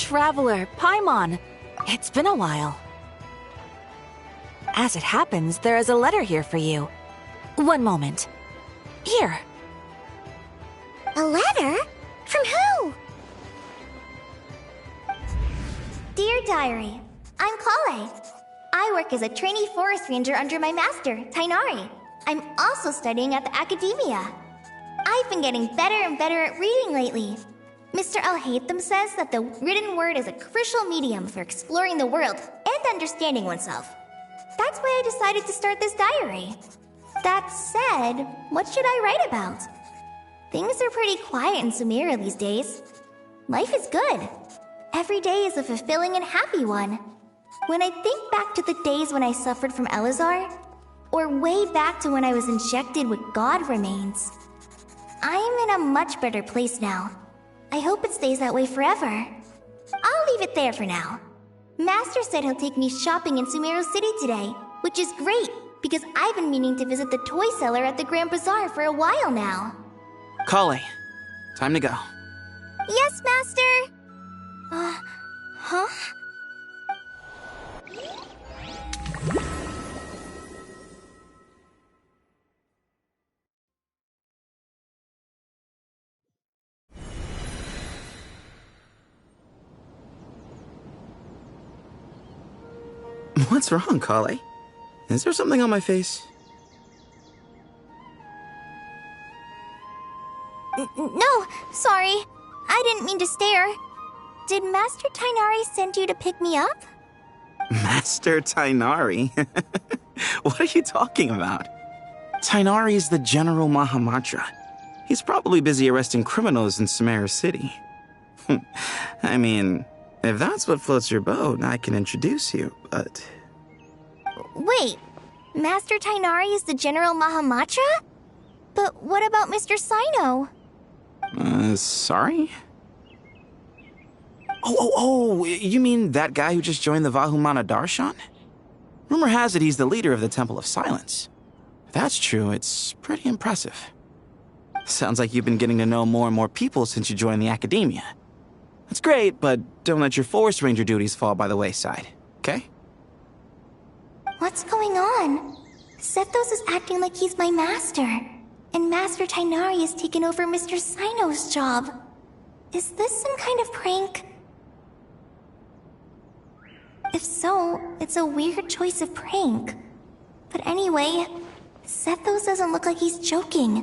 Traveler, Paimon. It's been a while. As it happens, there is a letter here for you. One moment. Here. A letter? From who? Dear Diary, I'm Kale. I work as a trainee forest ranger under my master, Tainari. I'm also studying at the academia. I've been getting better and better at reading lately. Mr. Al-Haytham says that the written word is a crucial medium for exploring the world and understanding oneself. That's why I decided to start this diary. That said, what should I write about? Things are pretty quiet in Sumeru these days. Life is good. Every day is a fulfilling and happy one. When I think back to the days when I suffered from Elazar, or way back to when I was injected with God remains, I am in a much better place now. I hope it stays that way forever. I'll leave it there for now. Master said he'll take me shopping in Sumeru City today, which is great, because I've been meaning to visit the toy seller at the Grand Bazaar for a while now. Kale, time to go. Yes, Master! Huh? What's wrong, Kale? Is there something on my face? No, sorry. I didn't mean to stare. Did Master Tainari send you to pick me up? Master Tainari? What are you talking about? Tainari is the General Mahamatra. He's probably busy arresting criminals in Sumeru City. I mean, if that's what floats your boat, I can introduce you, but... Wait, Master Tainari is the General Mahamatra? But what about Mr. Sino? Sorry? Oh, you mean that guy who just joined the Vahumana Darshan? Rumor has it he's the leader of the Temple of Silence. If that's true, it's pretty impressive. Sounds like you've been getting to know more and more people since you joined the academia. That's great, but don't let your forest ranger duties fall by the wayside, okay? What's going on? Sethos is acting like he's my master, and Master Tainari has taken over Mr. Sino's job. Is this some kind of prank? If so, it's a weird choice of prank. But anyway, Sethos doesn't look like he's joking.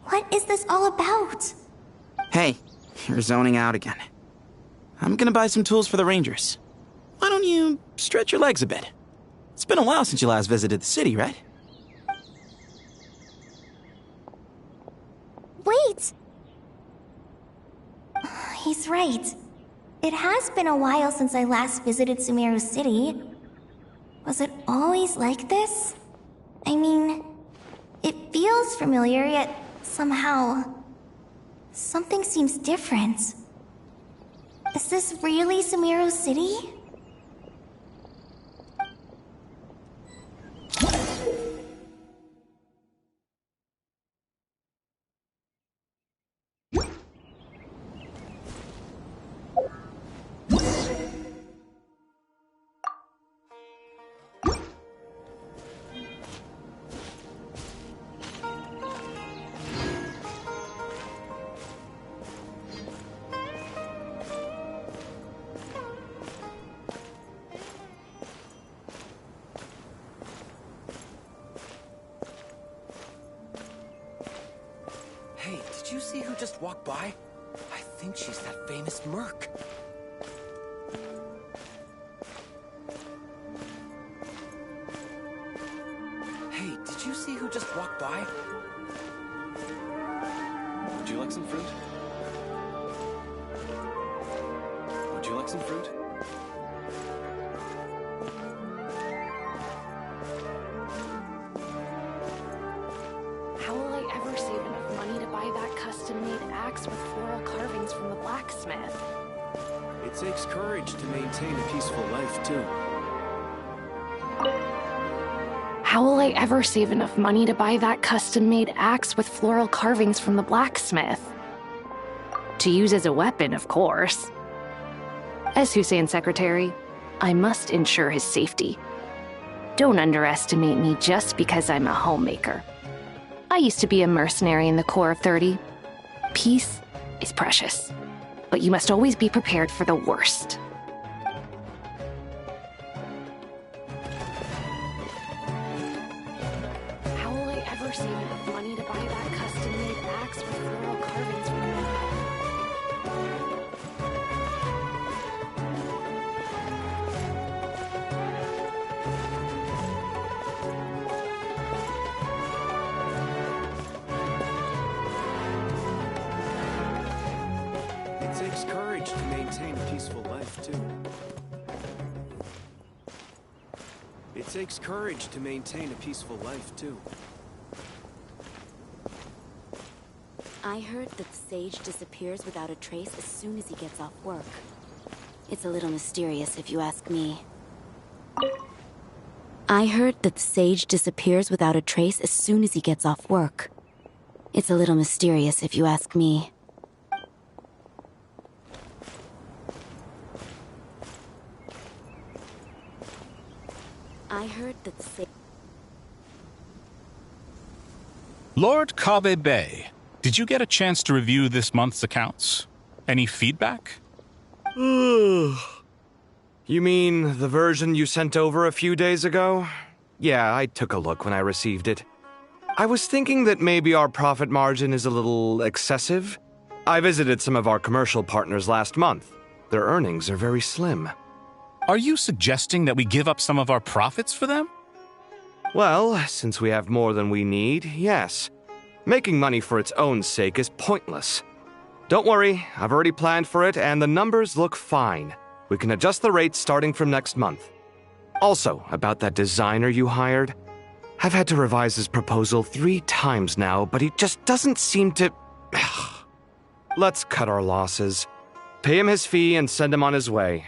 What is this all about? Hey, you're zoning out again. I'm gonna buy some tools for the rangers. Why don't you stretch your legs a bit? It's been a while since you last visited the city, right? Wait! He's right. It has been a while since I last visited Sumeru City. Was it always like this? I mean, it feels familiar, yet somehow... something seems different. Is this really Sumeru City? Hey, did you see who just walked by? I think she's that famous merc. Hey, did you see who just walked by? Would you like some fruit? Would you like some fruit? How will I ever save enough money to buy that custom-made axe with floral carvings from the blacksmith? It takes courage to maintain a peaceful life, too. How will I ever save enough money to buy that custom-made axe with floral carvings from the blacksmith? To use as a weapon, of course. As Hussein's secretary, I must ensure his safety. Don't underestimate me just because I'm a homemaker. I used to be a mercenary in the Corps of 30. Peace is precious, but you must always be prepared for the worst. How will I ever save enough money to buy that custom-made axe with floral carvings from the It takes courage to maintain a peaceful life, too. It takes courage to maintain a peaceful life, too. I heard that the sage disappears without a trace as soon as he gets off work. It's a little mysterious, if you ask me. I heard that the sage disappears without a trace as soon as he gets off work. It's a little mysterious, if you ask me. I heard that the sage... Lord Kave Bay, did you get a chance to review this month's accounts? Any feedback? You mean the version you sent over a few days ago? Yeah, I took a look when I received it. I was thinking that maybe our profit margin is a little excessive. I visited some of our commercial partners last month. Their earnings are very slim. Are you suggesting that we give up some of our profits for them? Well, since we have more than we need, yes. Making money for its own sake is pointless. Don't worry, I've already planned for it, and the numbers look fine. We can adjust the rates starting from next month. Also, about that designer you hired, I've had to revise his proposal 3 times now, but he just doesn't seem to... Let's cut our losses. Pay him his fee and send him on his way.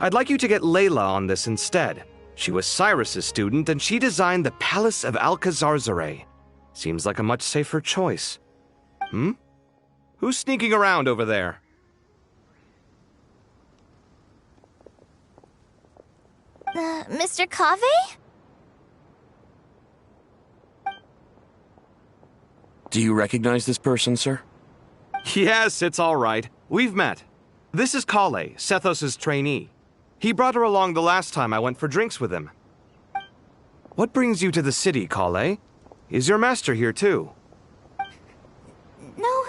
I'd like you to get Layla on this instead. She was Cyrus's student, and she designed the Palace of Alcazarzare. Seems like a much safer choice. Who's sneaking around over there? Mr. Kave? Do you recognize this person, sir? Yes, it's all right. We've met. This is Kale, Sethos' trainee. He brought her along the last time I went for drinks with him. What brings you to the city, Kale? Is your master here too? No,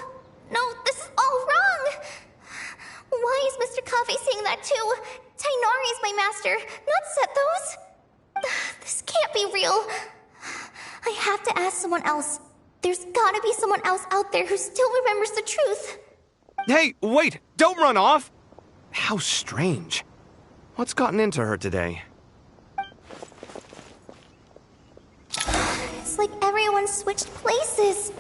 this is all wrong! Why is Mr. Kave saying that too? Tainari's my master, not Sethos. This can't be real. I have to ask someone else. There's gotta be someone else out there who still remembers the truth. Hey, wait! Don't run off! How strange. What's gotten into her today? It's like everyone switched places.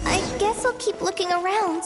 I guess I'll keep looking around.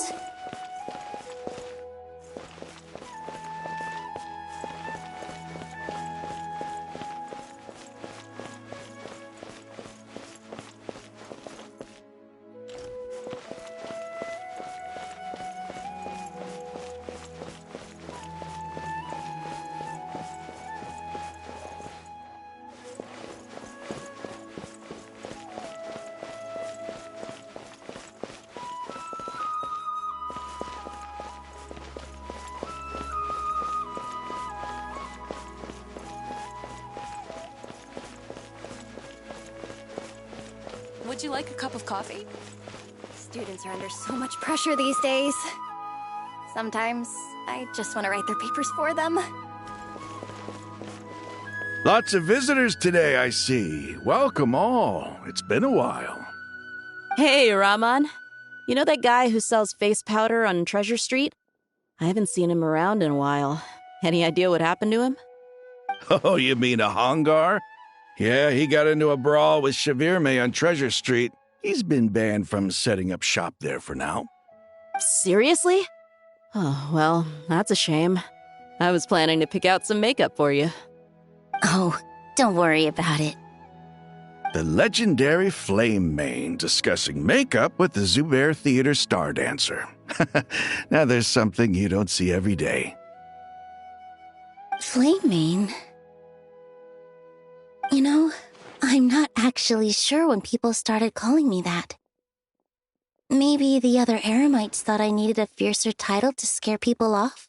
Would you like a cup of coffee? Students are under so much pressure these days. Sometimes I just want to write their papers for them. Lots of visitors today, I see. Welcome all. It's been a while. Hey, Rahman. You know that guy who sells face powder on Treasure Street? I haven't seen him around in a while. Any idea what happened to him? Oh, you mean a Hongar? Yeah, he got into a brawl with Shavirme on Treasure Street. He's been banned from setting up shop there for now. Seriously? Oh, well, that's a shame. I was planning to pick out some makeup for you. Oh, don't worry about it. The legendary Flame Mane discussing makeup with the Zubair Theater star dancer. Now there's something you don't see every day. Flame. You know, I'm not actually sure when people started calling me that. Maybe the other eremites thought I needed a fiercer title to scare people off?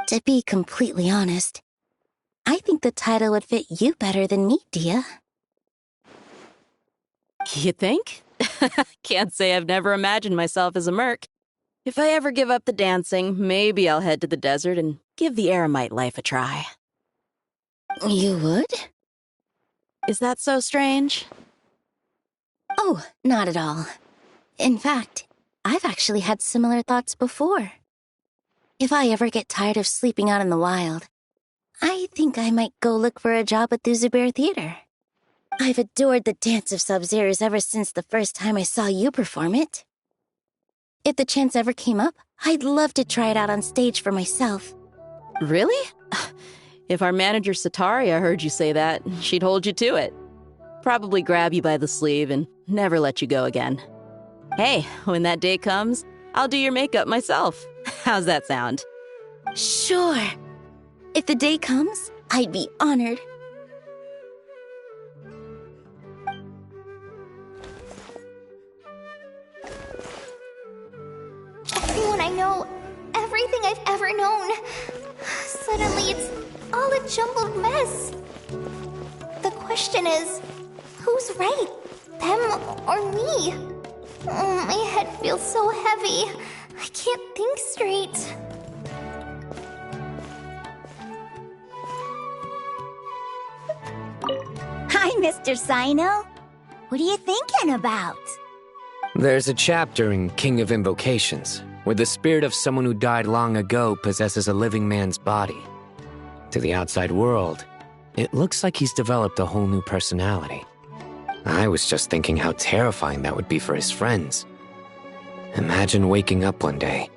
To be completely honest, I think the title would fit you better than me, Dia. You think? Can't say I've never imagined myself as a merc. If I ever give up the dancing, maybe I'll head to the desert and give the eremite life a try. You would? Is that so strange? Oh, not at all. In fact, I've actually had similar thoughts before. If I ever get tired of sleeping out in the wild, I think I might go look for a job at the Zubair Theater. I've adored the dance of Sub-Zeros ever since the first time I saw you perform it. If the chance ever came up, I'd love to try it out on stage for myself. Really? If our manager Sataria heard you say that, she'd hold you to it. Probably grab you by the sleeve and never let you go again. Hey, when that day comes, I'll do your makeup myself. How's that sound? Sure. If the day comes, I'd be honored. Everyone I know, everything I've ever known. Suddenly it's all a jumbled mess. The question is, who's right? Them or me? Oh, my head feels so heavy. I can't think straight. Hi, Mr. Sino. What are you thinking about? There's a chapter in King of Invocations where the spirit of someone who died long ago possesses a living man's body. To the outside world, it looks like he's developed a whole new personality. I was just thinking how terrifying that would be for his friends. Imagine waking up one day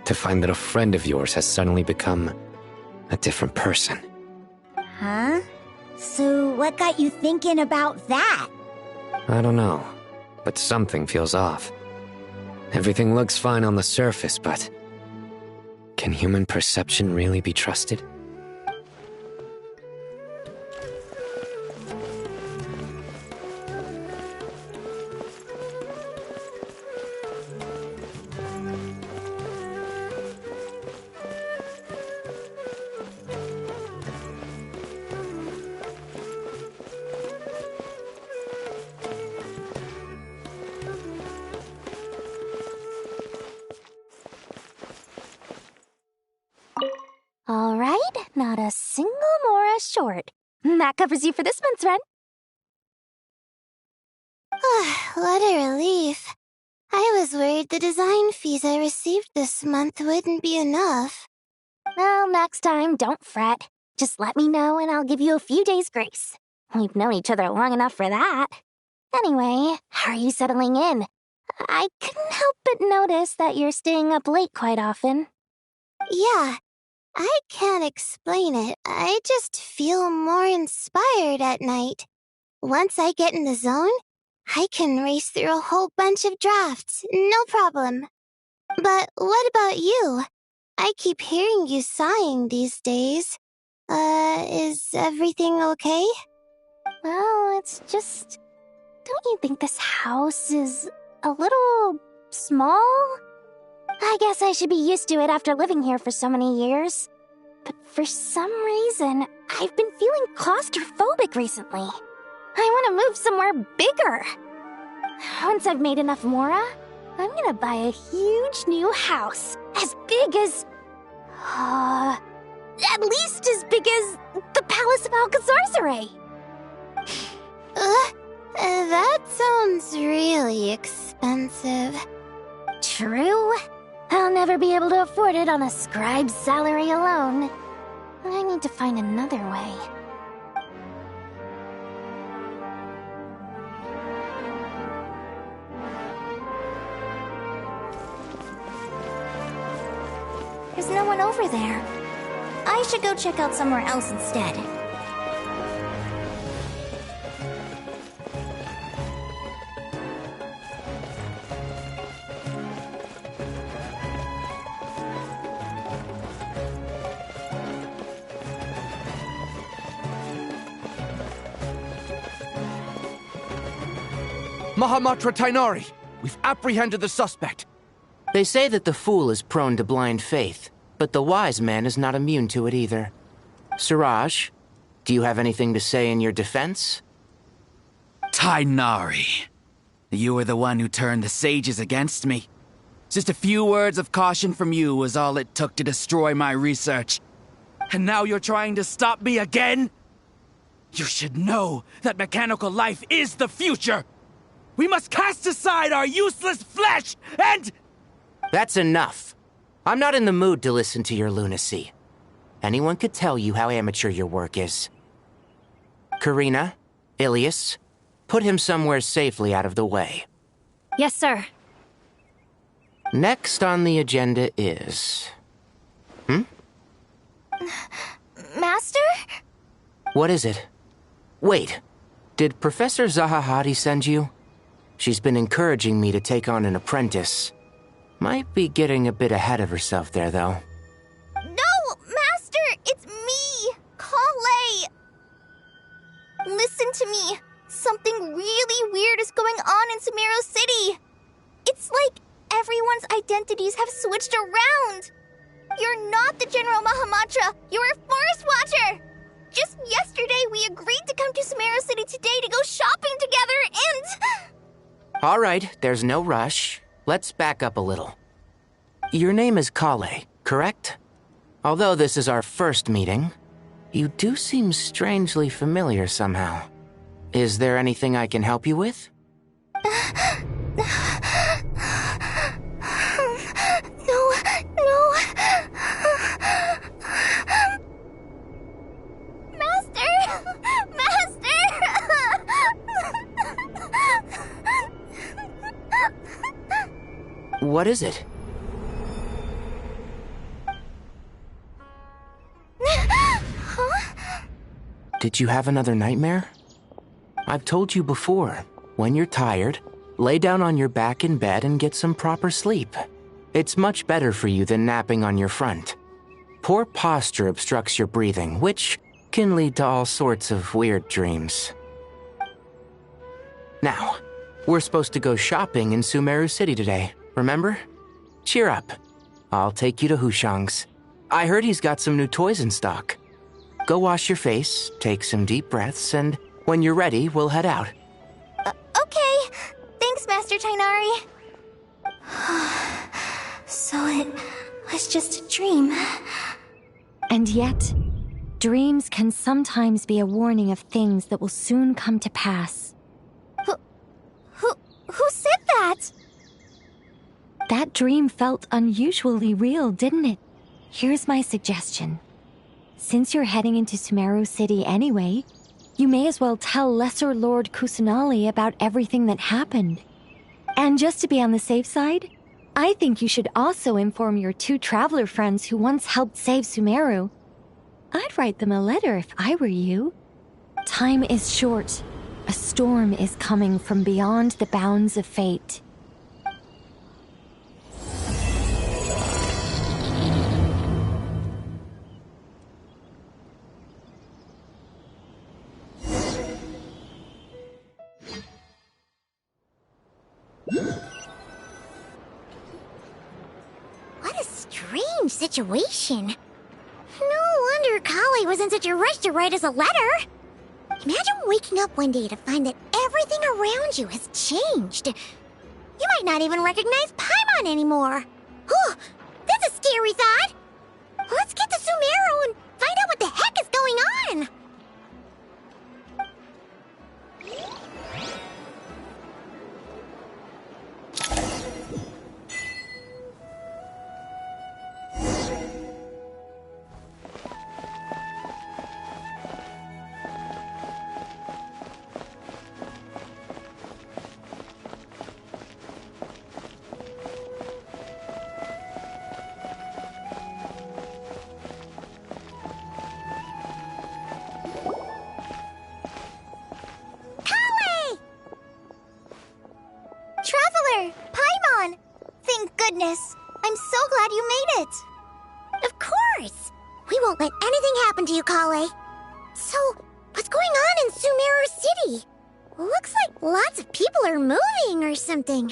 to find that a friend of yours has suddenly become a different person. Huh? So what got you thinking about that? I don't know, but something feels off. Everything looks fine on the surface, but can human perception really be trusted? All right, not a single Mora short. That covers you for this month's rent. What a relief. I was worried the design fees I received this month wouldn't be enough. Well, next time, don't fret. Just let me know and I'll give you a few days' grace. We've known each other long enough for that. Anyway, how are you settling in? I couldn't help but notice that you're staying up late quite often. Yeah, I can't explain it. I just feel more inspired at night. Once I get in the zone, I can race through a whole bunch of drafts, no problem. But what about you? I keep hearing you sighing these days. Is everything okay? Well, it's just... Don't you think this house is a little small? I guess I should be used to it after living here for so many years. But for some reason, I've been feeling claustrophobic recently. I want to move somewhere bigger. Once I've made enough Mora, I'm gonna buy a huge new house. As big as... at least as big as the Palace of Alcazarzaray. That sounds really expensive. True. I'll never be able to afford it on a scribe's salary alone. I need to find another way. There's no one over there. I should go check out somewhere else instead. Mahamatra Tainari, we've apprehended the suspect. They say that the fool is prone to blind faith, but the wise man is not immune to it either. Suraj, do you have anything to say in your defense? Tainari, you were the one who turned the sages against me. Just a few words of caution from you was all it took to destroy my research. And now you're trying to stop me again? You should know that mechanical life is the future! We must cast aside our useless flesh and... That's enough. I'm not in the mood to listen to your lunacy. Anyone could tell you how amateur your work is. Karina, Ilias, put him somewhere safely out of the way. Yes, sir. Next on the agenda is... Master? What is it? Wait, did Professor Zahahati send you? She's been encouraging me to take on an apprentice. Might be getting a bit ahead of herself there, though. No, Master! It's me! Kale! Listen to me. Something really weird is going on in Sumeru City. It's like everyone's identities have switched around. You're not the General Mahamatra. You're a Forest Watcher. Just yesterday, we agreed to come to Sumeru City today to go shopping together and... All right, there's no rush. Let's back up a little. Your name is Kale, correct? Although this is our first meeting, you do seem strangely familiar somehow. Is there anything I can help you with? No. Master! What is it? Huh? Did you have another nightmare? I've told you before, when you're tired, lay down on your back in bed and get some proper sleep. It's much better for you than napping on your front. Poor posture obstructs your breathing, which can lead to all sorts of weird dreams. Now, we're supposed to go shopping in Sumeru City today, remember? Cheer up. I'll take you to Hushang's. I heard he's got some new toys in stock. Go wash your face, take some deep breaths, and when you're ready, we'll head out. Okay. Thanks, Master Tainari. So it was just a dream. And yet, dreams can sometimes be a warning of things that will soon come to pass. Who said that? That dream felt unusually real, didn't it? Here's my suggestion. Since you're heading into Sumeru City anyway, you may as well tell Lesser Lord Kusanali about everything that happened. And just to be on the safe side, I think you should also inform your 2 traveler friends who once helped save Sumeru. I'd write them a letter if I were you. Time is short. A storm is coming from beyond the bounds of fate. What a strange situation. No wonder Kali was in such a rush to write us a letter. Imagine waking up one day to find that everything around you has changed. You might not even recognize Paimon anymore. Oh, that's a scary thought. Let's get to Sumeru and find out what the heck is going on. Traveler! Paimon! Thank goodness. I'm so glad you made it. Of course. We won't let anything happen to you, Kale. So, what's going on in Sumeru City? Looks like lots of people are moving or something.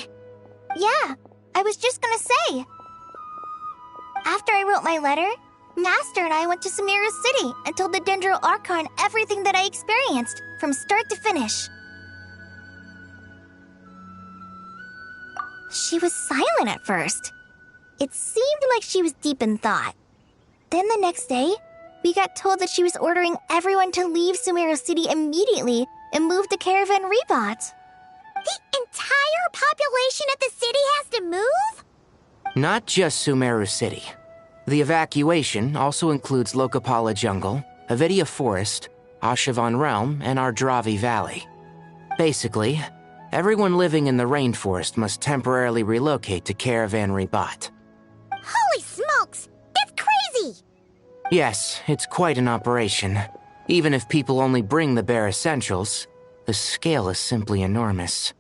Yeah, I was just gonna say. After I wrote my letter, Master and I went to Sumeru City and told the Dendro Archon everything that I experienced, from start to finish. She was silent at first. It seemed like she was deep in thought. Then the next day, we got told that she was ordering everyone to leave Sumeru City immediately and move to Caravan Rebot. The entire population of the city has to move? Not just Sumeru City. The evacuation also includes Lokapala Jungle, Avidia Forest, Ashavan Realm, and Ardravi Valley. Basically, everyone living in the rainforest must temporarily relocate to Caravan Rebot. Holy smokes! That's crazy! Yes, it's quite an operation. Even if people only bring the bare essentials, the scale is simply enormous.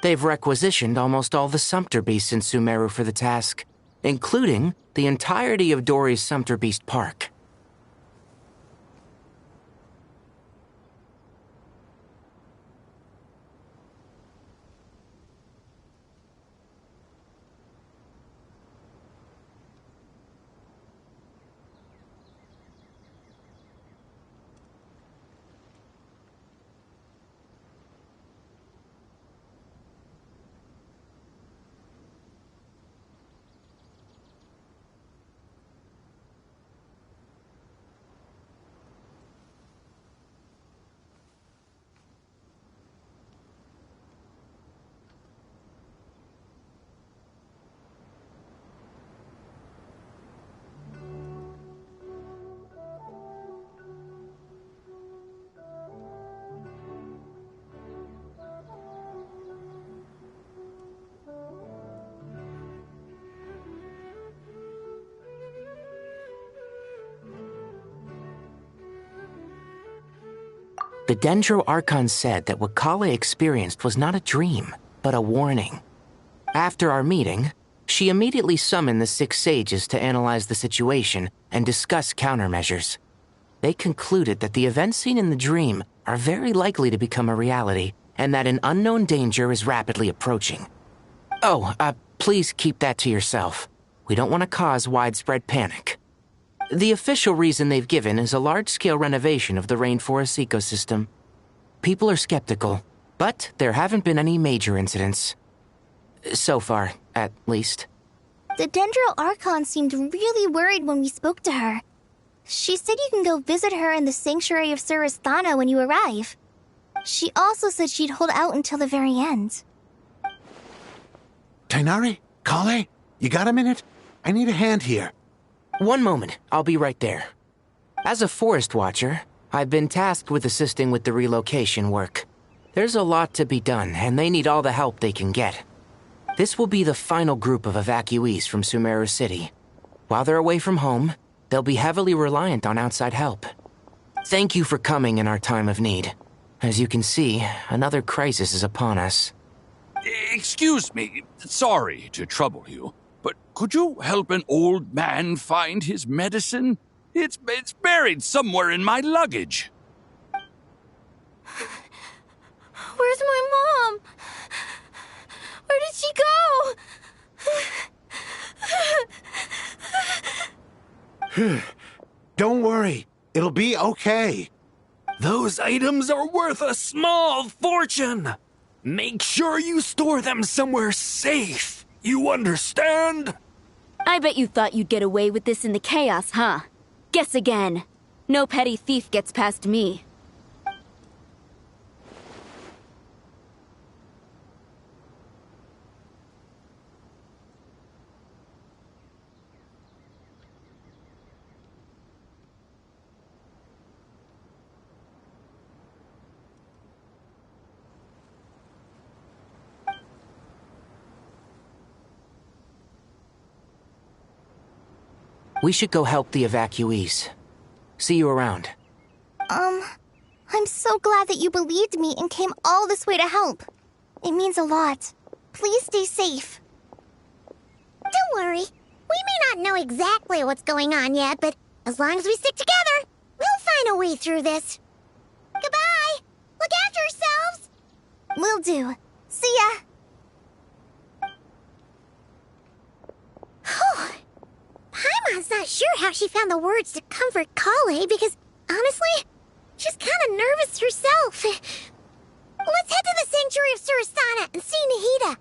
They've requisitioned almost all the Sumpter Beasts in Sumeru for the task, including the entirety of Dori's Sumpter Beast Park. The Dendro Archon said that what Kale experienced was not a dream, but a warning. After our meeting, she immediately summoned the 6 sages to analyze the situation and discuss countermeasures. They concluded that the events seen in the dream are very likely to become a reality, and that an unknown danger is rapidly approaching. Oh, please keep that to yourself. We don't want to cause widespread panic. The official reason they've given is a large-scale renovation of the rainforest ecosystem. People are skeptical, but there haven't been any major incidents. So far, at least. The Dendro Archon seemed really worried when we spoke to her. She said you can go visit her in the Sanctuary of Surasthana when you arrive. She also said she'd hold out until the very end. Tighnari? Kale? You got a minute? I need a hand here. One moment, I'll be right there. As a forest watcher, I've been tasked with assisting with the relocation work. There's a lot to be done, and they need all the help they can get. This will be the final group of evacuees from Sumeru City. While they're away from home, they'll be heavily reliant on outside help. Thank you for coming in our time of need. As you can see, another crisis is upon us. Excuse me, sorry to trouble you, but could you help an old man find his medicine? It's buried somewhere in my luggage. Where's my mom? Where did she go? Don't worry, it'll be okay. Those items are worth a small fortune. Make sure you store them somewhere safe. You understand? I bet you thought you'd get away with this in the chaos, huh? Guess again. No petty thief gets past me. We should go help the evacuees. See you around. I'm so glad that you believed me and came all this way to help. It means a lot. Please stay safe. Don't worry. We may not know exactly what's going on yet, but as long as we stick together, we'll find a way through this. Goodbye! Look after yourselves! Will do. See ya! Whew. Paimon's not sure how she found the words to comfort Kale because, honestly, she's kind of nervous herself. Let's head to the Sanctuary of Surasana and see Nahida.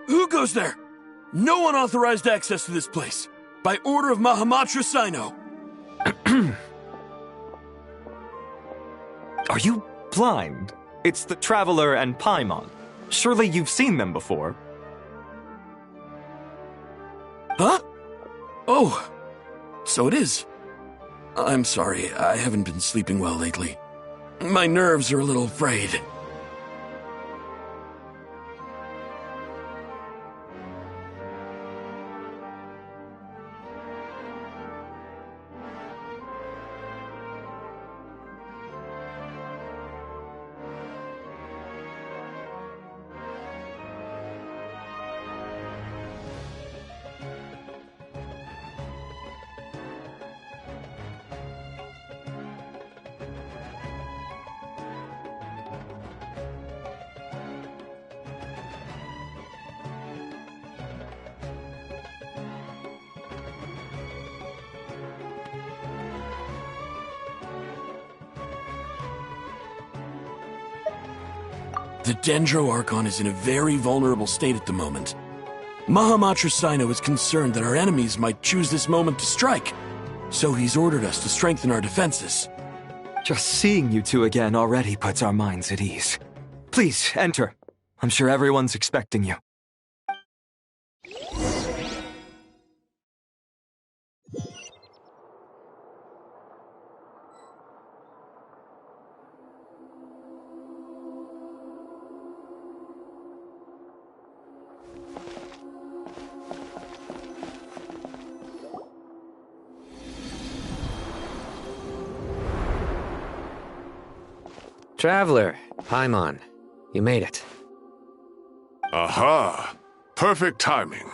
Who goes there? No unauthorized access to this place. By order of Mahamatra Sino. Are you blind? It's the Traveler and Paimon. Surely you've seen them before. Huh? Oh, so it is. I'm sorry, I haven't been sleeping well lately. My nerves are a little frayed. The Dendro Archon is in a very vulnerable state at the moment. Mahamatra Sino is concerned that our enemies might choose this moment to strike, so he's ordered us to strengthen our defenses. Just seeing you two again already puts our minds at ease. Please, enter. I'm sure everyone's expecting you. Traveler, Paimon, you made it. Aha! Perfect timing.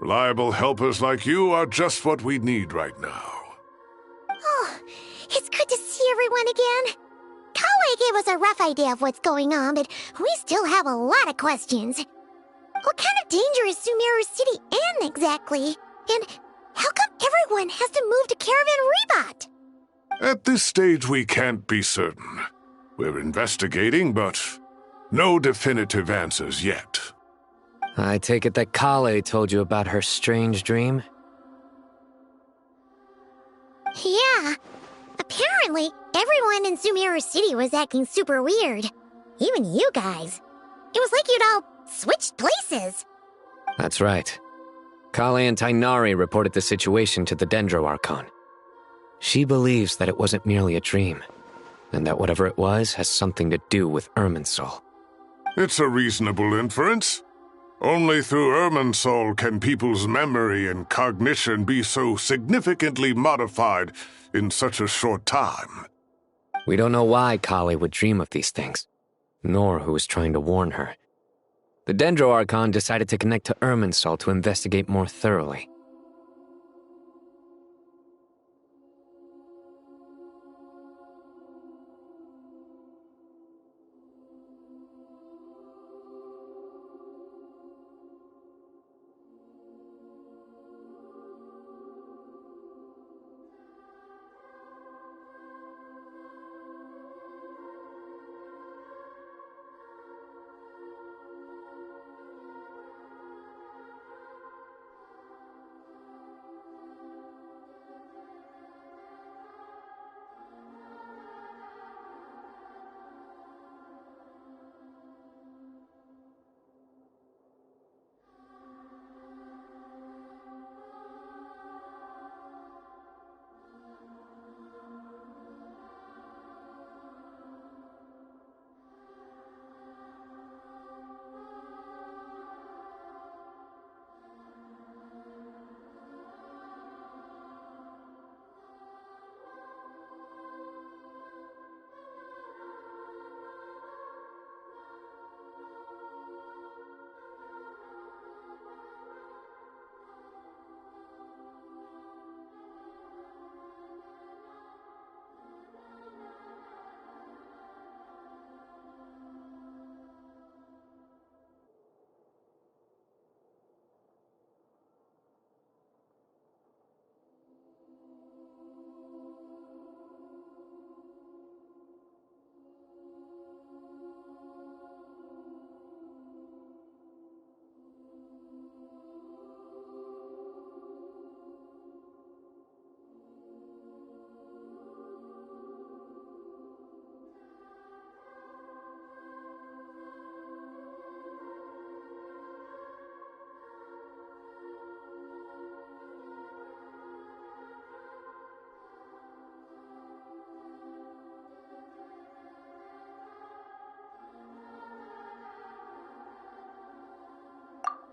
Reliable helpers like you are just what we need right now. Oh, it's good to see everyone again. Kale gave us a rough idea of what's going on, but we still have a lot of questions. What kind of danger is Sumeru City in exactly? And how come everyone has to move to Caravan Rebot? At this stage, we can't be certain. We're investigating, but no definitive answers yet. I take it that Kale told you about her strange dream? Yeah. Apparently, everyone in Sumeru City was acting super weird. Even you guys. It was like you'd all switched places. That's right. Kale and Tainari reported the situation to the Dendro Archon. She believes that it wasn't merely a dream, and that whatever it was has something to do with Irminsul. It's a reasonable inference. Only through Irminsul can people's memory and cognition be so significantly modified in such a short time. We don't know why Kale would dream of these things, nor who was trying to warn her. The Dendro Archon decided to connect to Irminsul to investigate more thoroughly.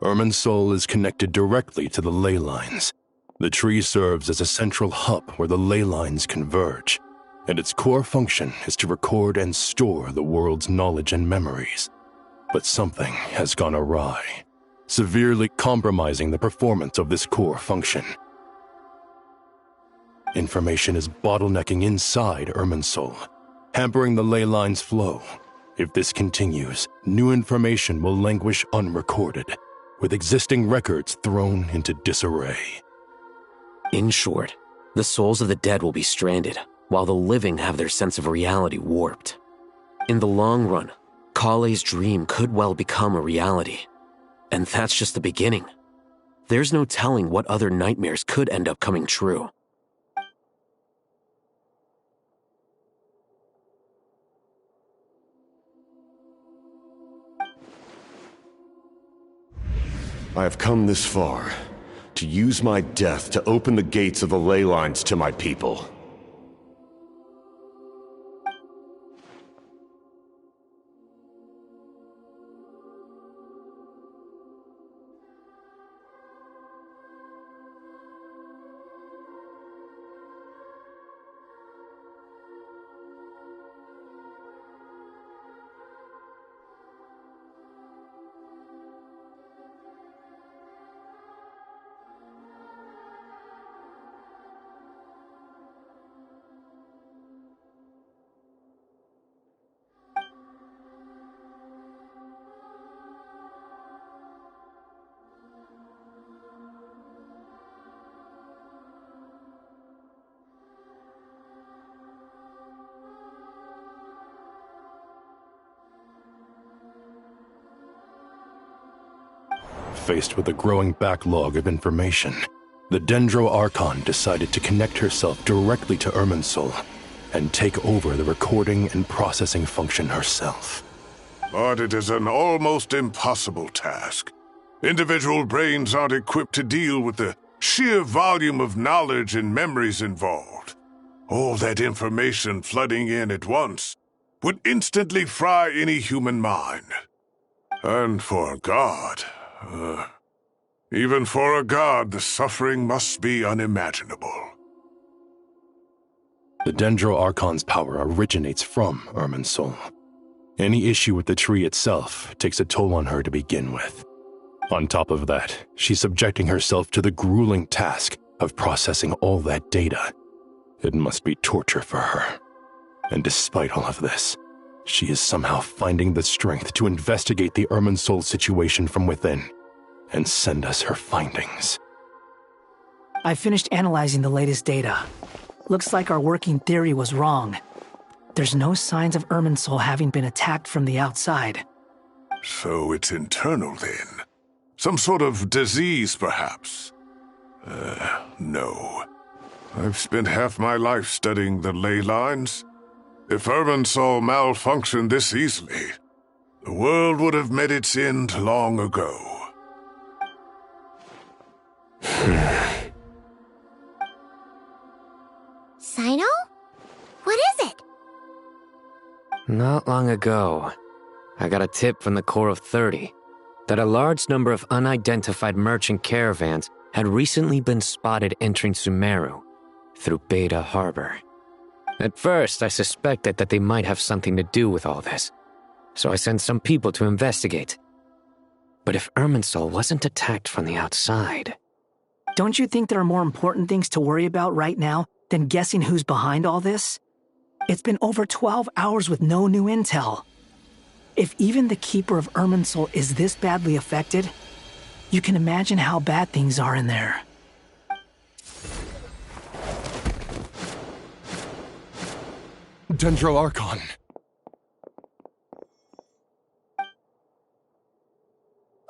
Irminsul is connected directly to the ley lines. The tree serves as a central hub where the ley lines converge, and its core function is to record and store the world's knowledge and memories. But something has gone awry, severely compromising the performance of this core function. Information is bottlenecking inside Irminsul, hampering the ley line's flow. If this continues, new information will languish unrecorded, with existing records thrown into disarray. In short, the souls of the dead will be stranded, while the living have their sense of reality warped. In the long run, Kale's dream could well become a reality. And that's just the beginning. There's no telling what other nightmares could end up coming true. I have come this far, to use my death to open the gates of the ley lines to my people. Faced with a growing backlog of information, the Dendro Archon decided to connect herself directly to Irminsul and take over the recording and processing function herself. But it is an almost impossible task. Individual brains aren't equipped to deal with the sheer volume of knowledge and memories involved. All that information flooding in at once would instantly fry any human mind. And for a god, even for a god, the suffering must be unimaginable. The Dendro Archon's power originates from Irminsul. Any issue with the tree itself takes a toll on her to begin with. On top of that, she's subjecting herself to the grueling task of processing all that data. It must be torture for her. And despite all of this, she is somehow finding the strength to investigate the Irminsul situation from within and send us her findings. I finished analyzing the latest data. Looks like our working theory was wrong. There's no signs of Irminsul having been attacked from the outside. So it's internal then? Some sort of disease, perhaps? No. I've spent half my life studying the ley lines. If Irminsul malfunctioned this easily, the world would have met its end long ago. Sino? What is it? Not long ago, I got a tip from the Core of 30 that a large number of unidentified merchant caravans had recently been spotted entering Sumeru through Beta Harbor. At first, I suspected that they might have something to do with all this, so I sent some people to investigate. But if Irminsul wasn't attacked from the outside... Don't you think there are more important things to worry about right now than guessing who's behind all this? It's been over 12 hours with no new intel. If even the Keeper of Irminsul is this badly affected, you can imagine how bad things are in there. Dendro Archon.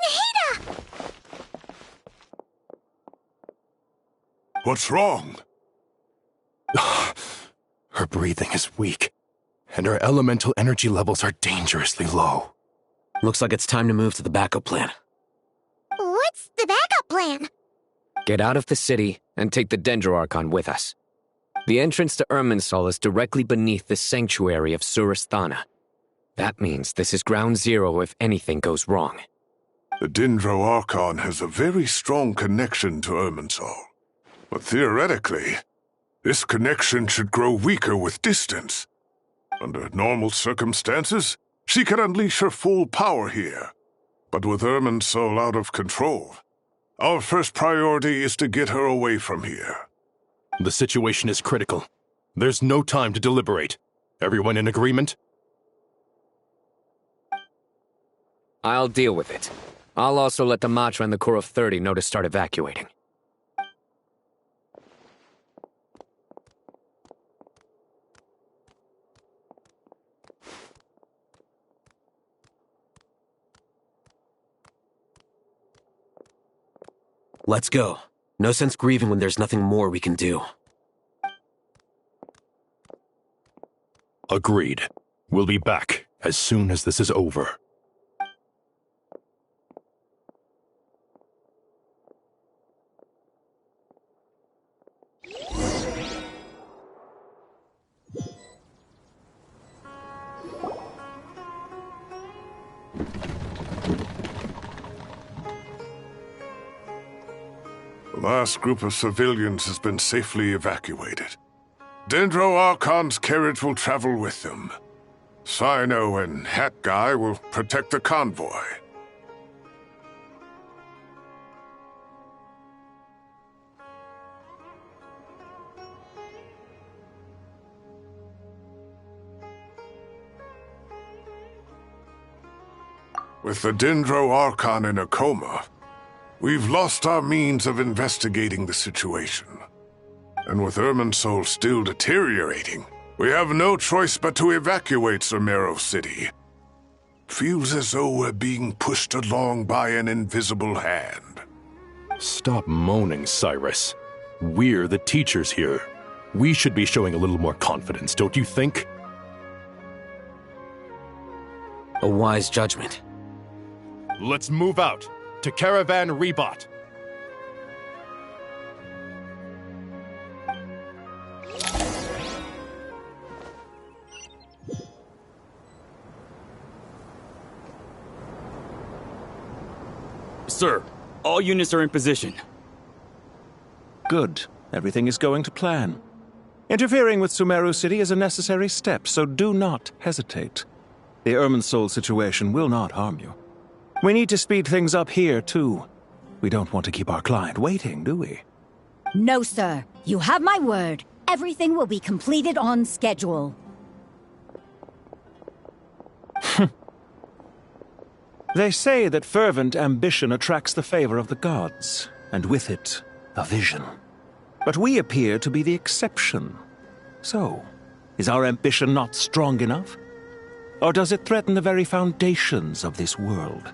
Nahida! What's wrong? Her breathing is weak, and her elemental energy levels are dangerously low. Looks like it's time to move to the backup plan. What's the backup plan? Get out of the city and take the Dendro Archon with us. The entrance to Irminsul is directly beneath the sanctuary of Surasthana. That means this is ground zero if anything goes wrong. The Dendro Archon has a very strong connection to Irminsul. But theoretically, this connection should grow weaker with distance. Under normal circumstances, she could unleash her full power here. But with Irminsul out of control, our first priority is to get her away from here. The situation is critical. There's no time to deliberate. Everyone in agreement? I'll deal with it. I'll also let the Matra and the Core of 30 know to start evacuating. Let's go. No sense grieving when there's nothing more we can do. Agreed. We'll be back as soon as this is over. The last group of civilians has been safely evacuated. Dendro Archon's carriage will travel with them. Cyno and Hat Guy will protect the convoy. With the Dendro Archon in a coma, we've lost our means of investigating the situation. And with Irminsul still deteriorating, we have no choice but to evacuate Zamero City. Feels as though we're being pushed along by an invisible hand. Stop moaning, Cyrus. We're the teachers here. We should be showing a little more confidence, don't you think? A wise judgment. Let's move out to Caravan Rebot. Sir, all units are in position. Good. Everything is going to plan. Interfering with Sumeru City is a necessary step, so do not hesitate. The Irminsul situation will not harm you. We need to speed things up here, too. We don't want to keep our client waiting, do we? No, sir. You have my word. Everything will be completed on schedule. They say that fervent ambition attracts the favor of the gods, and with it, a vision. But we appear to be the exception. So, is our ambition not strong enough? Or does it threaten the very foundations of this world?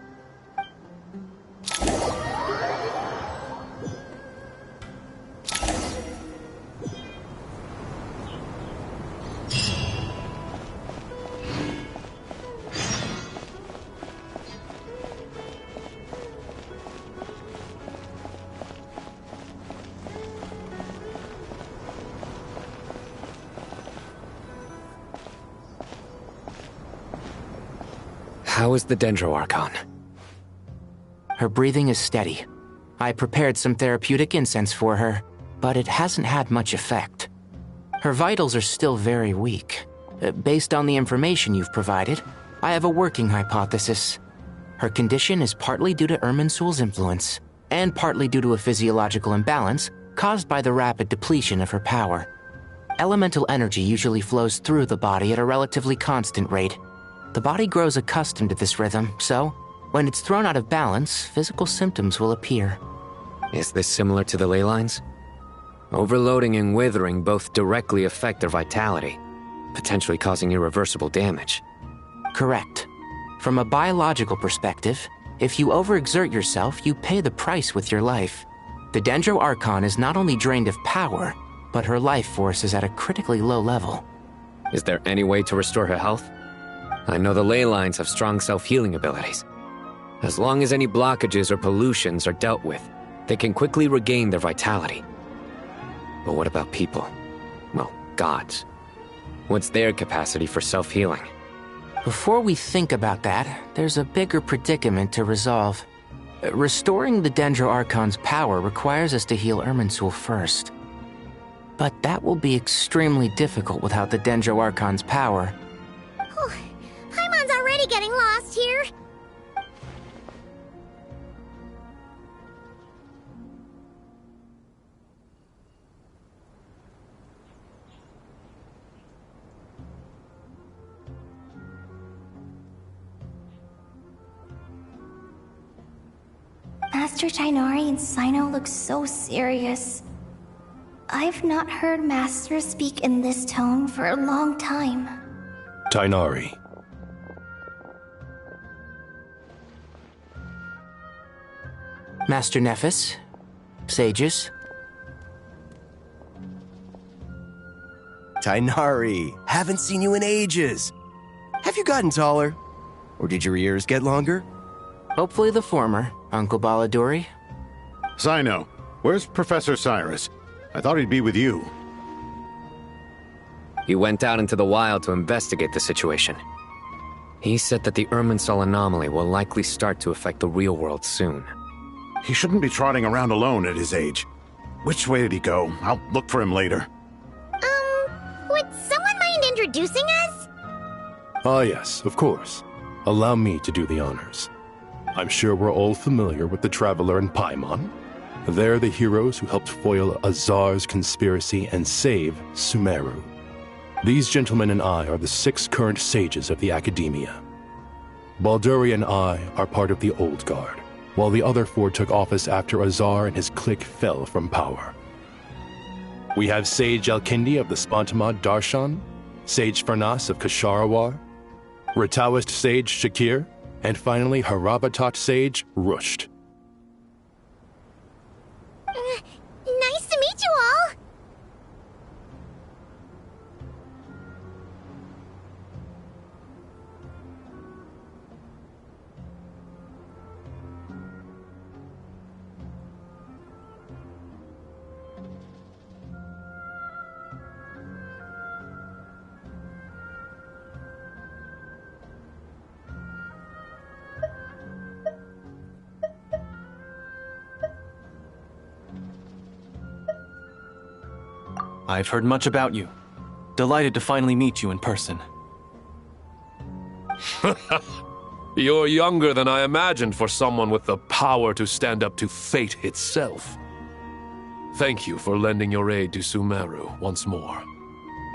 How is the Dendro Archon? Her breathing is steady. I prepared some therapeutic incense for her, but it hasn't had much effect. Her vitals are still very weak. Based on the information you've provided, I have a working hypothesis. Her condition is partly due to Irminsul's influence, and partly due to a physiological imbalance caused by the rapid depletion of her power. Elemental energy usually flows through the body at a relatively constant rate. The body grows accustomed to this rhythm, so when it's thrown out of balance, physical symptoms will appear. Is this similar to the ley lines? Overloading and withering both directly affect their vitality, potentially causing irreversible damage. Correct. From a biological perspective, if you overexert yourself, you pay the price with your life. The Dendro Archon is not only drained of power, but her life force is at a critically low level. Is there any way to restore her health? I know the ley lines have strong self-healing abilities. As long as any blockages or pollutions are dealt with, they can quickly regain their vitality. But what about people? Well, gods. What's their capacity for self-healing? Before we think about that, there's a bigger predicament to resolve. Restoring the Dendro Archon's power requires us to heal Irminsul first. But that will be extremely difficult without the Dendro Archon's power. Paimon's already getting lost here. Master Tainari and Sino look so serious. I've not heard Master speak in this tone for a long time. Tainari. Master Nephis? Sages? Tainari, haven't seen you in ages. Have you gotten taller? Or did your ears get longer? Hopefully the former, Uncle Baladuri. Sino, where's Professor Cyrus? I thought he'd be with you. He went out into the wild to investigate the situation. He said that the Irminsul anomaly will likely start to affect the real world soon. He shouldn't be trotting around alone at his age. Which way did he go? I'll look for him later. Would someone mind introducing us? Ah, yes, of course. Allow me to do the honors. I'm sure we're all familiar with the Traveler and Paimon. They're the heroes who helped foil Azar's conspiracy and save Sumeru. These gentlemen and I are the 6 current sages of the Academia. Balduri and I are part of the Old Guard, while the other 4 took office after Azar and his clique fell from power. We have Sage Alkindi of the Spantamad Darshan, Sage Farnas of Kasharawar, Rataoist Sage Shakir, and finally Harabatot Sage Rusht. Nice to meet you all. I've heard much about you. Delighted to finally meet you in person. You're younger than I imagined for someone with the power to stand up to fate itself. Thank you for lending your aid to Sumeru once more.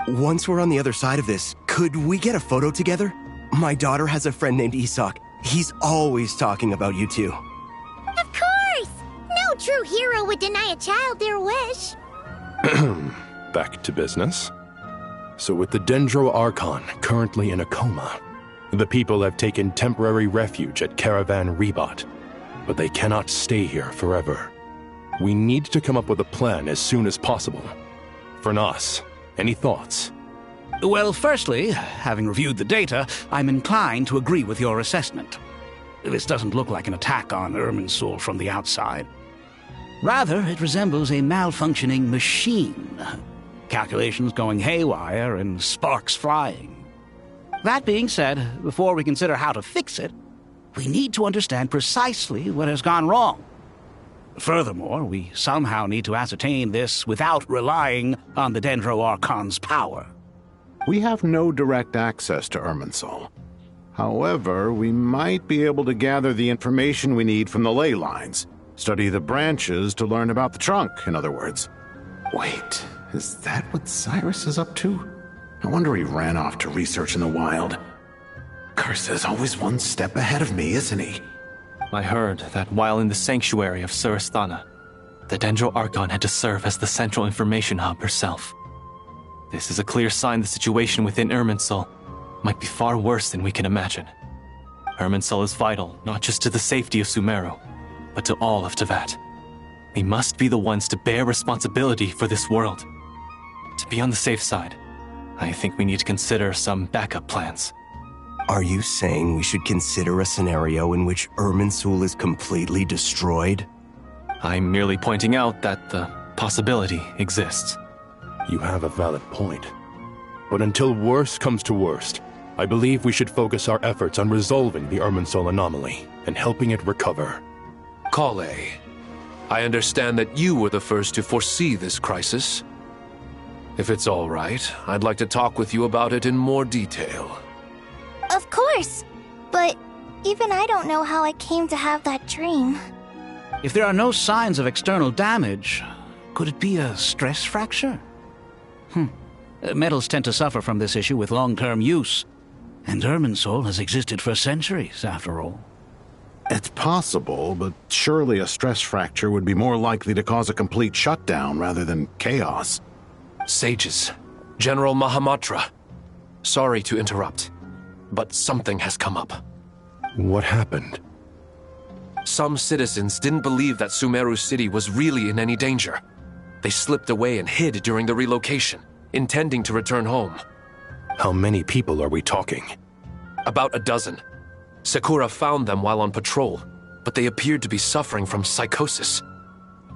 Once we're on the other side of this, could we get a photo together? My daughter has a friend named Isak. He's always talking about you two. Of course! No true hero would deny a child their wish. Back to business. So with the Dendro Archon currently in a coma, the people have taken temporary refuge at Caravan Rebot, but they cannot stay here forever. We need to come up with a plan as soon as possible. Farnas, any thoughts? Well, firstly, having reviewed the data, I'm inclined to agree with your assessment. This doesn't look like an attack on Irminsul from the outside. Rather, it resembles a malfunctioning machine. Calculations going haywire and sparks flying. That being said, before we consider how to fix it, we need to understand precisely what has gone wrong. Furthermore, we somehow need to ascertain this without relying on the Dendro Archon's power. We have no direct access to Irminsul. However, we might be able to gather the information we need from the ley lines. Study the branches to learn about the trunk, in other words. Wait, is that what Cyrus is up to? No wonder he ran off to research in the wild. Curse always one step ahead of me, isn't he? I heard that while in the sanctuary of Surasthana, the Dendro Archon had to serve as the central information hub herself. This is a clear sign the situation within Irminsul might be far worse than we can imagine. Irminsul is vital not just to the safety of Sumeru, but to all of Teyvat. We must be the ones to bear responsibility for this world. To be on the safe side, I think we need to consider some backup plans. Are you saying we should consider a scenario in which Irminsul is completely destroyed? I'm merely pointing out that the possibility exists. You have a valid point. But until worst comes to worst, I believe we should focus our efforts on resolving the Irminsul anomaly and helping it recover. Kale, I understand that you were the first to foresee this crisis. If it's all right, I'd like to talk with you about it in more detail. Of course, but even I don't know how I came to have that dream. If there are no signs of external damage, could it be a stress fracture? Metals tend to suffer from this issue with long-term use, and Irminsul has existed for centuries, after all. It's possible, but surely a stress fracture would be more likely to cause a complete shutdown rather than chaos. Sages, General Mahamatra, sorry to interrupt, but something has come up. What happened? Some citizens didn't believe that Sumeru City was really in any danger. They slipped away and hid during the relocation, intending to return home. How many people are we talking? About a dozen. Sakura found them while on patrol, but they appeared to be suffering from psychosis.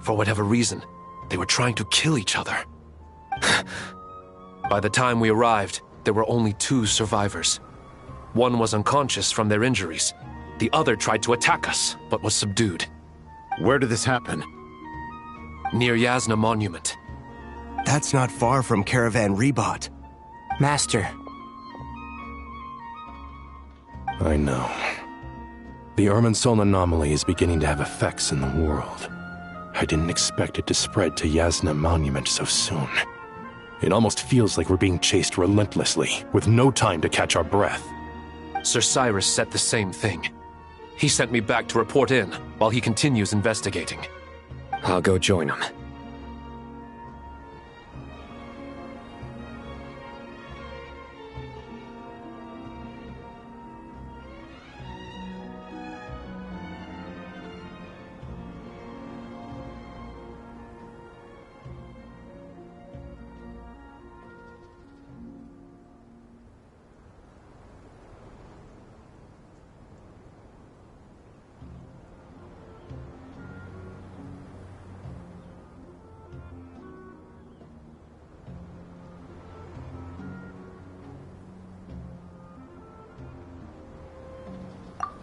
For whatever reason, they were trying to kill each other. By the time we arrived, there were only 2 survivors. One was unconscious from their injuries. The other tried to attack us, but was subdued. Where did this happen? Near Yasna Monument. That's not far from Caravan Rebot. Master. I know. The Irminsul anomaly is beginning to have effects in the world. I didn't expect it to spread to Yasna Monument so soon. It almost feels like we're being chased relentlessly, with no time to catch our breath. Sir Cyrus said the same thing. He sent me back to report in, while he continues investigating. I'll go join him.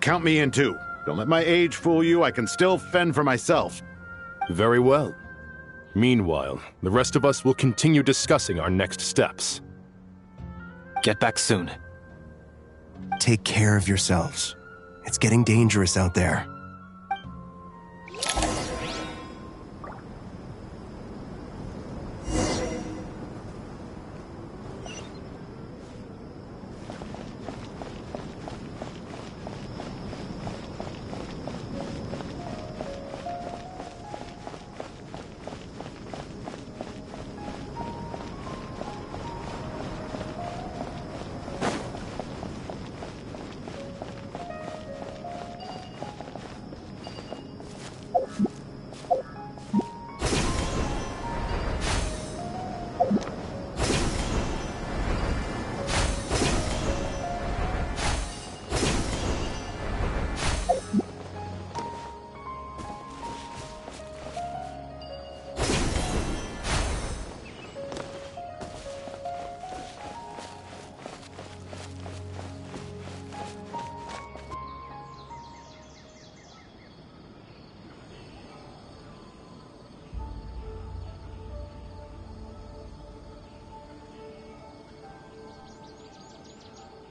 Count me in too. Don't let my age fool you. I can still fend for myself. Very well. Meanwhile, the rest of us will continue discussing our next steps. Get back soon. Take care of yourselves. It's getting dangerous out there.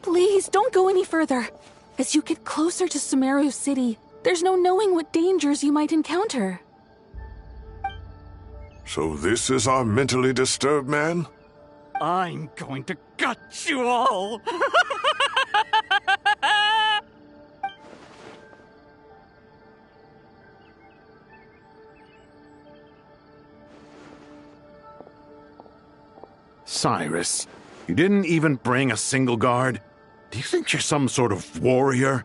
Please, don't go any further. As you get closer to Sumeru City, there's no knowing what dangers you might encounter. So this is our mentally disturbed man? I'm going to gut you all! Cyrus, you didn't even bring a single guard? Do you think you're some sort of warrior?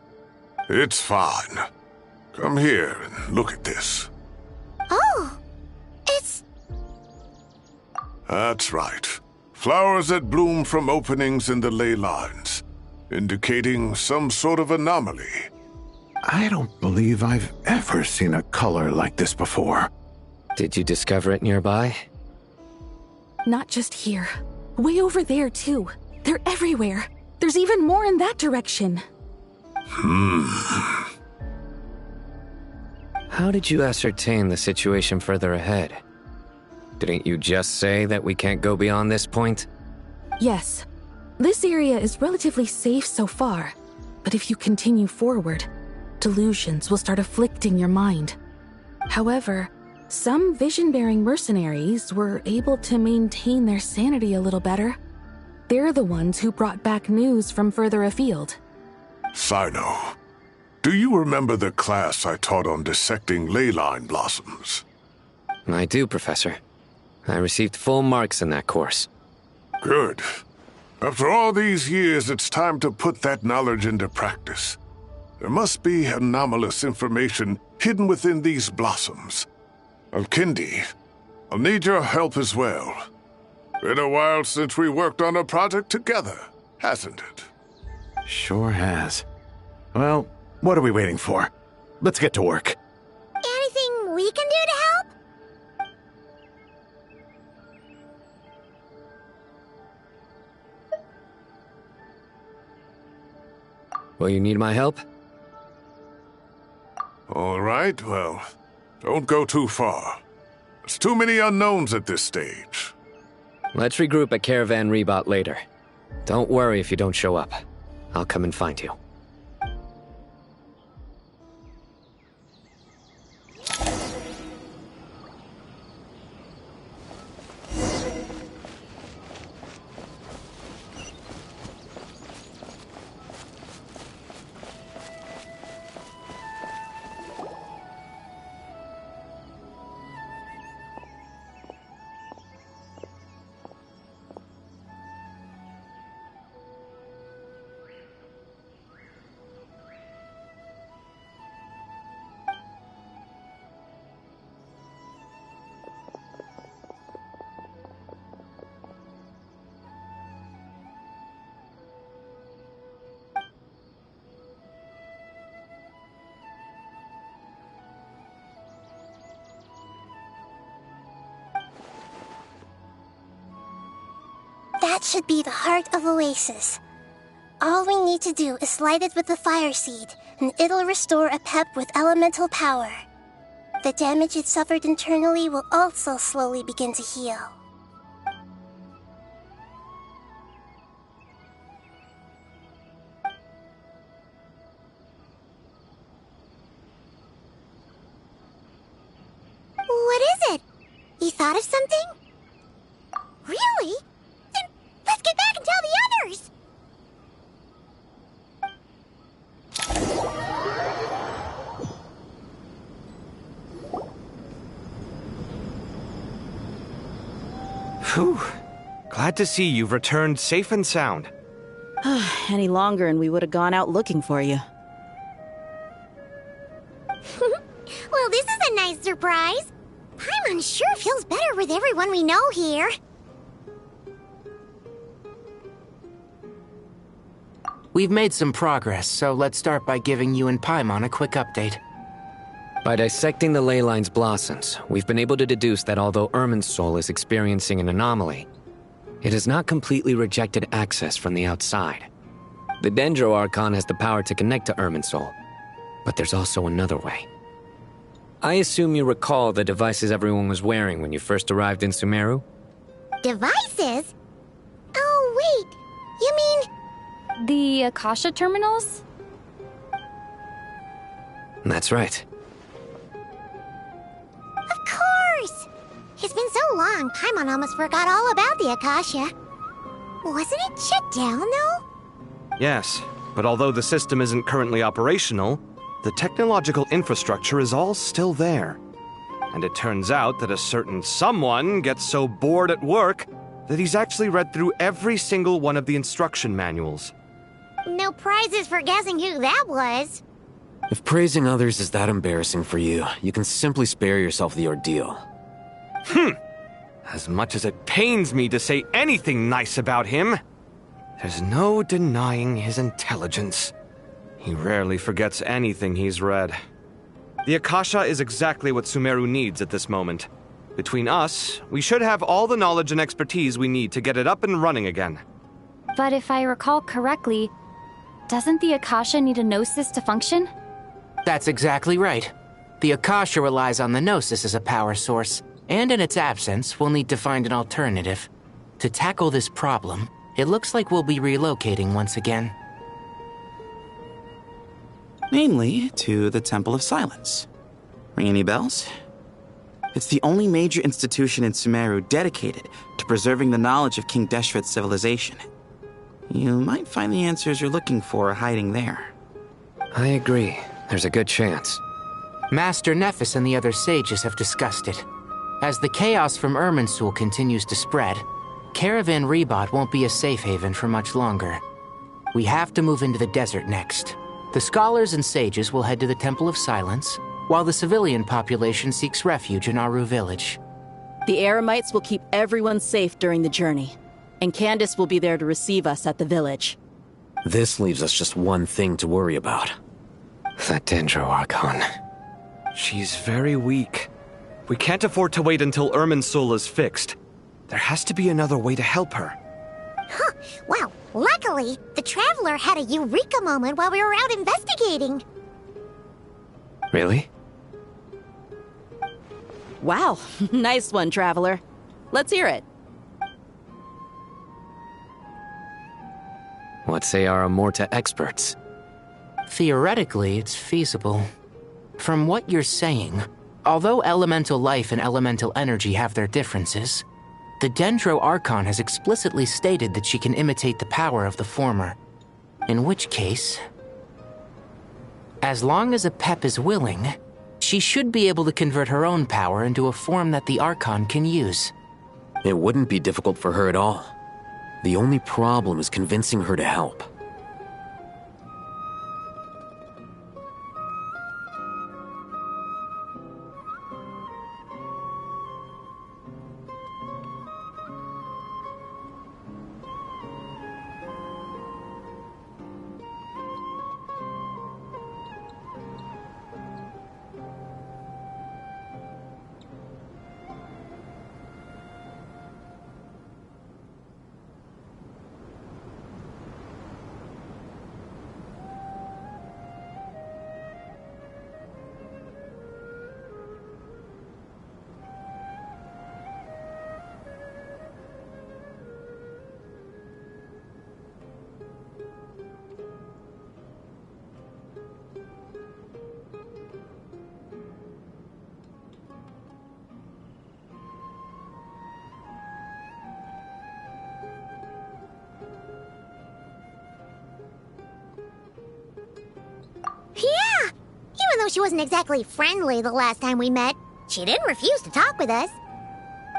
It's fine. Come here and look at this. Oh, it's... That's right. Flowers that bloom from openings in the ley lines, indicating some sort of anomaly. I don't believe I've ever seen a color like this before. Did you discover it nearby? Not just here. Way over there, too. They're everywhere. There's even more in that direction. How did you ascertain the situation further ahead? Didn't you just say that we can't go beyond this point? Yes. This area is relatively safe so far, but if you continue forward, delusions will start afflicting your mind. However, some vision-bearing mercenaries were able to maintain their sanity a little better. They're the ones who brought back news from further afield. Sino, do you remember the class I taught on dissecting ley line blossoms? I do, Professor. I received full marks in that course. Good. After all these years, it's time to put that knowledge into practice. There must be anomalous information hidden within these blossoms. Alkindi, I'll need your help as well. Been a while since we worked on a project together, hasn't it? Sure has. Well, what are we waiting for? Let's get to work. Anything we can do to help? Will you need my help? All right, well, don't go too far. There's too many unknowns at this stage. Let's regroup at Caravan Rebot later. Don't worry if you don't show up. I'll come and find you. That should be the heart of Oasis. All we need to do is light it with the fire seed, and it'll restore a pep with elemental power. The damage it suffered internally will also slowly begin to heal. What is it? You thought of something? Really? Then let's get back and tell the others! Phew. Glad to see you've returned safe and sound. Any longer and we would have gone out looking for you. Well, this is a nice surprise. Paimon sure feels better with everyone we know here. We've made some progress, so let's start by giving you and Paimon a quick update. By dissecting the ley line's blossoms, we've been able to deduce that although Irminsul is experiencing an anomaly, it has not completely rejected access from the outside. The Dendro Archon has the power to connect to Irminsul, but there's also another way. I assume you recall the devices everyone was wearing when you first arrived in Sumeru? Devices? Oh, wait. You mean... the Akasha terminals? That's right. Of course! It's been so long, Paimon almost forgot all about the Akasha. Wasn't it shut down, though? Yes, but although the system isn't currently operational, the technological infrastructure is all still there. And it turns out that a certain someone gets so bored at work that he's actually read through every single one of the instruction manuals. No prizes for guessing who that was. If praising others is that embarrassing for you, you can simply spare yourself the ordeal. As much as it pains me to say anything nice about him, there's no denying his intelligence. He rarely forgets anything he's read. The Akasha is exactly what Sumeru needs at this moment. Between us, we should have all the knowledge and expertise we need to get it up and running again. But if I recall correctly, doesn't the Akasha need a gnosis to function? That's exactly right. The Akasha relies on the Gnosis as a power source, and in its absence, we'll need to find an alternative. To tackle this problem, it looks like we'll be relocating once again. Namely, to the Temple of Silence. Ring any bells? It's the only major institution in Sumeru dedicated to preserving the knowledge of King Deshret's civilization. You might find the answers you're looking for hiding there. I agree. There's a good chance. Master Nephis and the other sages have discussed it. As the chaos from Irminsul continues to spread, Caravan Rebot won't be a safe haven for much longer. We have to move into the desert next. The scholars and sages will head to the Temple of Silence, while the civilian population seeks refuge in Aru village. The Eremites will keep everyone safe during the journey, and Candace will be there to receive us at the village. This leaves us just one thing to worry about. That Dendro Archon. She's very weak. We can't afford to wait until Irminsul is fixed. There has to be another way to help her. Huh. Well, luckily, the Traveler had a eureka moment while we were out investigating. Really? Wow, nice one, Traveler. Let's hear it. What say our Amorta experts? Theoretically, it's feasible. From what you're saying, although elemental life and elemental energy have their differences, the Dendro Archon has explicitly stated that she can imitate the power of the former. In which case, as long as Apep is willing, she should be able to convert her own power into a form that the Archon can use. It wouldn't be difficult for her at all. The only problem is convincing her to help. Yeah! Even though she wasn't exactly friendly the last time we met, she didn't refuse to talk with us.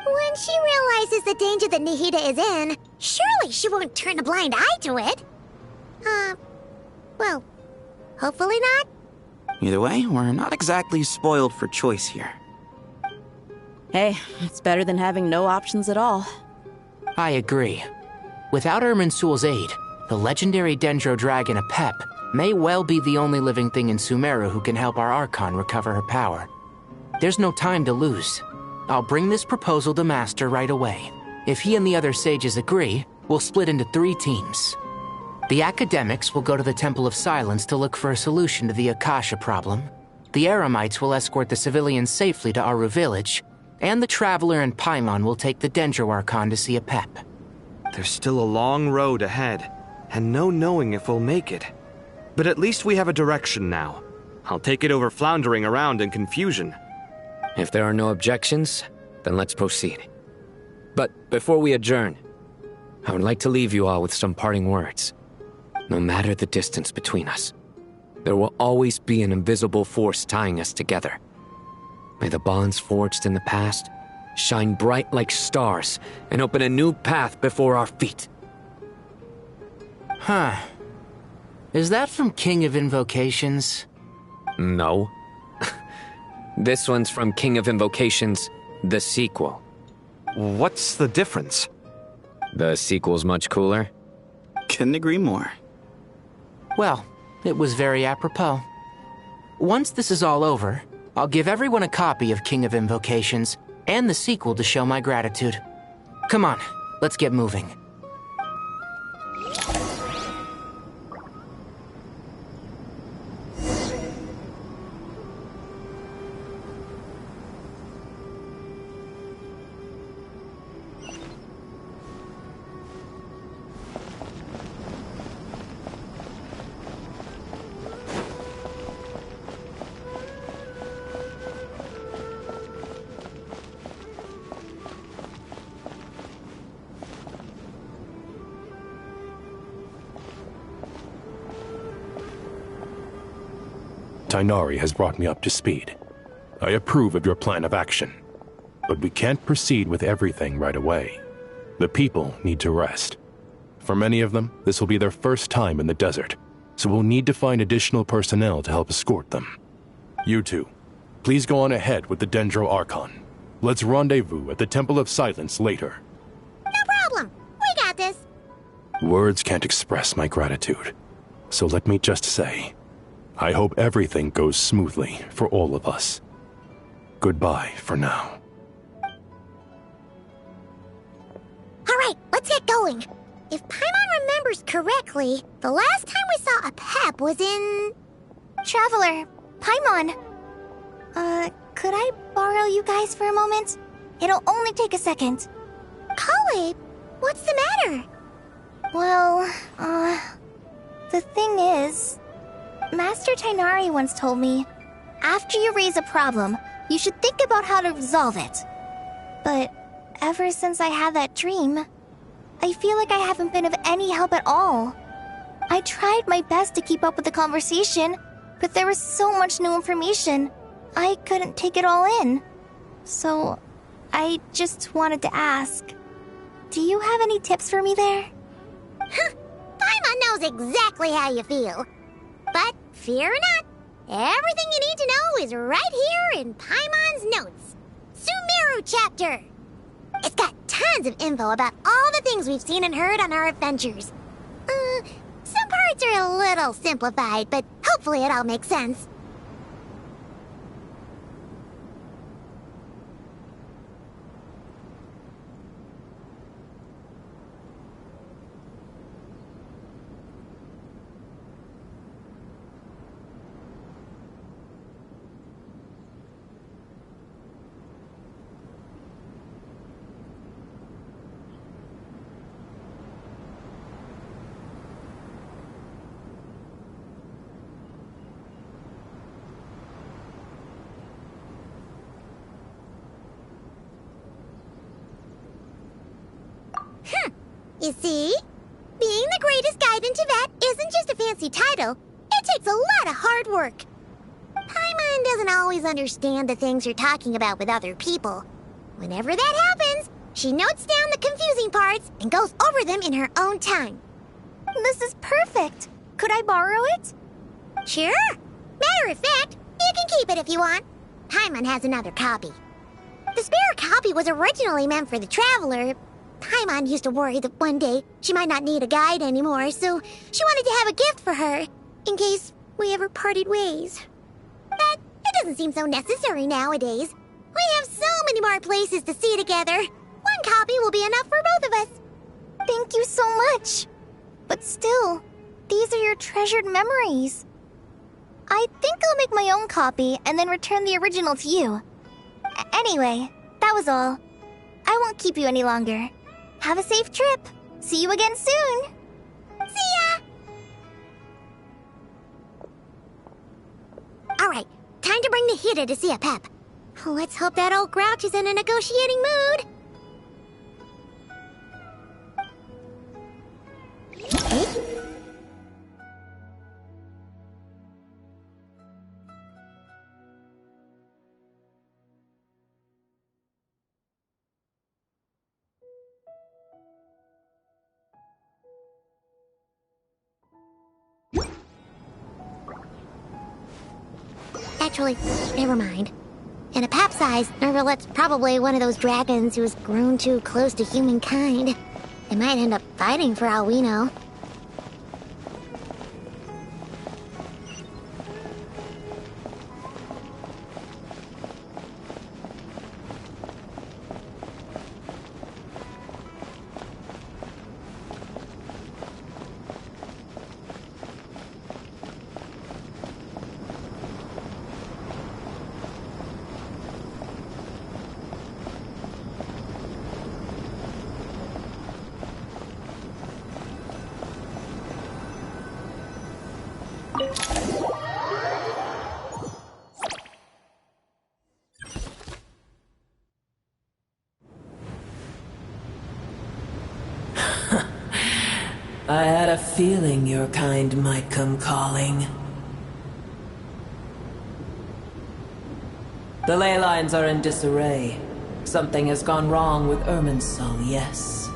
When she realizes the danger that Nihida is in, surely she won't turn a blind eye to it. Well, hopefully not. Either way, we're not exactly spoiled for choice here. Hey, it's better than having no options at all. I agree. Without Irminsul's aid, the legendary Dendro Dragon Apep may well be the only living thing in Sumeru who can help our Archon recover her power. There's no time to lose. I'll bring this proposal to Master right away. If he and the other sages agree, we'll split into 3 teams. The academics will go to the Temple of Silence to look for a solution to the Akasha problem. The Eremites will escort the civilians safely to Aru village, and the Traveler and Paimon will take the Dendro Archon to see Apep. There's still a long road ahead, and no knowing if we'll make it. But at least we have a direction now. I'll take it over floundering around in confusion. If there are no objections, then let's proceed. But before we adjourn, I would like to leave you all with some parting words. No matter the distance between us, there will always be an invisible force tying us together. May the bonds forged in the past shine bright like stars and open a new path before our feet. Huh. Is that from King of Invocations? No. This one's from King of Invocations, the sequel. What's the difference? The sequel's much cooler. Couldn't agree more. Well, it was very apropos. Once this is all over, I'll give everyone a copy of King of Invocations and the sequel to show my gratitude. Come on, let's get moving. Tainari has brought me up to speed. I approve of your plan of action. But we can't proceed with everything right away. The people need to rest. For many of them, this will be their first time in the desert, so we'll need to find additional personnel to help escort them. You two, please go on ahead with the Dendro Archon. Let's rendezvous at the Temple of Silence later. No problem. We got this. Words can't express my gratitude, so let me just say, I hope everything goes smoothly for all of us. Goodbye for now. Alright, let's get going. If Paimon remembers correctly, the last time we saw a Pep was in... Traveler, Paimon. Could I borrow you guys for a moment? It'll only take a second. Kale, what's the matter? Well, the thing is, Master Tainari once told me, after you raise a problem, you should think about how to resolve it. But ever since I had that dream, I feel like I haven't been of any help at all. I tried my best to keep up with the conversation, but there was so much new information, I couldn't take it all in. So, I just wanted to ask, do you have any tips for me there? Huh, Paimon knows exactly how you feel. But fear not, everything you need to know is right here in Paimon's notes. Sumeru chapter! It's got tons of info about all the things we've seen and heard on our adventures. Some parts are a little simplified, but hopefully it all makes sense. You see? Being the greatest guide in Tibet isn't just a fancy title. It takes a lot of hard work. Paimon doesn't always understand the things you're talking about with other people. Whenever that happens, she notes down the confusing parts and goes over them in her own time. This is perfect. Could I borrow it? Sure. Matter of fact, you can keep it if you want. Paimon has another copy. The spare copy was originally meant for the traveler. Paimon used to worry that one day she might not need a guide anymore, so she wanted to have a gift for her, in case we ever parted ways. But it doesn't seem so necessary nowadays. We have so many more places to see together. One copy will be enough for both of us. Thank you so much. But still, these are your treasured memories. I think I'll make my own copy and then return the original to you. Anyway, that was all. I won't keep you any longer. Have a safe trip. See you again soon. See ya! Alright, time to bring the Hida to see a Pep. Let's hope that old grouch is in a negotiating mood. Actually, never mind. In a pap size, Nervalet's probably one of those dragons who has grown too close to humankind. They might end up fighting for all we know. I had a feeling your kind might come calling. The ley lines are in disarray. Something has gone wrong with Irminsul, yes.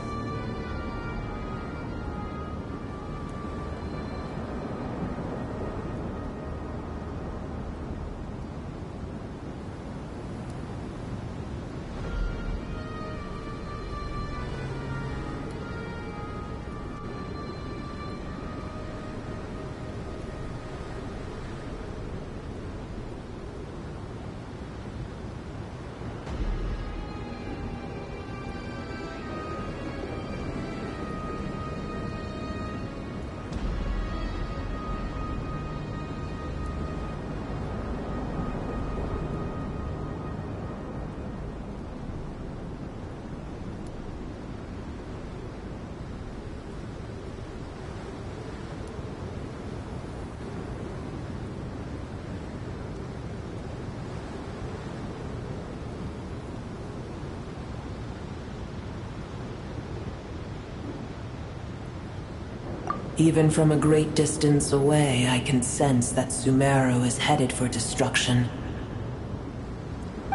Even from a great distance away, I can sense that Sumeru is headed for destruction.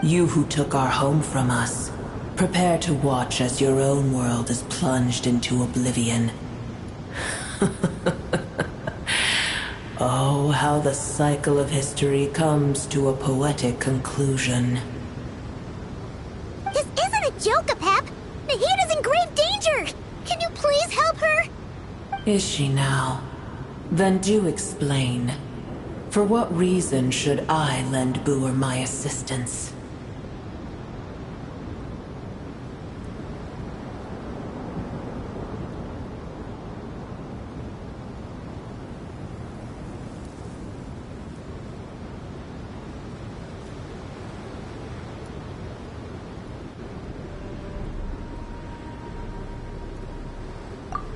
You who took our home from us, prepare to watch as your own world is plunged into oblivion. Oh, how the cycle of history comes to a poetic conclusion. This isn't a joke, Apep! Nahida's in grave danger! Can you please help her? Is she now? Then do explain. For what reason should I lend Booer my assistance?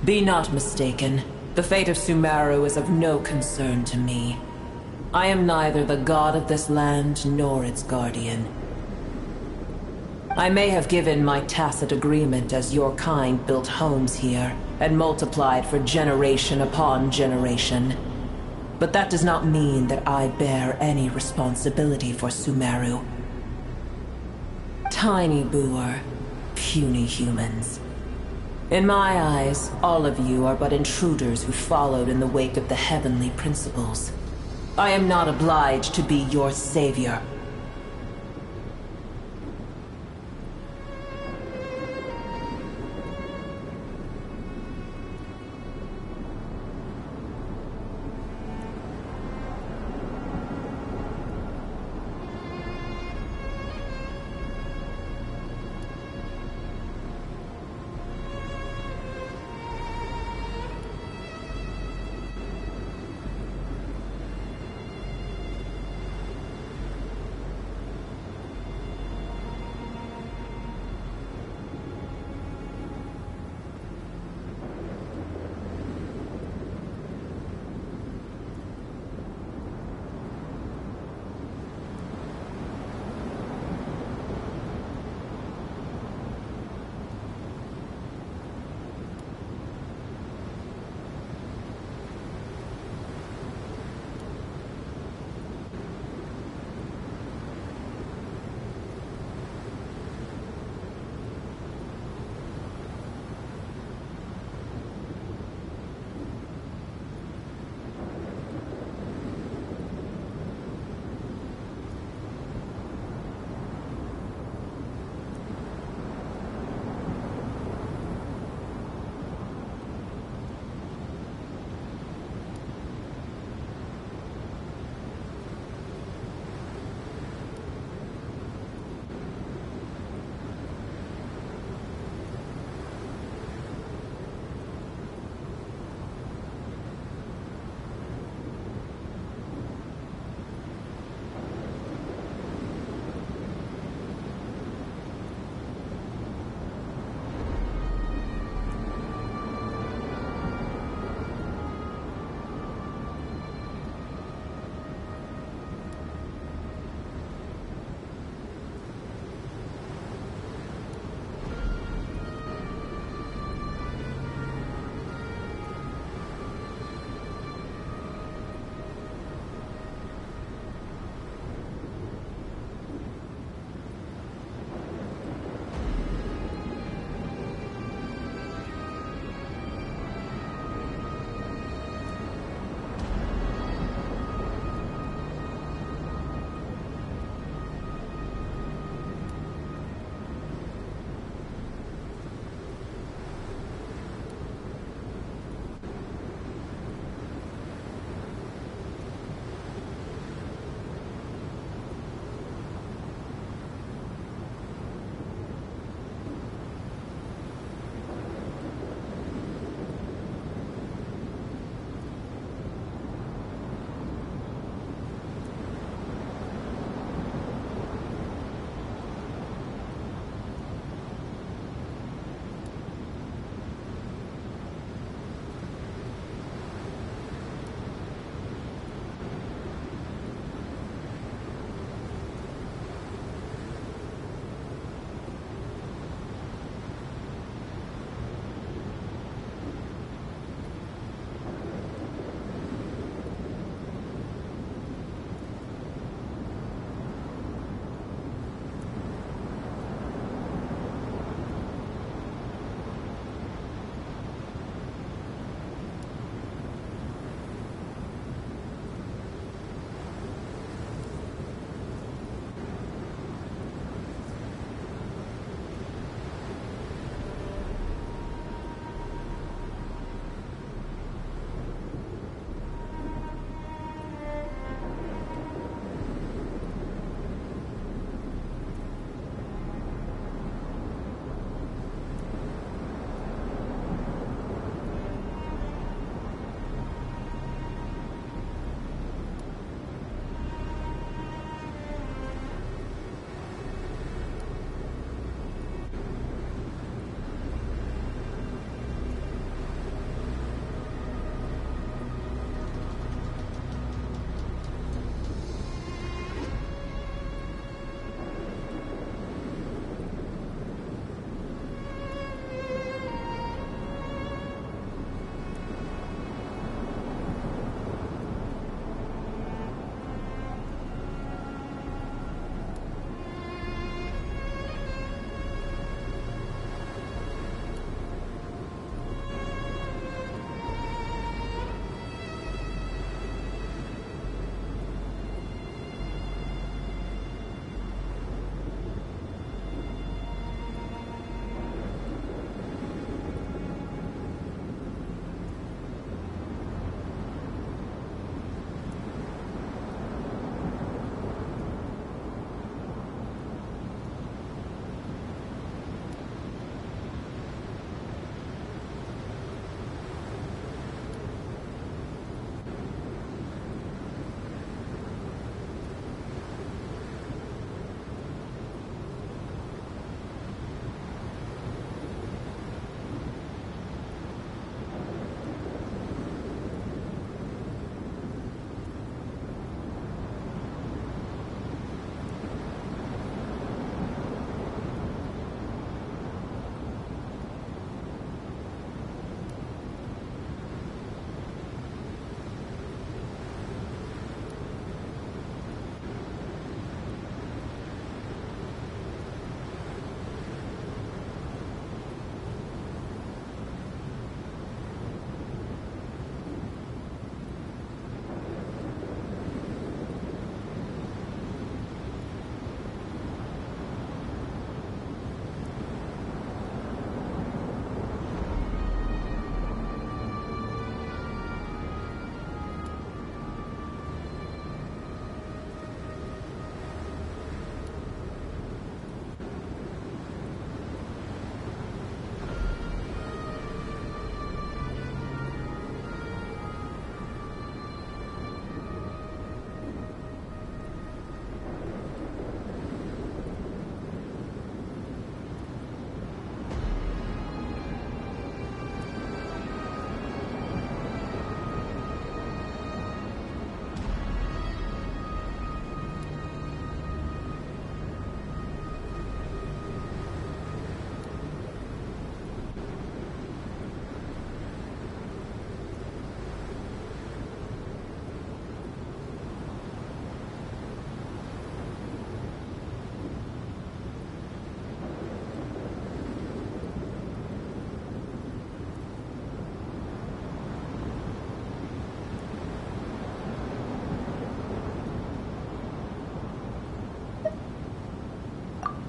Be not mistaken. The fate of Sumeru is of no concern to me. I am neither the god of this land nor its guardian. I may have given my tacit agreement as your kind built homes here and multiplied for generation upon generation. But that does not mean that I bear any responsibility for Sumeru. Tiny Booer, puny humans. In my eyes, all of you are but intruders who followed in the wake of the heavenly principles. I am not obliged to be your savior.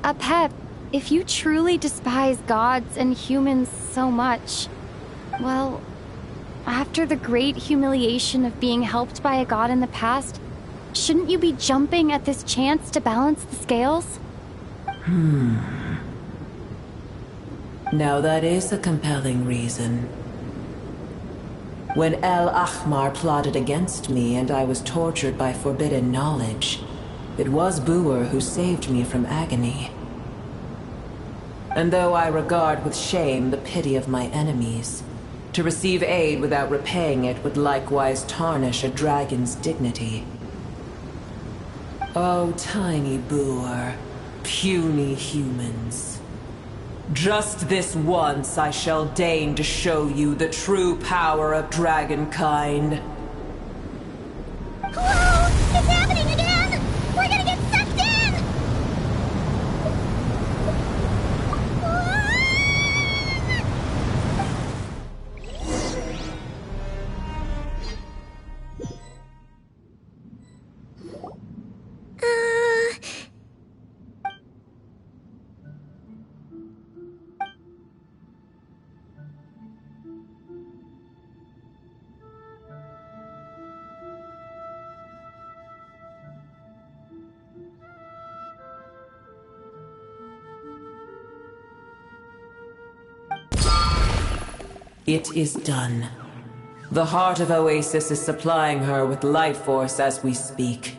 Apep, if you truly despise gods and humans so much, well, after the great humiliation of being helped by a god in the past, shouldn't you be jumping at this chance to balance the scales? Now that is a compelling reason. When El Ahmar plotted against me and I was tortured by forbidden knowledge, it was Buer who saved me from agony. And though I regard with shame the pity of my enemies, to receive aid without repaying it would likewise tarnish a dragon's dignity. Oh, tiny Buer, puny humans. Just this once I shall deign to show you the true power of dragonkind. Whoa! It's happening again! We're gonna get sucked in! It is done. The heart of Oasis is supplying her with life force as we speak.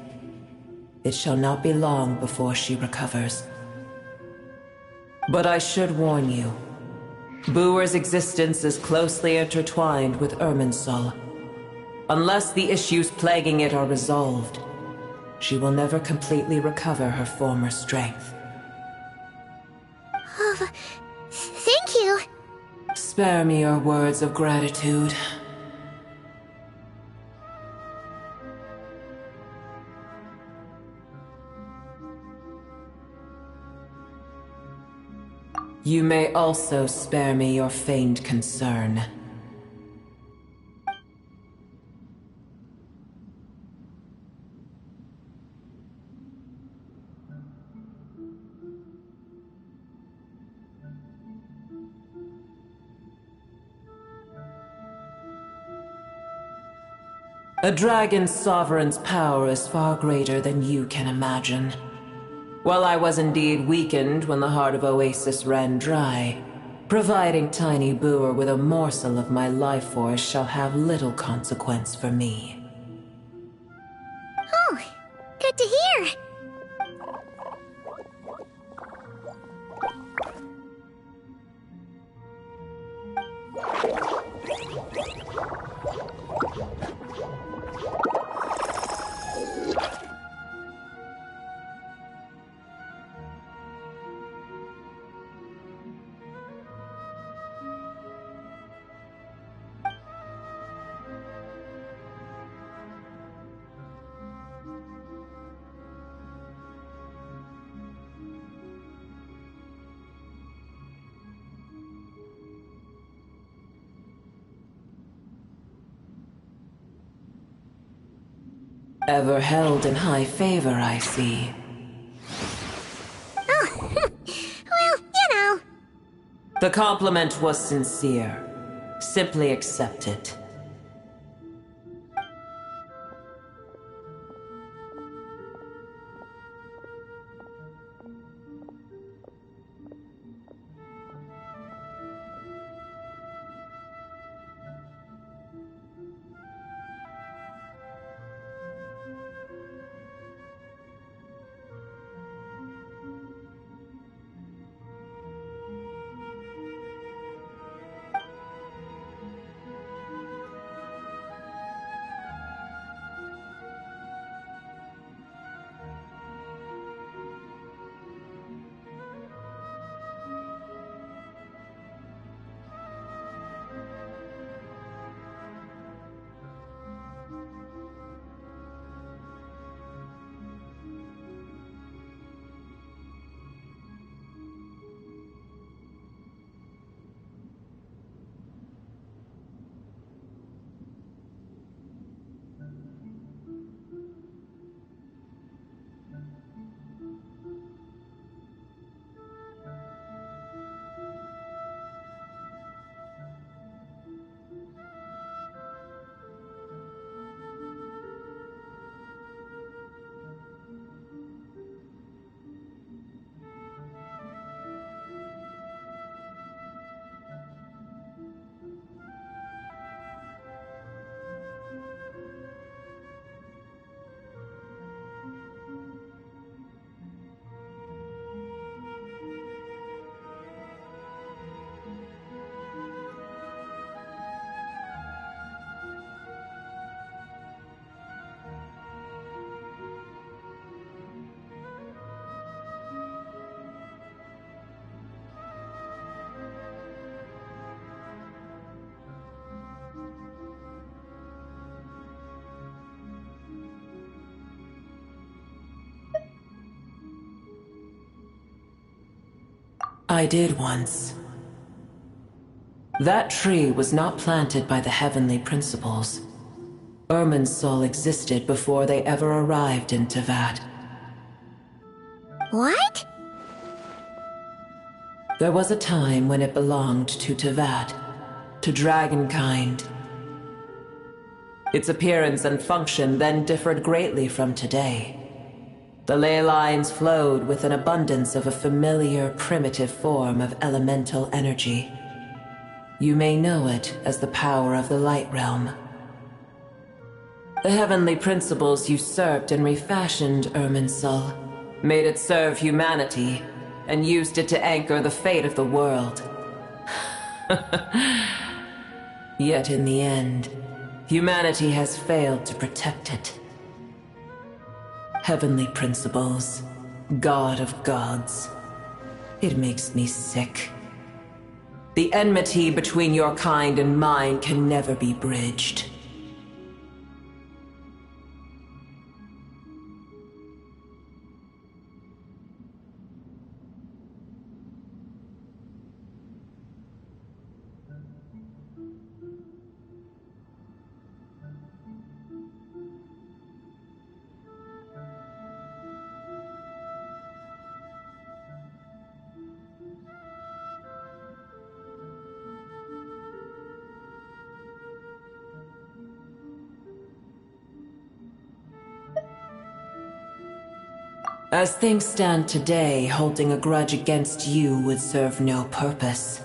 It shall not be long before she recovers. But I should warn you. Buer's existence is closely intertwined with Irminsul. Unless the issues plaguing it are resolved, she will never completely recover her former strength. Oh, thank you. Spare me your words of gratitude. You may also spare me your feigned concern. A dragon's sovereign's power is far greater than you can imagine. While I was indeed weakened when the heart of Oasis ran dry, providing tiny Buer with a morsel of my life force shall have little consequence for me. Oh, good to hear. Ever held in high favor, I see. Oh, well, you know. The compliment was sincere. Simply accept it. I did once. That tree was not planted by the heavenly principles. Irminsul existed before they ever arrived in Teyvat. What? There was a time when it belonged to Teyvat, to dragonkind. Its appearance and function then differed greatly from today. The ley lines flowed with an abundance of a familiar, primitive form of elemental energy. You may know it as the power of the Light Realm. The heavenly principles usurped and refashioned Irminsul, made it serve humanity, and used it to anchor the fate of the world. Yet in the end, humanity has failed to protect it. Heavenly principles, God of gods. It makes me sick. The enmity between your kind and mine can never be bridged. As things stand today, holding a grudge against you would serve no purpose.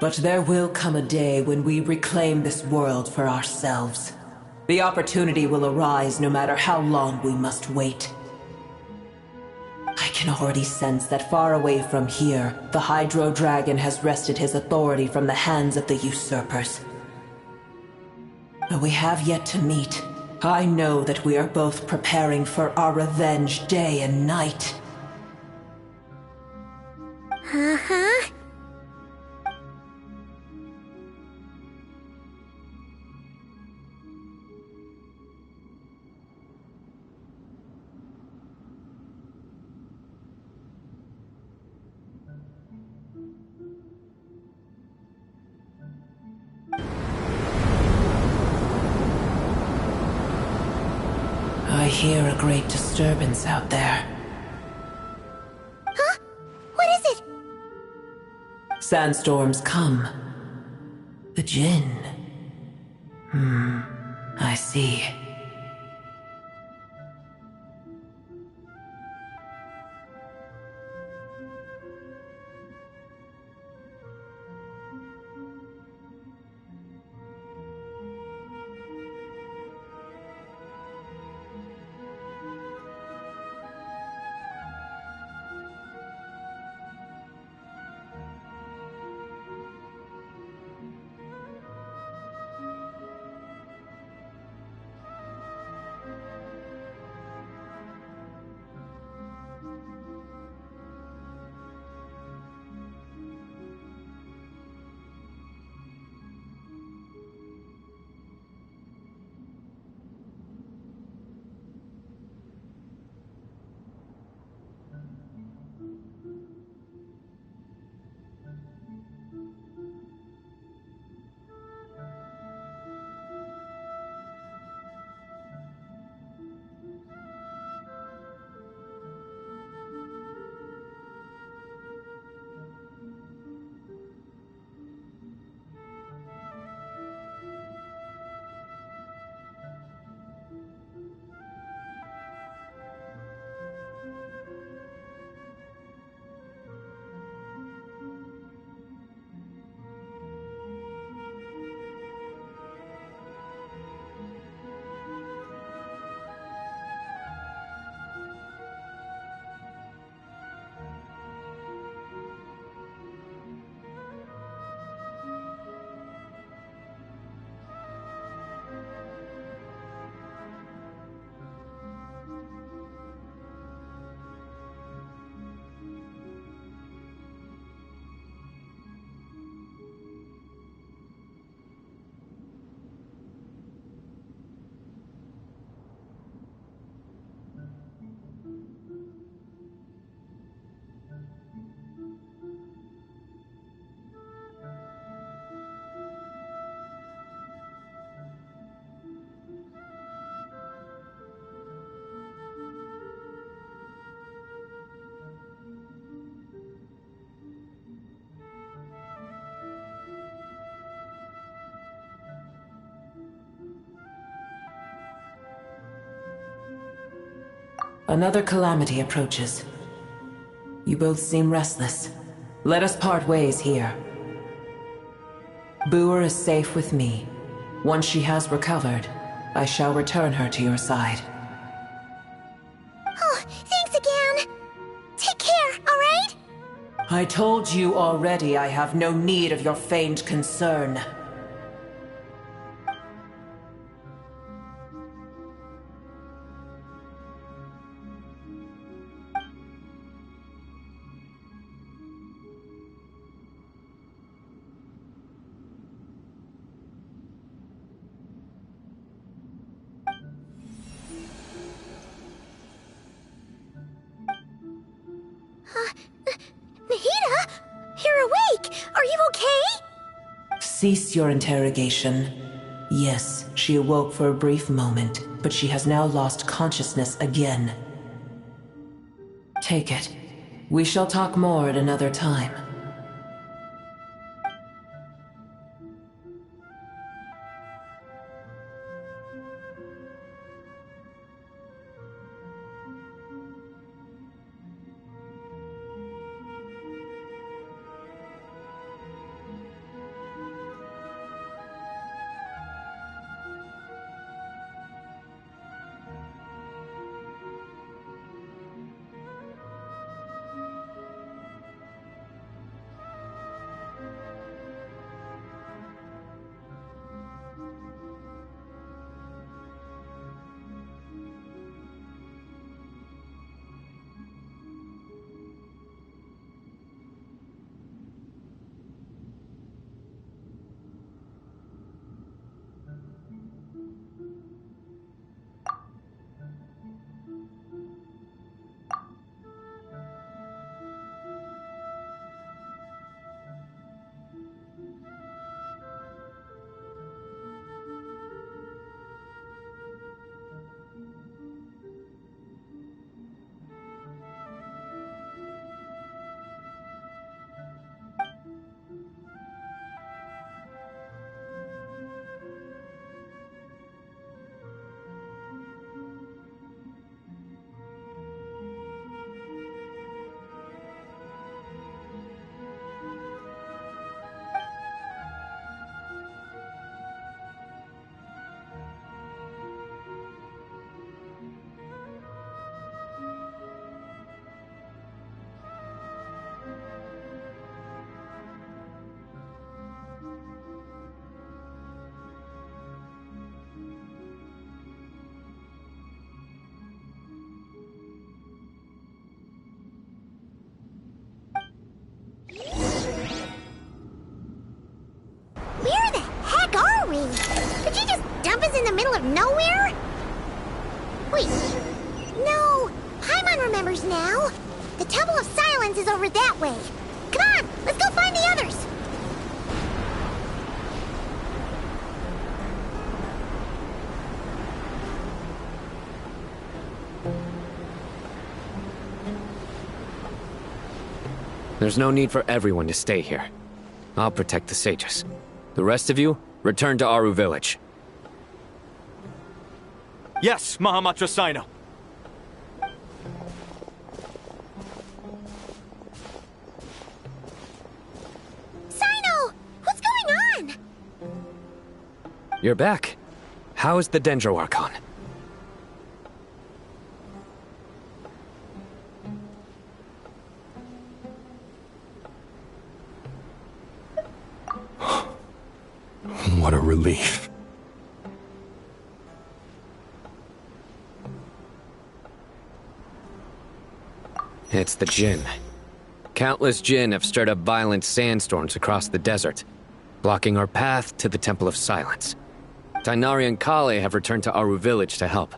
But there will come a day when we reclaim this world for ourselves. The opportunity will arise no matter how long we must wait. I can already sense that far away from here, the Hydro Dragon has wrested his authority from the hands of the usurpers. Though we have yet to meet, I know that we are both preparing for our revenge day and night. Uh-huh. I hear a great disturbance out there. Huh? What is it? Sandstorms come. The Jinn. I see. Another calamity approaches. You both seem restless. Let us part ways here. Boer is safe with me. Once she has recovered, I shall return her to your side. Oh, thanks again. Take care, alright? I told you already I have no need of your feigned concern. Nahida? You're awake! Are you okay? Cease your interrogation. Yes, she awoke for a brief moment, but she has now lost consciousness again. Take it. We shall talk more at another time. Where the heck are we? Did you just dump us in the middle of nowhere? Wait. No. Paimon remembers now. The Temple of Silence is over that way. Come on, let's go find the others. There's no need for everyone to stay here. I'll protect the sages. The rest of you, return to Aru Village. Yes, Mahamatra Sino. Sino! What's going on? You're back. How is the Dendro Archon? What a relief. It's the Jinn. Countless Jinn have stirred up violent sandstorms across the desert, blocking our path to the Temple of Silence. Tainari and Kale have returned to Aru Village to help.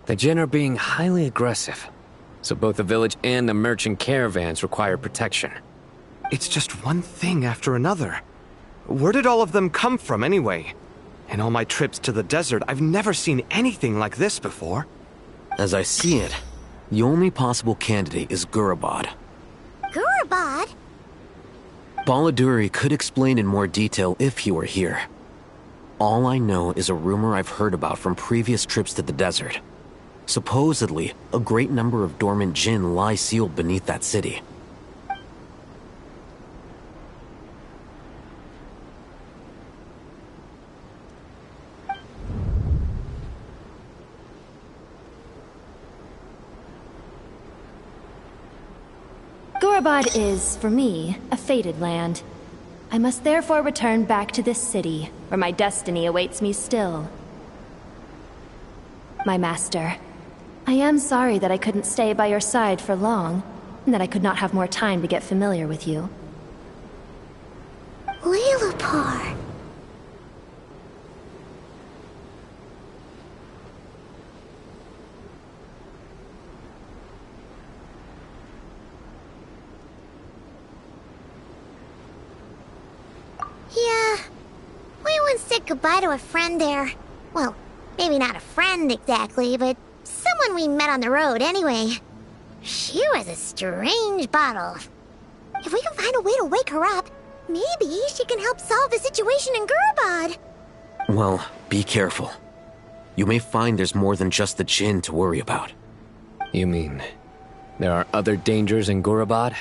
The Jinn are being highly aggressive, so both the village and the merchant caravans require protection. It's just one thing after another. Where did all of them come from anyway? In all my trips to the desert, I've never seen anything like this before. As I see it, the only possible candidate is Gurabad. Gurabad? Baladuri could explain in more detail if he were here. All I know is a rumor I've heard about from previous trips to the desert. Supposedly, a great number of dormant Jinn lie sealed beneath that city. Gorabad is, for me, a fated land. I must therefore return back to this city, where my destiny awaits me still. My master, I am sorry that I couldn't stay by your side for long, and that I could not have more time to get familiar with you. Lilipar. Yeah, we once said goodbye to a friend there. Well, maybe not a friend exactly, but someone we met on the road anyway. She was a strange bottle. If we can find a way to wake her up, maybe she can help solve the situation in Gurabad. Well, be careful. You may find there's more than just the Jinn to worry about. You mean, there are other dangers in Gurabad?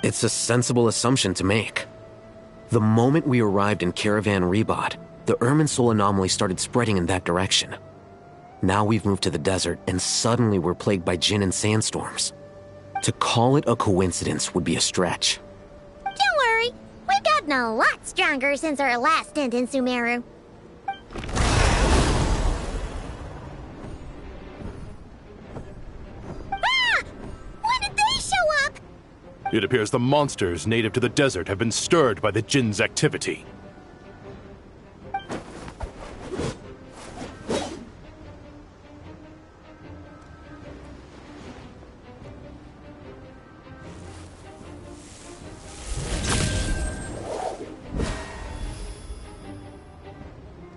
It's a sensible assumption to make. The moment we arrived in Caravan Rebod, the Irminsul anomaly started spreading in that direction. Now we've moved to the desert, and suddenly we're plagued by Jinn and sandstorms. To call it a coincidence would be a stretch. Don't worry, we've gotten a lot stronger since our last stint in Sumeru. Ah! When did they show up? It appears the monsters native to the desert have been stirred by the Jinn's activity.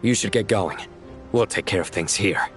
You should get going. We'll take care of things here.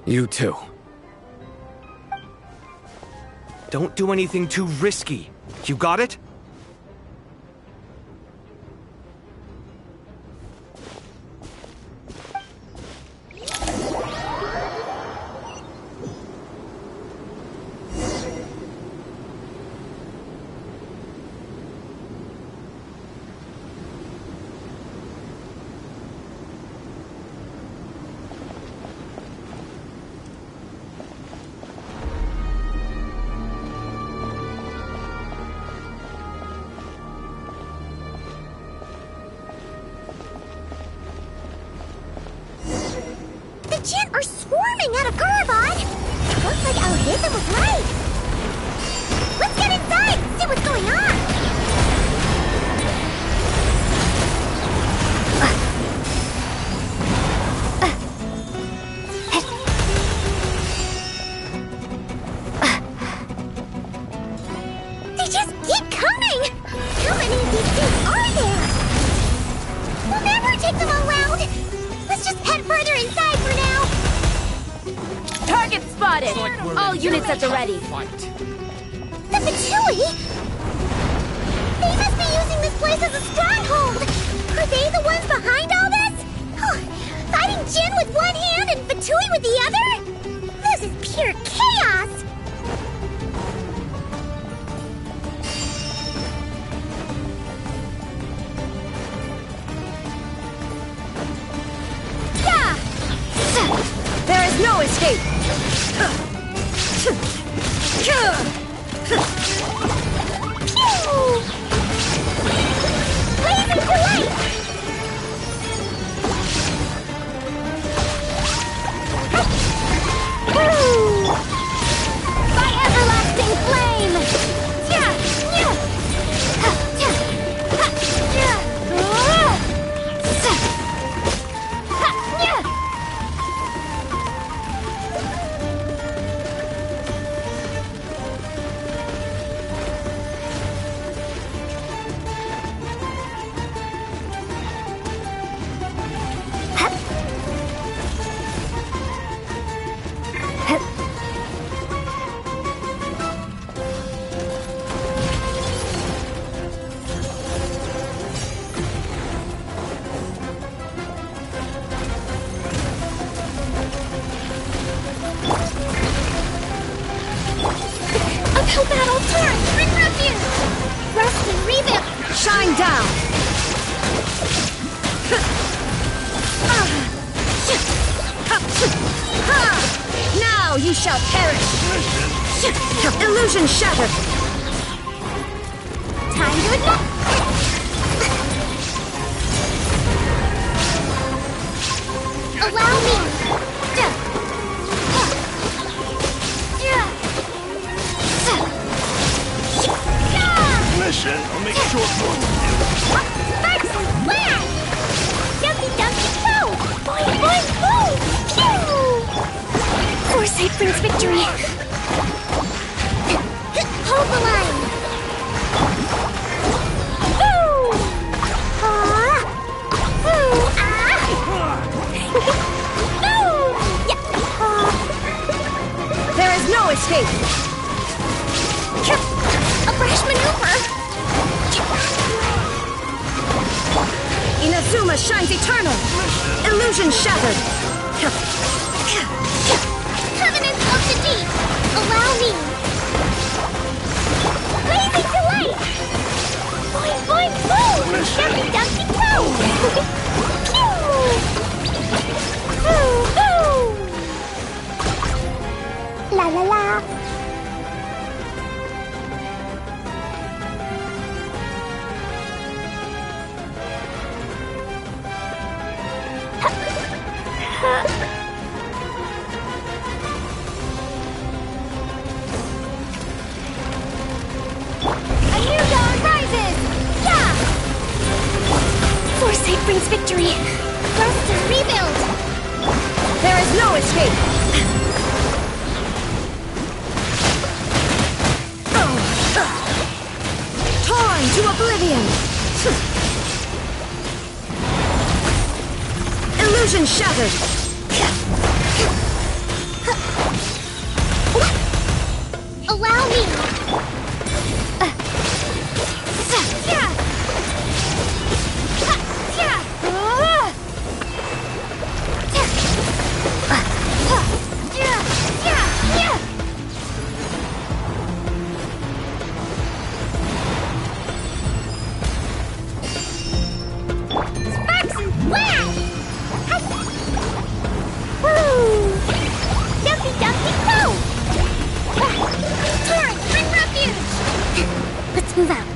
You too. Don't do anything too risky. You got it? Jin are swarming out of Gurabad! Looks like Alhazen was right! Let's get inside and see what's going on! They just keep coming! How many of these things are there? We'll never take them all round! Let's just head further inside for now! Target spotted! All units at the ready. The Fatui? They must be using this place as a stronghold! Are they the ones behind all this? Fighting Jin with one hand and Fatui with the other? This is pure chaos! There is no escape! Blazing delight! By everlasting flame! Battle turn! Bring refuge! Rest and rebuild! Shine down! Now you shall perish! Illusion shattered! Time to ignite! Allow me! Listen, I'll make short work. Sparks and flash! Dumpty dumpty go! Boing boing boom! Pew! Foresight brings victory! Hold the line! Woo! Ah! Woo! Ah! Woo! Yeah! There is no escape! A brash maneuver! Inazuma shines eternal! Illusion shattered! Covenants of the deep! Allow me! Blazing delight! Boing boing boom! Dumpty dumpty go! Pew! La la la! A new dawn rises! Yeah! Foresight brings victory! Rest and rebuild! There is no escape! Torn to oblivion! Illusion shattered! Allow me! Sparks and flash! Woo! Dumpty dumpty go! Torrent, bring refuge! Let's move out.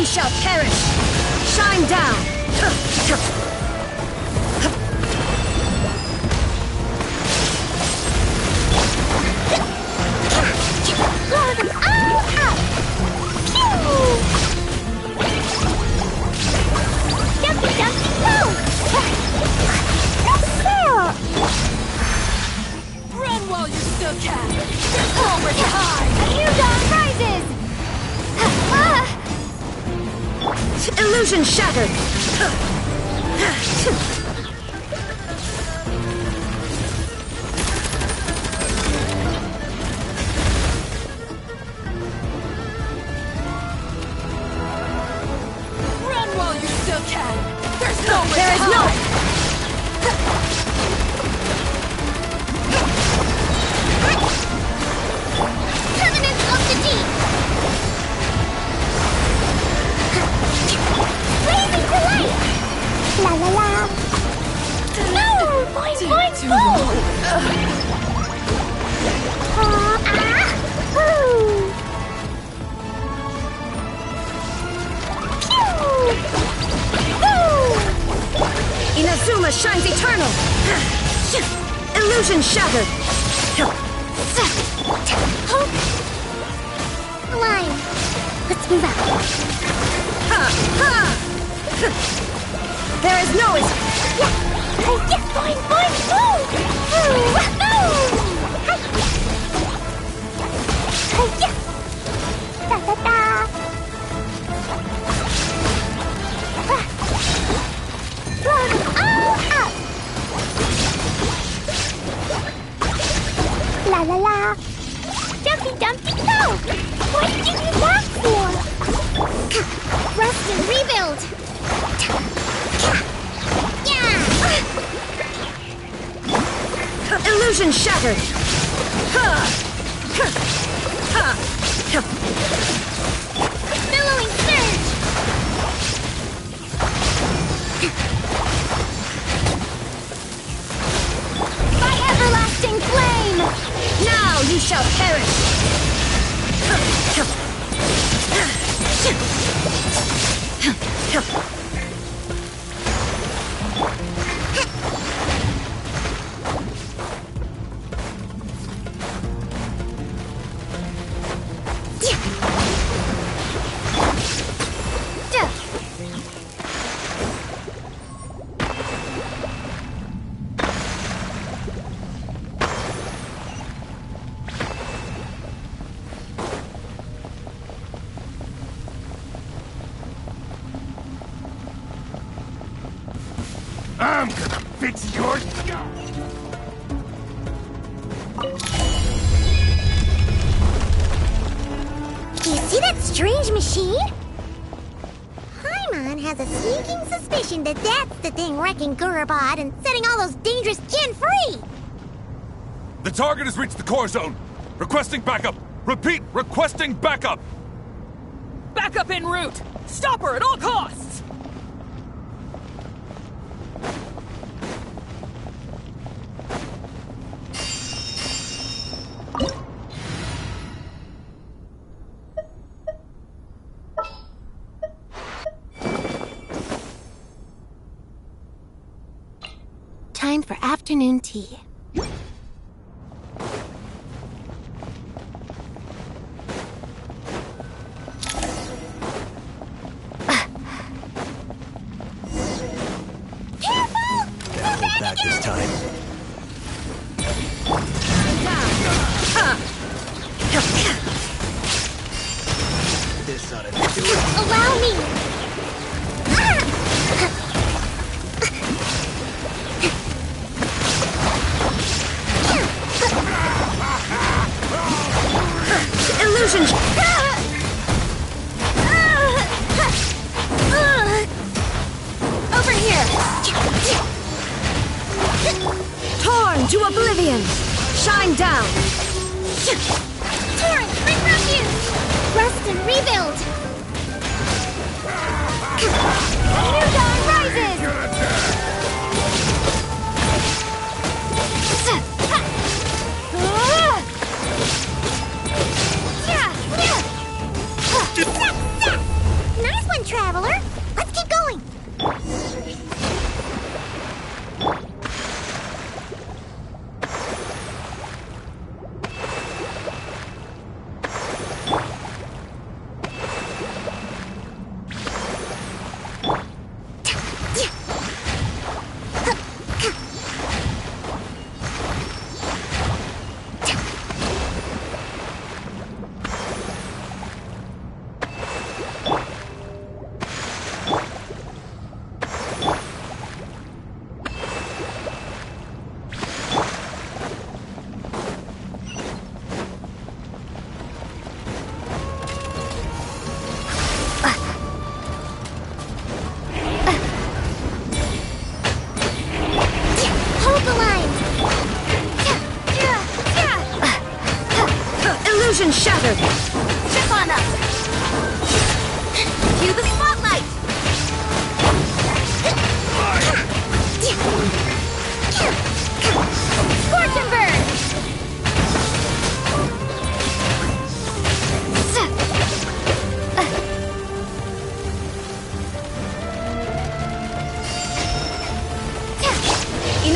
you shall perish! Shine down! Blow them all up! Jumpy, jumpy, go! Run while you still can! There's nowhere to hide! New dawn rises! Illusion shattered! Run while you still can! There's nowhere There is no... Covenants of the Deep! Blazing to light! La la la! No! Boing, boing, boing! Inazuma shines eternal! Illusion shattered! Line! Let's move out! There is no Yeah, boing, boing, boom! Yeah! Da da da! Blow them all up! La la la! Jumpy, dumpy, go! What did you do that for? Rest and rebuild! Illusion shattered! Billowing surge! By everlasting flame! Now you shall perish! I'm gonna fix your... Do you see that strange machine? Paimon has a sneaking suspicion that that's the thing wrecking Gurabad and setting all those dangerous Jin free! The target has reached the core zone. Requesting backup. Repeat, requesting backup. Backup en route! Stop her at all costs! Time for afternoon tea. Back this time. This ought to do it. Allow me! Illusion! Over here! Torn to oblivion! Shine down! Torrent, bring refuge! Rest and rebuild! New dawn rises! Nice one,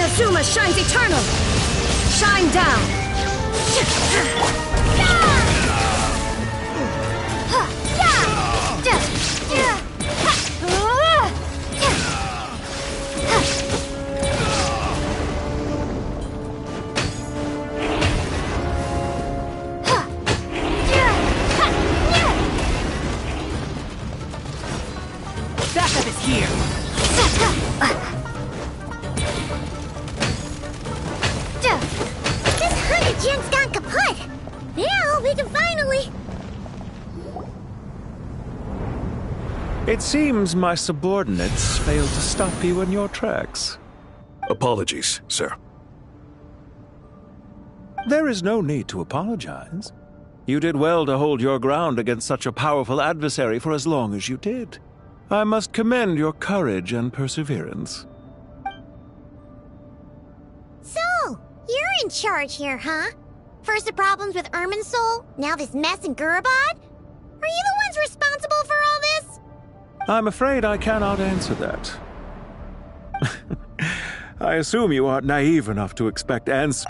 Inazuma shines eternal! Shine down! Backup is here! This Hunter Gen's gone kaput! Now we can finally... It seems my subordinates failed to stop you in your tracks. Apologies, sir. There is no need to apologize. You did well to hold your ground against such a powerful adversary for as long as you did. I must commend your courage and perseverance. So, you're in charge here, huh? First the problems with Irminsul, now this mess in Gurabad? Are you the ones responsible for all this? I'm afraid I cannot answer that. I assume you aren't naive enough to expect answers.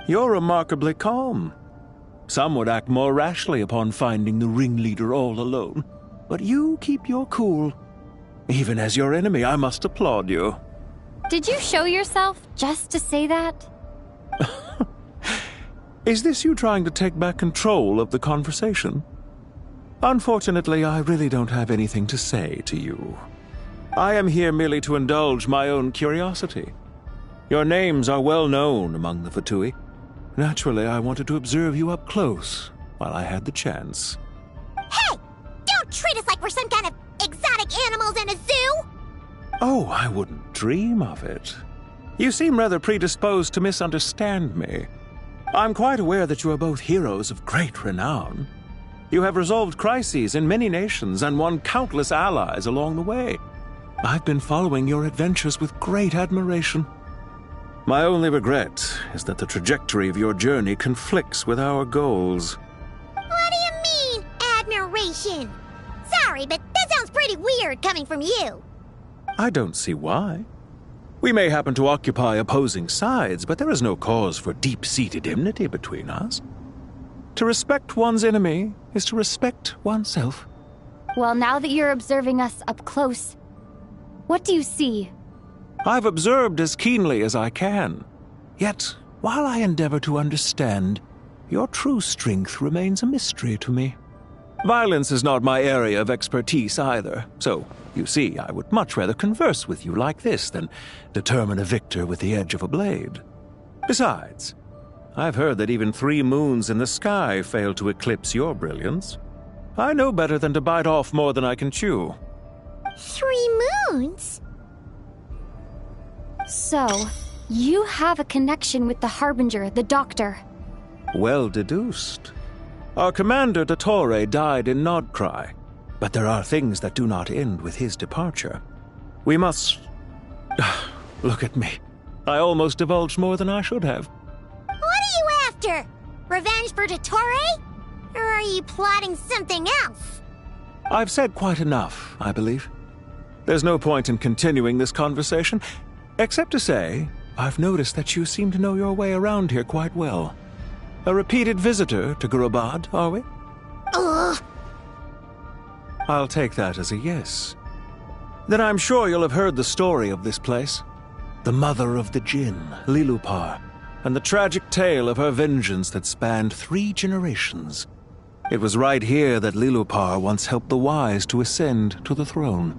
You're remarkably calm. Some would act more rashly upon finding the ringleader all alone. But you keep your cool. Even as your enemy, I must applaud you. Did you show yourself just to say that? Is this you trying to take back control of the conversation? Unfortunately, I really don't have anything to say to you. I am here merely to indulge my own curiosity. Your names are well known among the Fatui. Naturally, I wanted to observe you up close while I had the chance. Hey! Don't treat us like we're some kind of exotic animals in a zoo! Oh, I wouldn't dream of it. You seem rather predisposed to misunderstand me. I'm quite aware that you are both heroes of great renown. You have resolved crises in many nations and won countless allies along the way. I've been following your adventures with great admiration. My only regret is that the trajectory of your journey conflicts with our goals. What do you mean, admiration? Sorry, but that sounds pretty weird coming from you. I don't see why. We may happen to occupy opposing sides, but there is no cause for deep-seated enmity between us. To respect one's enemy is to respect oneself. Well, now that you're observing us up close, what do you see? I've observed as keenly as I can. Yet, while I endeavor to understand, your true strength remains a mystery to me. Violence is not my area of expertise either, so, you see, I would much rather converse with you like this than determine a victor with the edge of a blade. Besides, I've heard that even 3 moons in the sky fail to eclipse your brilliance. I know better than to bite off more than I can chew. 3 moons? So, you have a connection with the Harbinger, the Doctor. Well deduced. Our commander, Dottore, died in Nodcry, but there are things that do not end with his departure. We must... Look at me. I almost divulged more than I should have. What are you after? Revenge for Dottore? Or are you plotting something else? I've said quite enough, I believe. There's no point in continuing this conversation, except to say, I've noticed that you seem to know your way around here quite well. A repeated visitor to Gurabad, are we? Ugh. I'll take that as a yes. Then I'm sure you'll have heard the story of this place. The mother of the Jinn, Lilupar, and the tragic tale of her vengeance that spanned 3 generations. It was right here that Lilupar once helped the wise to ascend to the throne.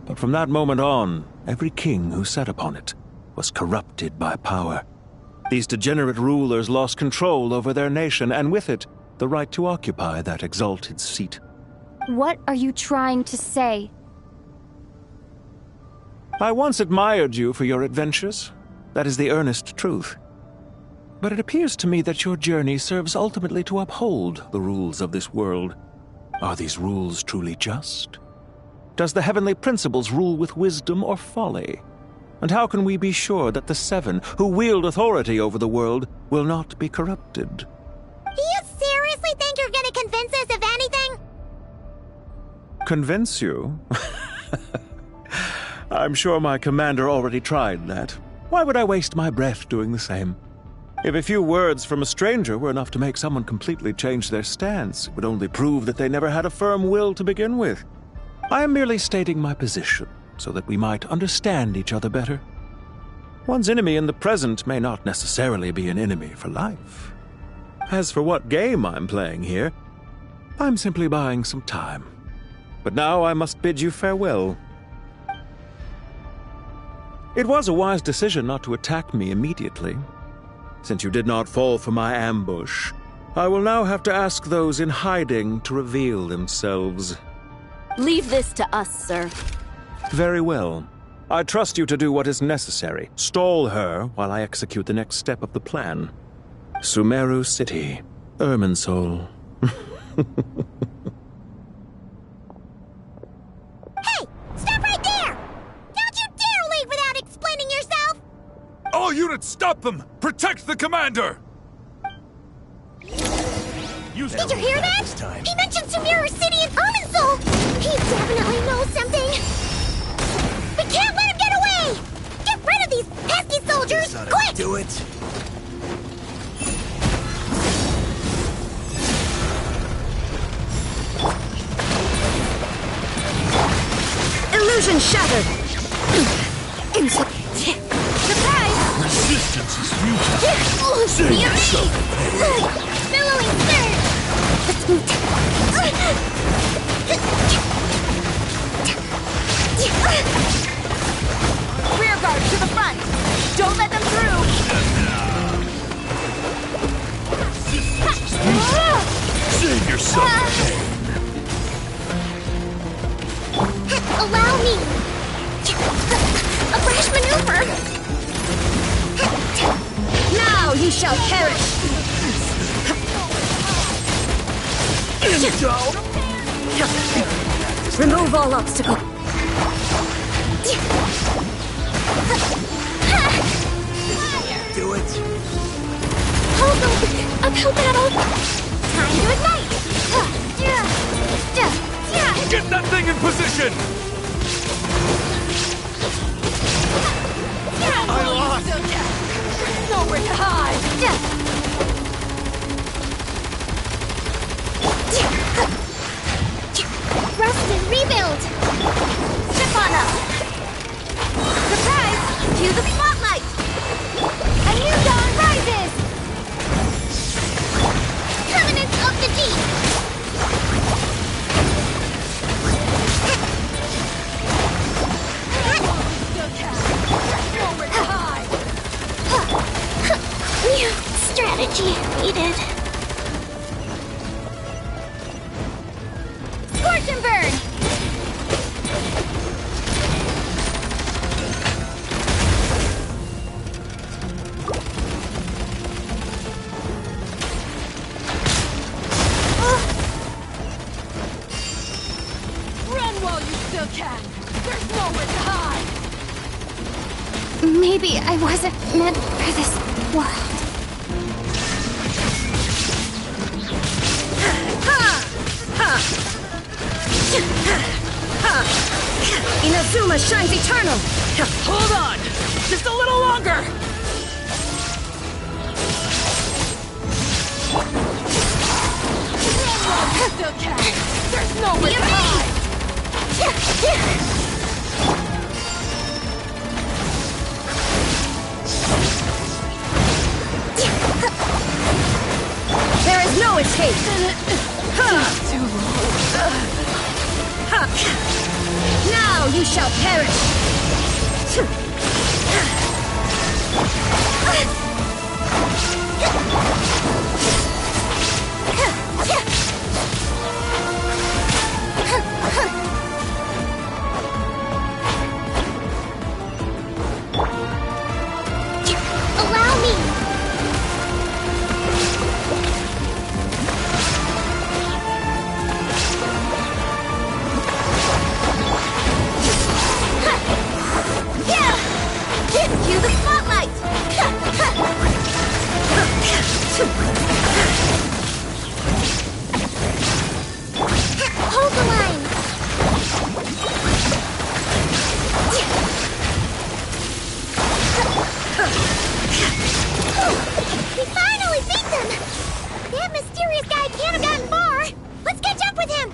But from that moment on, every king who sat upon it was corrupted by power. These degenerate rulers lost control over their nation, and with it, the right to occupy that exalted seat. What are you trying to say? I once admired you for your adventures. That is the earnest truth. But it appears to me that your journey serves ultimately to uphold the rules of this world. Are these rules truly just? Does the heavenly principles rule with wisdom or folly? And how can we be sure that the 7 who wield authority over the world will not be corrupted? Do you seriously think you're gonna convince us of anything? Convince you? I'm sure my commander already tried that. Why would I waste my breath doing the same? If a few words from a stranger were enough to make someone completely change their stance, it would only prove that they never had a firm will to begin with. I am merely stating my position, so that we might understand each other better. One's enemy in the present may not necessarily be an enemy for life. As for what game I'm playing here, I'm simply buying some time. But now I must bid you farewell. It was a wise decision not to attack me immediately. Since you did not fall for my ambush, I will now have to ask those in hiding to reveal themselves. Leave this to us, sir. Very well. I trust you to do what is necessary. Stall her while I execute the next step of the plan. Sumeru City, Irminsul. Hey! Stop right there! Don't you dare leave without explaining yourself! All units, stop them! Protect the commander! Did you hear that? He mentioned Sumeru City and Irminsul! He definitely knows something! We can't let him get away! Get rid of these pesky soldiers! Quick! Do it! Illusion shattered! Surprise! Resistance is futile. Save yourself. Billowing surge! Rear guard to the front! Don't let them through! Save yourself. Allow me! A brash maneuver! Now you shall perish! Remove all obstacles. Do it! Hold on! Uphill battle! Time to ignite! Get that thing in position! I lost! Nowhere to hide! Rust and rebuild! Step on up! Surprise! Cue the spotlight! A new dawn rises! Covenants of the Deep! New strategy needed. Scorch and burn! Run while you still can! There's nowhere to hide! Maybe I wasn't meant for this world. Inazuma shines eternal! Hold on! Just a little longer! Still can! There's nowhere to hide! There is no escape! Too long. Now you shall perish! Allow me! Cue the spotlight! Hold the line! We finally beat them! That mysterious guy can't have gotten far! Let's catch up with him!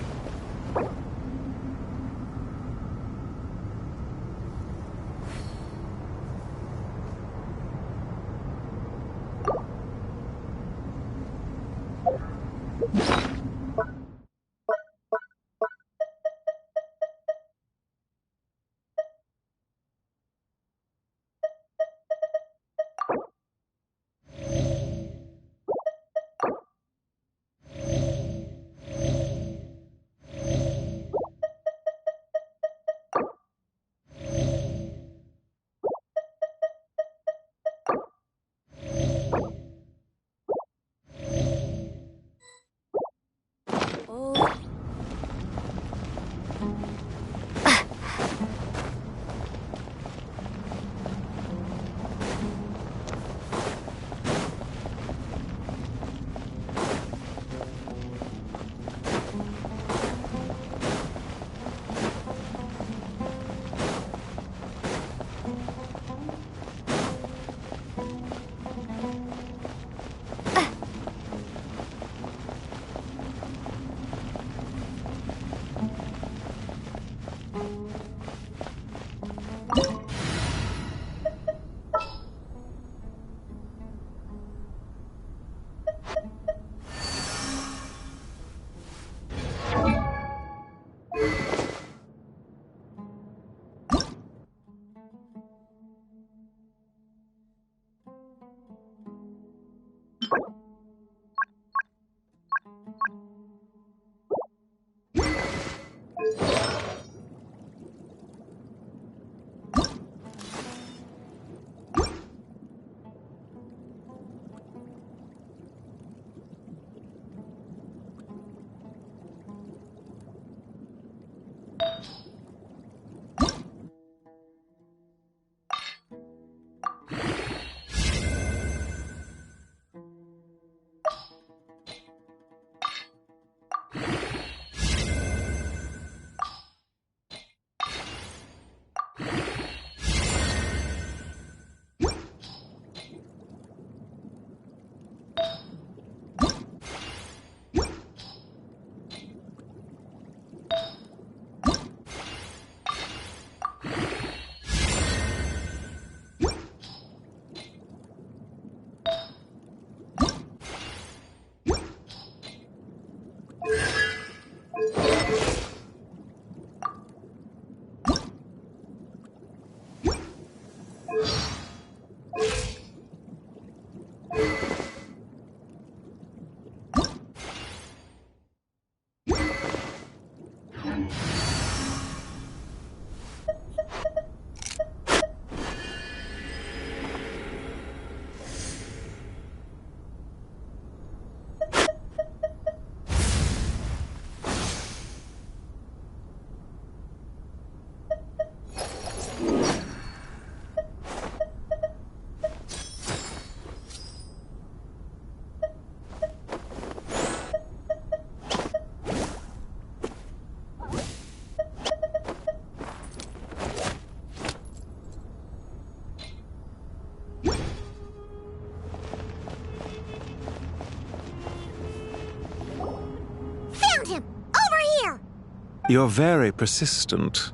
You're very persistent.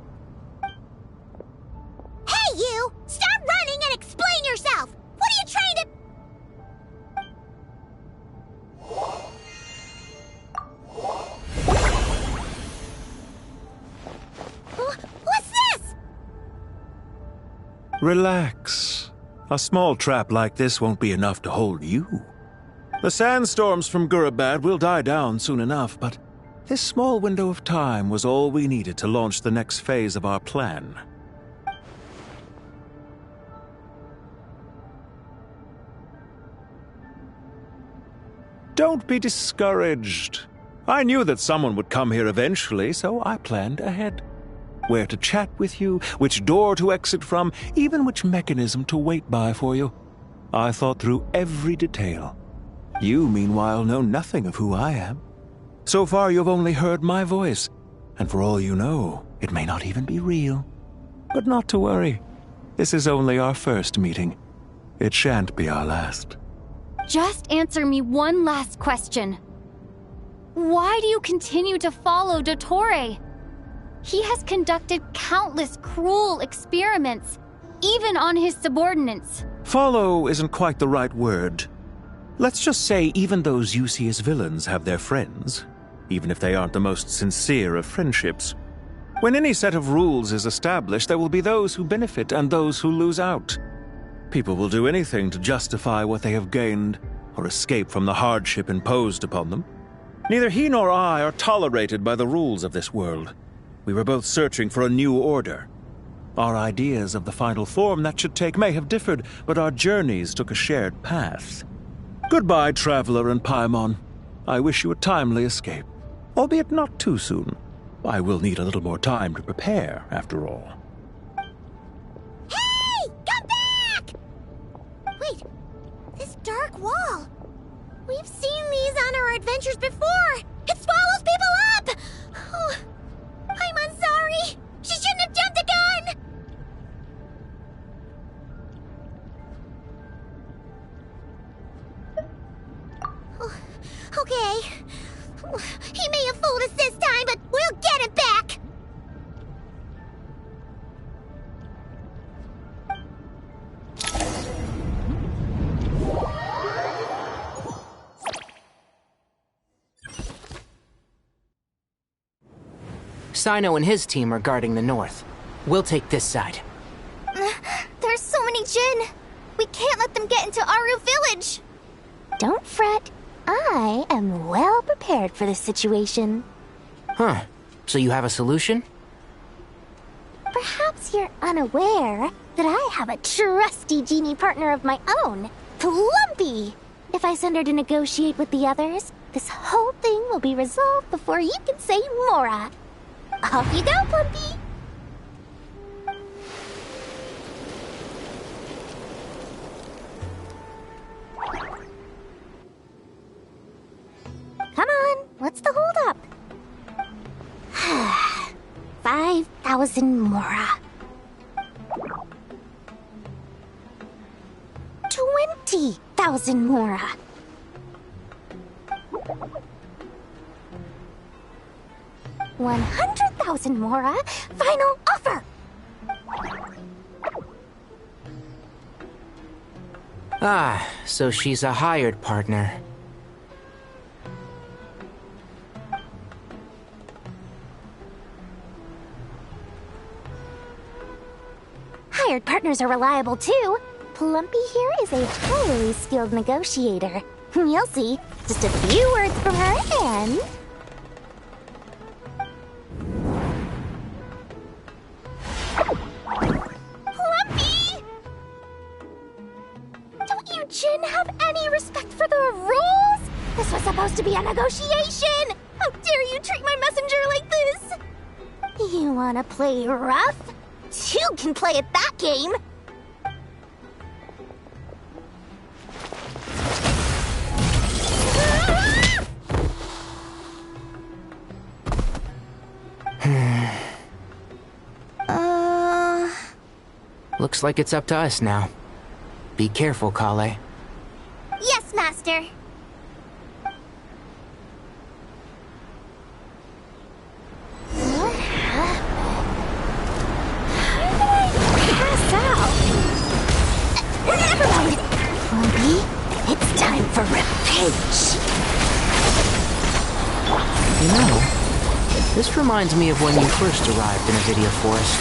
Hey, you! Stop running and explain yourself! What are you trying to... What's this? Relax. A small trap like this won't be enough to hold you. The sandstorms from Gurabad will die down soon enough, but this small window of time was all we needed to launch the next phase of our plan. Don't be discouraged. I knew that someone would come here eventually, so I planned ahead. Where to chat with you, which door to exit from, even which mechanism to wait by for you. I thought through every detail. You, meanwhile, know nothing of who I am. So far, you've only heard my voice, and for all you know, it may not even be real. But not to worry. This is only our first meeting. It shan't be our last. Just answer me one last question. Why do you continue to follow Dottore? He has conducted countless cruel experiments, even on his subordinates. Follow isn't quite the right word. Let's just say even those you see as villains have their friends, even if they aren't the most sincere of friendships. When any set of rules is established, there will be those who benefit and those who lose out. People will do anything to justify what they have gained or escape from the hardship imposed upon them. Neither he nor I are tolerated by the rules of this world. We were both searching for a new order. Our ideas of the final form that should take may have differed, but our journeys took a shared path. Goodbye, Traveler and Paimon. I wish you a timely escape, albeit not too soon. I will need a little more time to prepare, after all. Hey! Come back! Wait, this dark wall. We've seen these on our adventures before. It swallows people up! Oh, I'm sorry. She shouldn't have jumped the gun! Okay. He may have fooled us this time, but we'll get it back! Sino and his team are guarding the north. We'll take this side. There's so many Jin. We can't let them get into Aru Village. Don't fret. I am well prepared for this situation. Huh. So you have a solution? Perhaps you're unaware that I have a trusty genie partner of my own, Plumpy. If I send her to negotiate with the others, this whole thing will be resolved before you can say Mora. Off you go, Plumpy! Come on, what's the holdup? 5,000 Mora. 20,000 Mora. 100,000 Mora. Final offer. Ah, so she's a hired partner. Hired partners are reliable too. Plumpy here is a highly skilled negotiator. You'll see. Just a few words from her and... Plumpy! Don't you Jin have any respect for the rules? This was supposed to be a negotiation! How dare you treat my messenger like this? You wanna play rough? Two can play at that game! Looks like it's up to us now. Be careful, Kale. Yes, Master. You know, this reminds me of when you first arrived in Avidia Forest.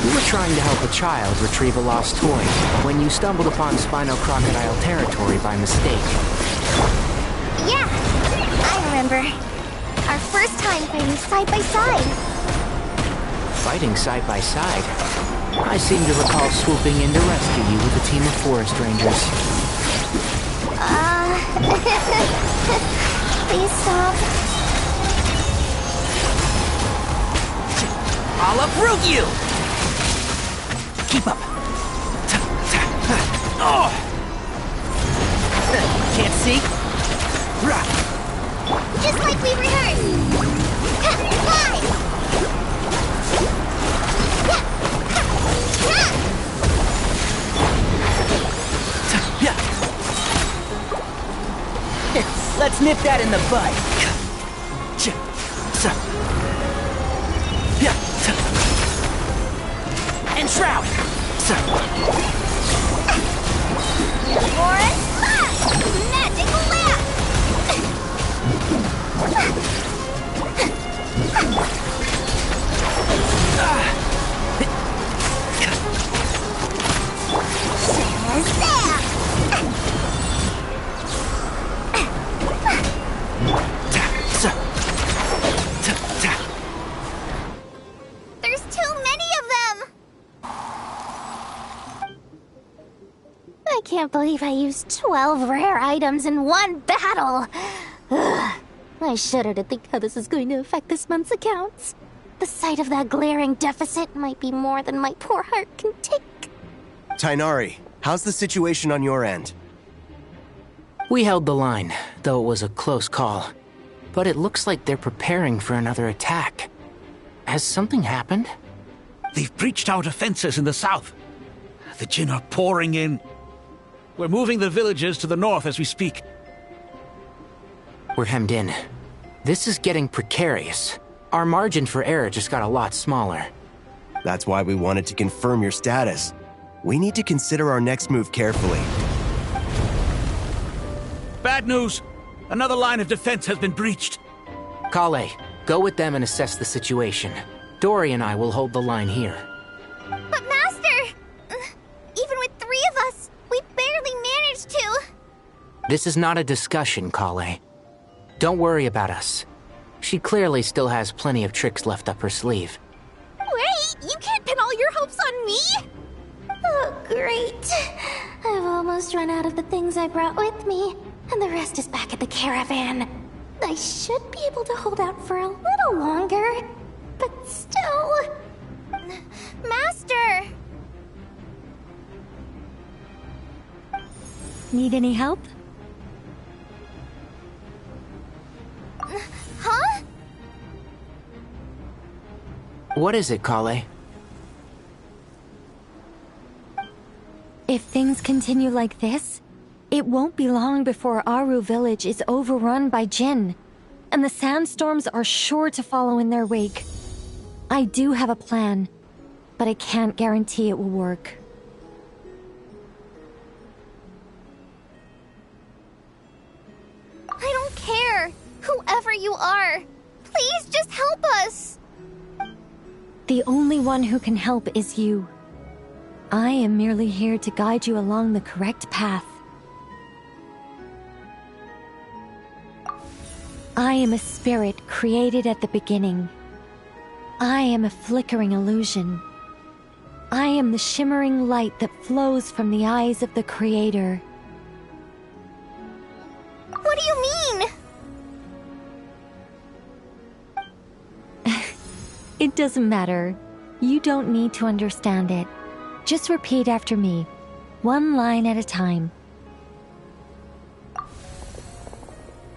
You were trying to help a child retrieve a lost toy when you stumbled upon Spino Crocodile territory by mistake. Yeah, I remember. Our first time fighting side by side. Fighting side by side? I seem to recall swooping in to rescue you with a team of forest rangers. Please stop. I'll uproot you! Keep up. Oh! Can't see? Just like we rehearsed. Fly! Let's nip that in the bud. And shroud. Forest Blast! Magic Lamp! There's too many of them! I can't believe I used 12 rare items in one battle! Ugh. I shudder to think how this is going to affect this month's accounts. The sight of that glaring deficit might be more than my poor heart can take. Tainari, how's the situation on your end? We held the line, though it was a close call. But it looks like they're preparing for another attack. Has something happened? They've breached our defenses in the south. The Jinn are pouring in. We're moving the villagers to the north as we speak. We're hemmed in. This is getting precarious. Our margin for error just got a lot smaller. That's why we wanted to confirm your status. We need to consider our next move carefully. Bad news! Another line of defense has been breached. Kale, go with them and assess the situation. Dory and I will hold the line here. But Master! Even with 3 of us, we barely managed to. This is not a discussion, Kale. Don't worry about us. She clearly still has plenty of tricks left up her sleeve. Wait, you can't pin all your hopes on me? Oh, great. I've almost run out of the things I brought with me, and the rest is back at the caravan. I should be able to hold out for a little longer, but still... Master! Need any help? Huh? What is it, Kale? If things continue like this, it won't be long before Aru village is overrun by Jinn, and the sandstorms are sure to follow in their wake. I do have a plan, but I can't guarantee it will work. I don't care, whoever you are. Please just help us. The only one who can help is you. I am merely here to guide you along the correct path. I am a spirit created at the beginning. I am a flickering illusion. I am the shimmering light that flows from the eyes of the Creator. What do you mean? It doesn't matter. You don't need to understand it. Just repeat after me, one line at a time.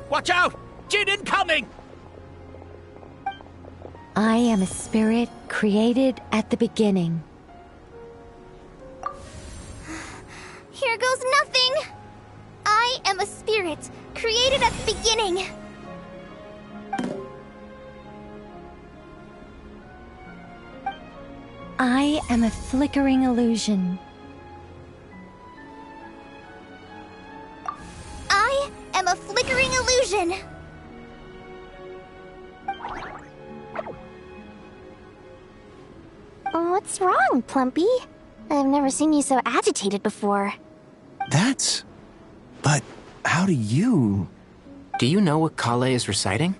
Watch out! Jinn incoming! I am a spirit created at the beginning. Here goes nothing. I am a spirit created at the beginning. I am a flickering illusion. I am a flickering illusion. What's wrong, Plumpy? I've never seen you so agitated before. But how do you... Do you know what Kale is reciting?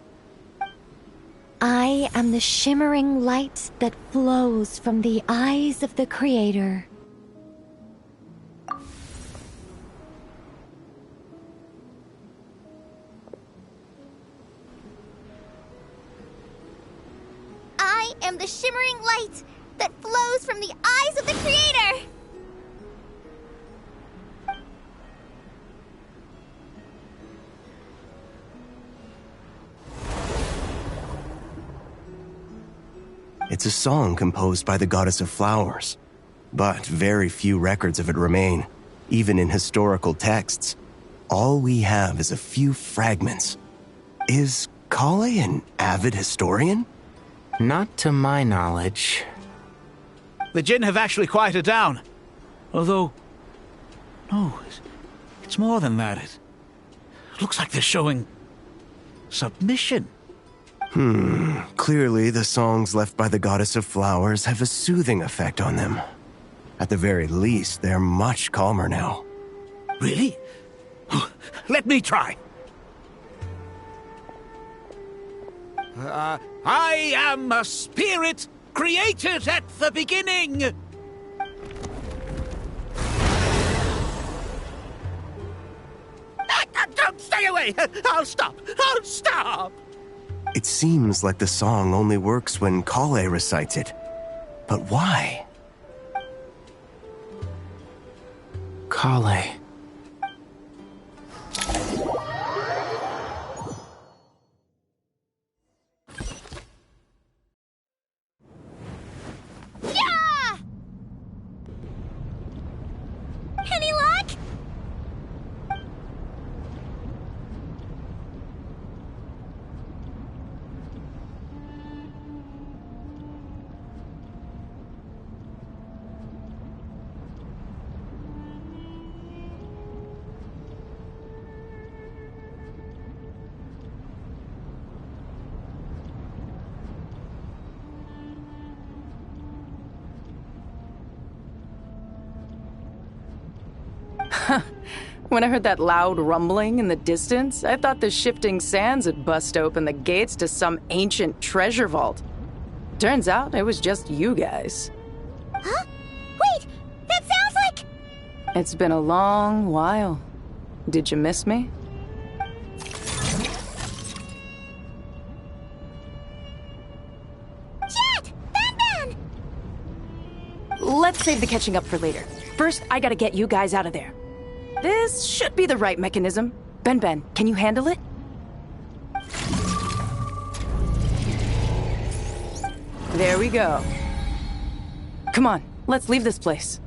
I am the shimmering light that flows from the eyes of the Creator. I am the shimmering light that flows from the eyes of the Creator! It's a song composed by the goddess of flowers, but very few records of it remain, even in historical texts. All we have is a few fragments. Is Kale an avid historian? Not to my knowledge. The Jinn have actually quieted down. Although... No, it's more than that. It looks like they're showing... submission. Clearly the songs left by the goddess of flowers have a soothing effect on them. At the very least, they're much calmer now. Really? Let me try. I am a spirit created at the beginning. Don't stay away! I'll stop! I'll stop! It seems like the song only works when Kale recites it. But why? Kale. Yeah! Any luck? When I heard that loud rumbling in the distance, I thought the shifting sands had bust open the gates to some ancient treasure vault. Turns out it was just you guys. Huh? Wait! That sounds like... It's been a long while. Did you miss me? Jet! Ben! Let's save the catching up for later. First, I gotta get you guys out of there. This should be the right mechanism. Ben, can you handle it? There we go. Come on, let's leave this place.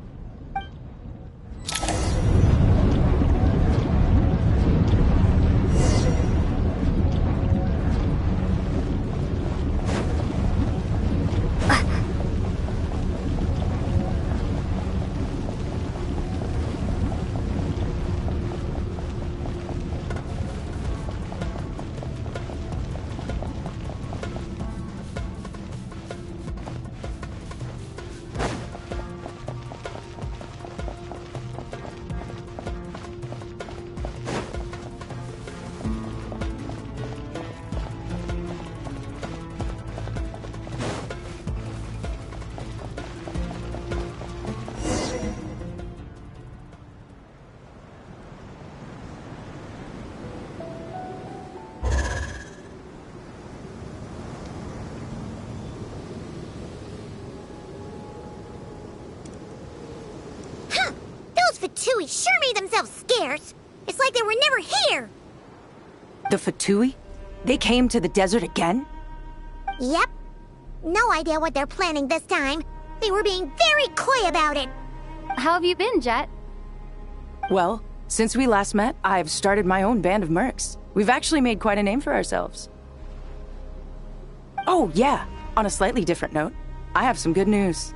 Fatui sure made themselves scarce. It's like they were never here. The Fatui? They came to the desert again? Yep. No idea what they're planning this time. They were being very coy about it. How have you been, Jet? Well, since we last met, I've started my own band of mercs. We've actually made quite a name for ourselves. Oh, yeah. On a slightly different note, I have some good news.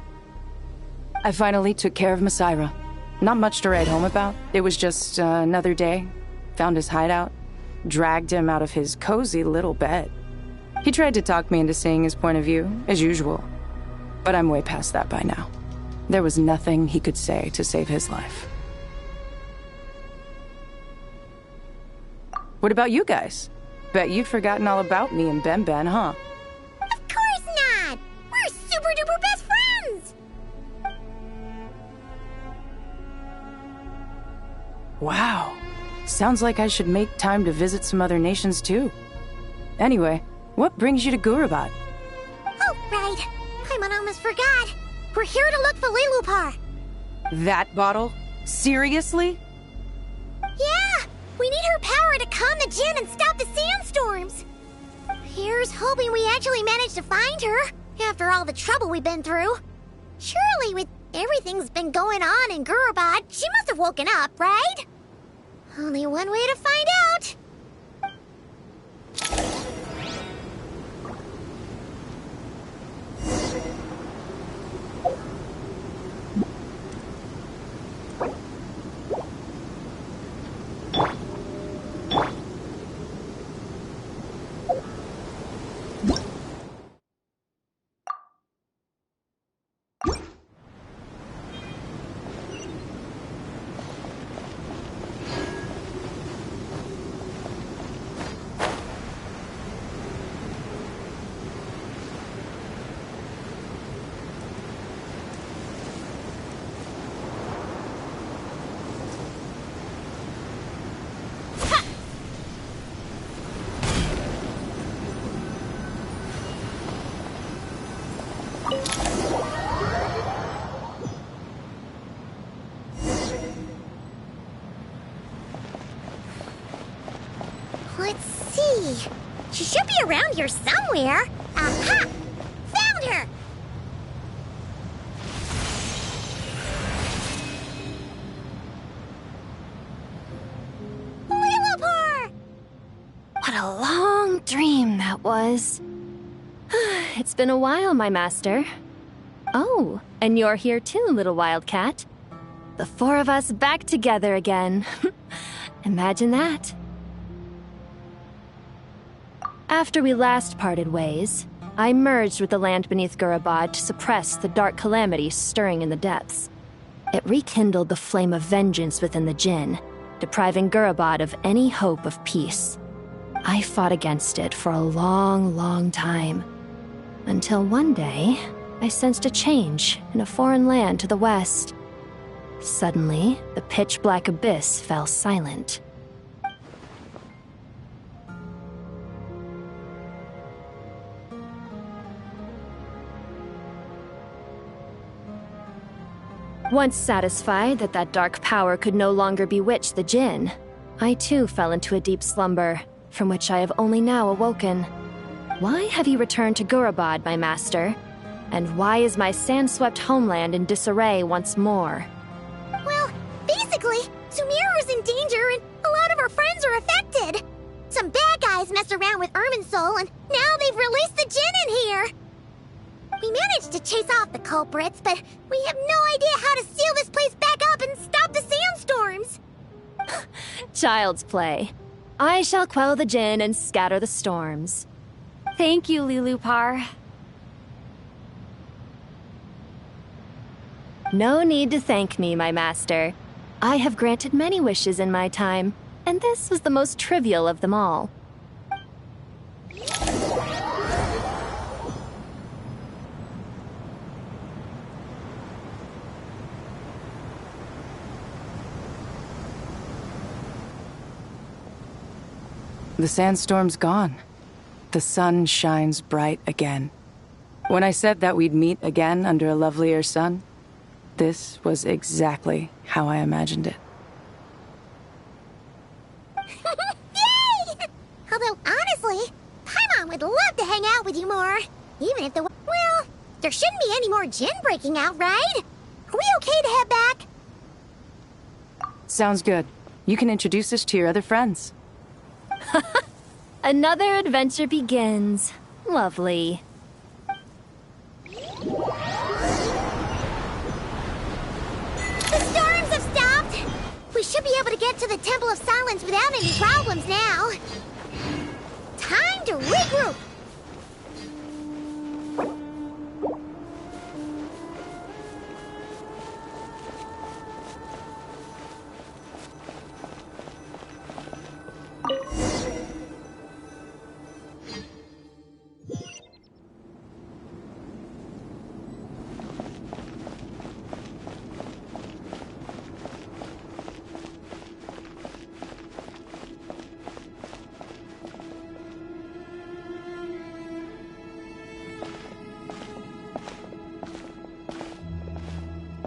I finally took care of Masaira. Not much to write home about. It was just another day. Found his hideout. dragged him out of his cozy little bed. He tried to talk me into seeing his point of view, as usual. But I'm way past that by now. There was nothing he could say to save his life. What about you guys? Bet you'd forgotten all about me and Ben, huh? Of course not! We're super duper best friends! Wow. Sounds like I should make time to visit some other nations too. Anyway, what brings you to Gurabad? Oh, right. I almost forgot. We're here to look for Lilupar. That bottle? Seriously? Yeah! We need her power to calm the Jinn and stop the sandstorms. Here's hoping we actually manage to find her, after all the trouble we've been through. Surely, with everything's been going on in Gurabad, she must have woken up, right? Only one way to find out. Let's see. She should be around here somewhere. Aha! Found her! Lilupar! What a long dream that was. It's been a while, my master. Oh, and you're here too, little wildcat. The four of us back together again. Imagine that. After we last parted ways, I merged with the land beneath Gurabad to suppress the dark calamity stirring in the depths. It rekindled the flame of vengeance within the Jinn, depriving Gurabad of any hope of peace. I fought against it for a long, long time. Until one day, I sensed a change in a foreign land to the west. Suddenly, the pitch-black abyss fell silent. Once satisfied that that dark power could no longer bewitch the Jinn, I too fell into a deep slumber, from which I have only now awoken. Why have you returned to Gurabad, my master? And why is my sand-swept homeland in disarray once more? Well, basically, Sumeru's in danger and a lot of our friends are affected. Some bad guys messed around with Irminsul and now they've released the Jinn in here. We managed to chase off the culprits, but we have no idea how to seal this place back up and stop the sandstorms. Child's play. I shall quell the Jinn and scatter the storms. Thank you, Lilupar. No need to thank me, my master. I have granted many wishes in my time, and this was the most trivial of them all. The sandstorm's gone. The sun shines bright again. When I said that we'd meet again under a lovelier sun, this was exactly how I imagined it. Yay! Although, honestly, Paimon would love to hang out with you more. Even if well, there shouldn't be any more Jinn breaking out, right? Are we okay to head back? Sounds good. You can introduce us to your other friends. Another adventure begins. Lovely. The storms have stopped! We should should be able to get to the Temple of Silence without any problems now. Time to regroup!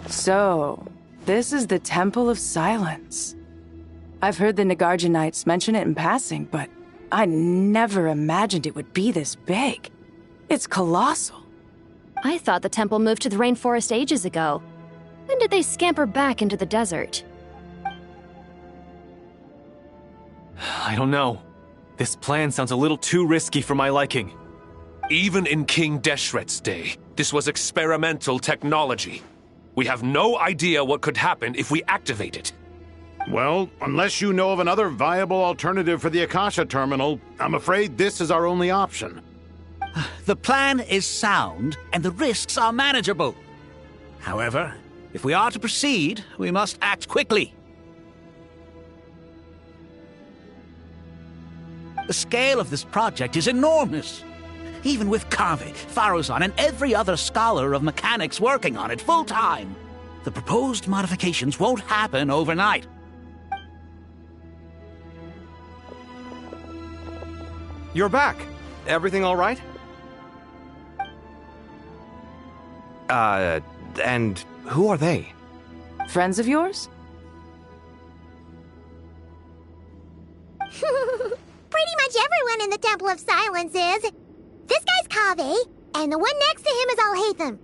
So, this is the Temple of Silence. I've heard the Nagarjanites mention it in passing, but I never imagined it would be this big. It's colossal. I thought the temple moved to the rainforest ages ago. When did they scamper back into the desert? I don't know. This plan sounds a little too risky for my liking. Even in King Deshret's day, this was experimental technology. We have no idea what could happen if we activate it. Well, unless you know of another viable alternative for the Akasha terminal, I'm afraid this is our only option. The plan is sound, and the risks are manageable. However, if we are to proceed, we must act quickly. The scale of this project is enormous. Even with Kaveh, Faruzan, and every other scholar of mechanics working on it full-time, the proposed modifications won't happen overnight. You're back. Everything all right? And who are they? Friends of yours? Pretty much everyone in the Temple of Silence is. This guy's Kaveh, and the one next to him is Alhaitham.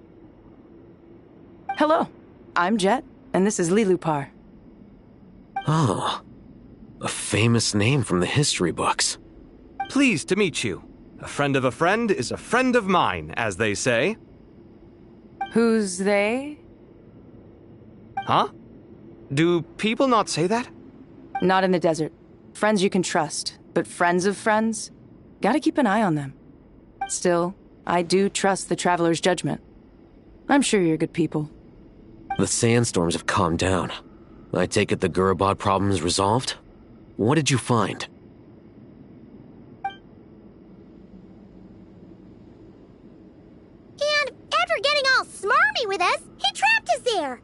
Hello, I'm Jet, and this is Lilupar. Oh, a famous name from the history books. Pleased to meet you. A friend of a friend is a friend of mine, as they say. Who's they? Huh? Do people not say that? Not in the desert. Friends you can trust, but friends of friends? Gotta keep an eye on them. Still, I do trust the Traveler's judgment. I'm sure you're good people. The sandstorms have calmed down. I take it the Gurabad problem is resolved? What did you find? And after getting all smarmy with us, he trapped us there.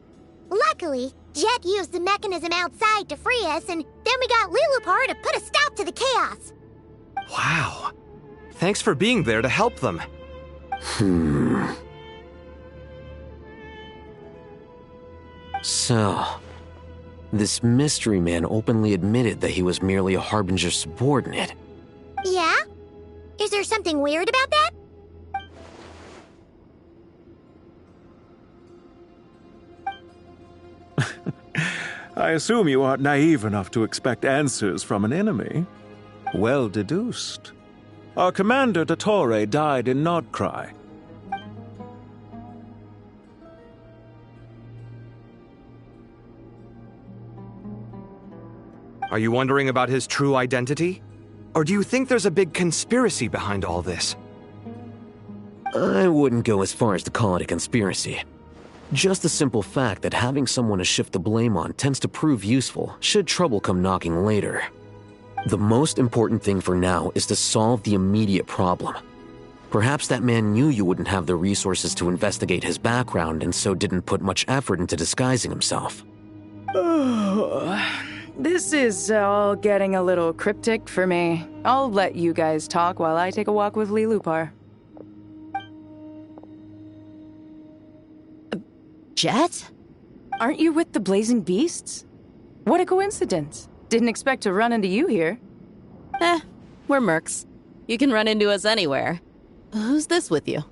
Luckily, Jet used the mechanism outside to free us, and then we got Lilupar to put a stop to the chaos. Wow. Thanks for being there to help them. So, this mystery man openly admitted that he was merely a Harbinger subordinate. Yeah? Is there something weird about that? I assume you aren't naive enough to expect answers from an enemy. Well deduced. Our commander, Dottore, died in Nodcry. Are you wondering about his true identity? Or do you think there's a big conspiracy behind all this? I wouldn't go as far as to call it a conspiracy. Just the simple fact that having someone to shift the blame on tends to prove useful should trouble come knocking later. The most important thing for now is to solve the immediate problem. Perhaps that man knew you wouldn't have the resources to investigate his background and so didn't put much effort into disguising himself. This is all getting a little cryptic for me. I'll let you guys talk while I take a walk with Lilupar. Jet? Aren't you with the Blazing Beasts? What a coincidence. Didn't expect to run into you here. We're mercs. You can run into us anywhere. Who's this with you?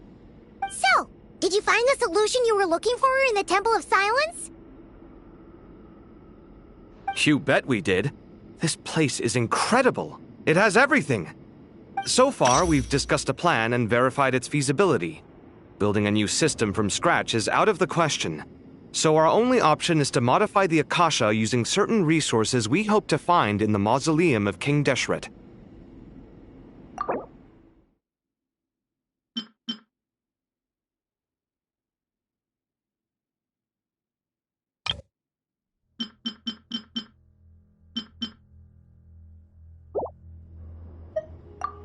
So, did you find the solution you were looking for in the Temple of Silence? You bet we did. This place is incredible. It has everything. So far, we've discussed a plan and verified its feasibility. Building a new system from scratch is out of the question. So our only option is to modify the Akasha using certain resources we hope to find in the mausoleum of King Deshret.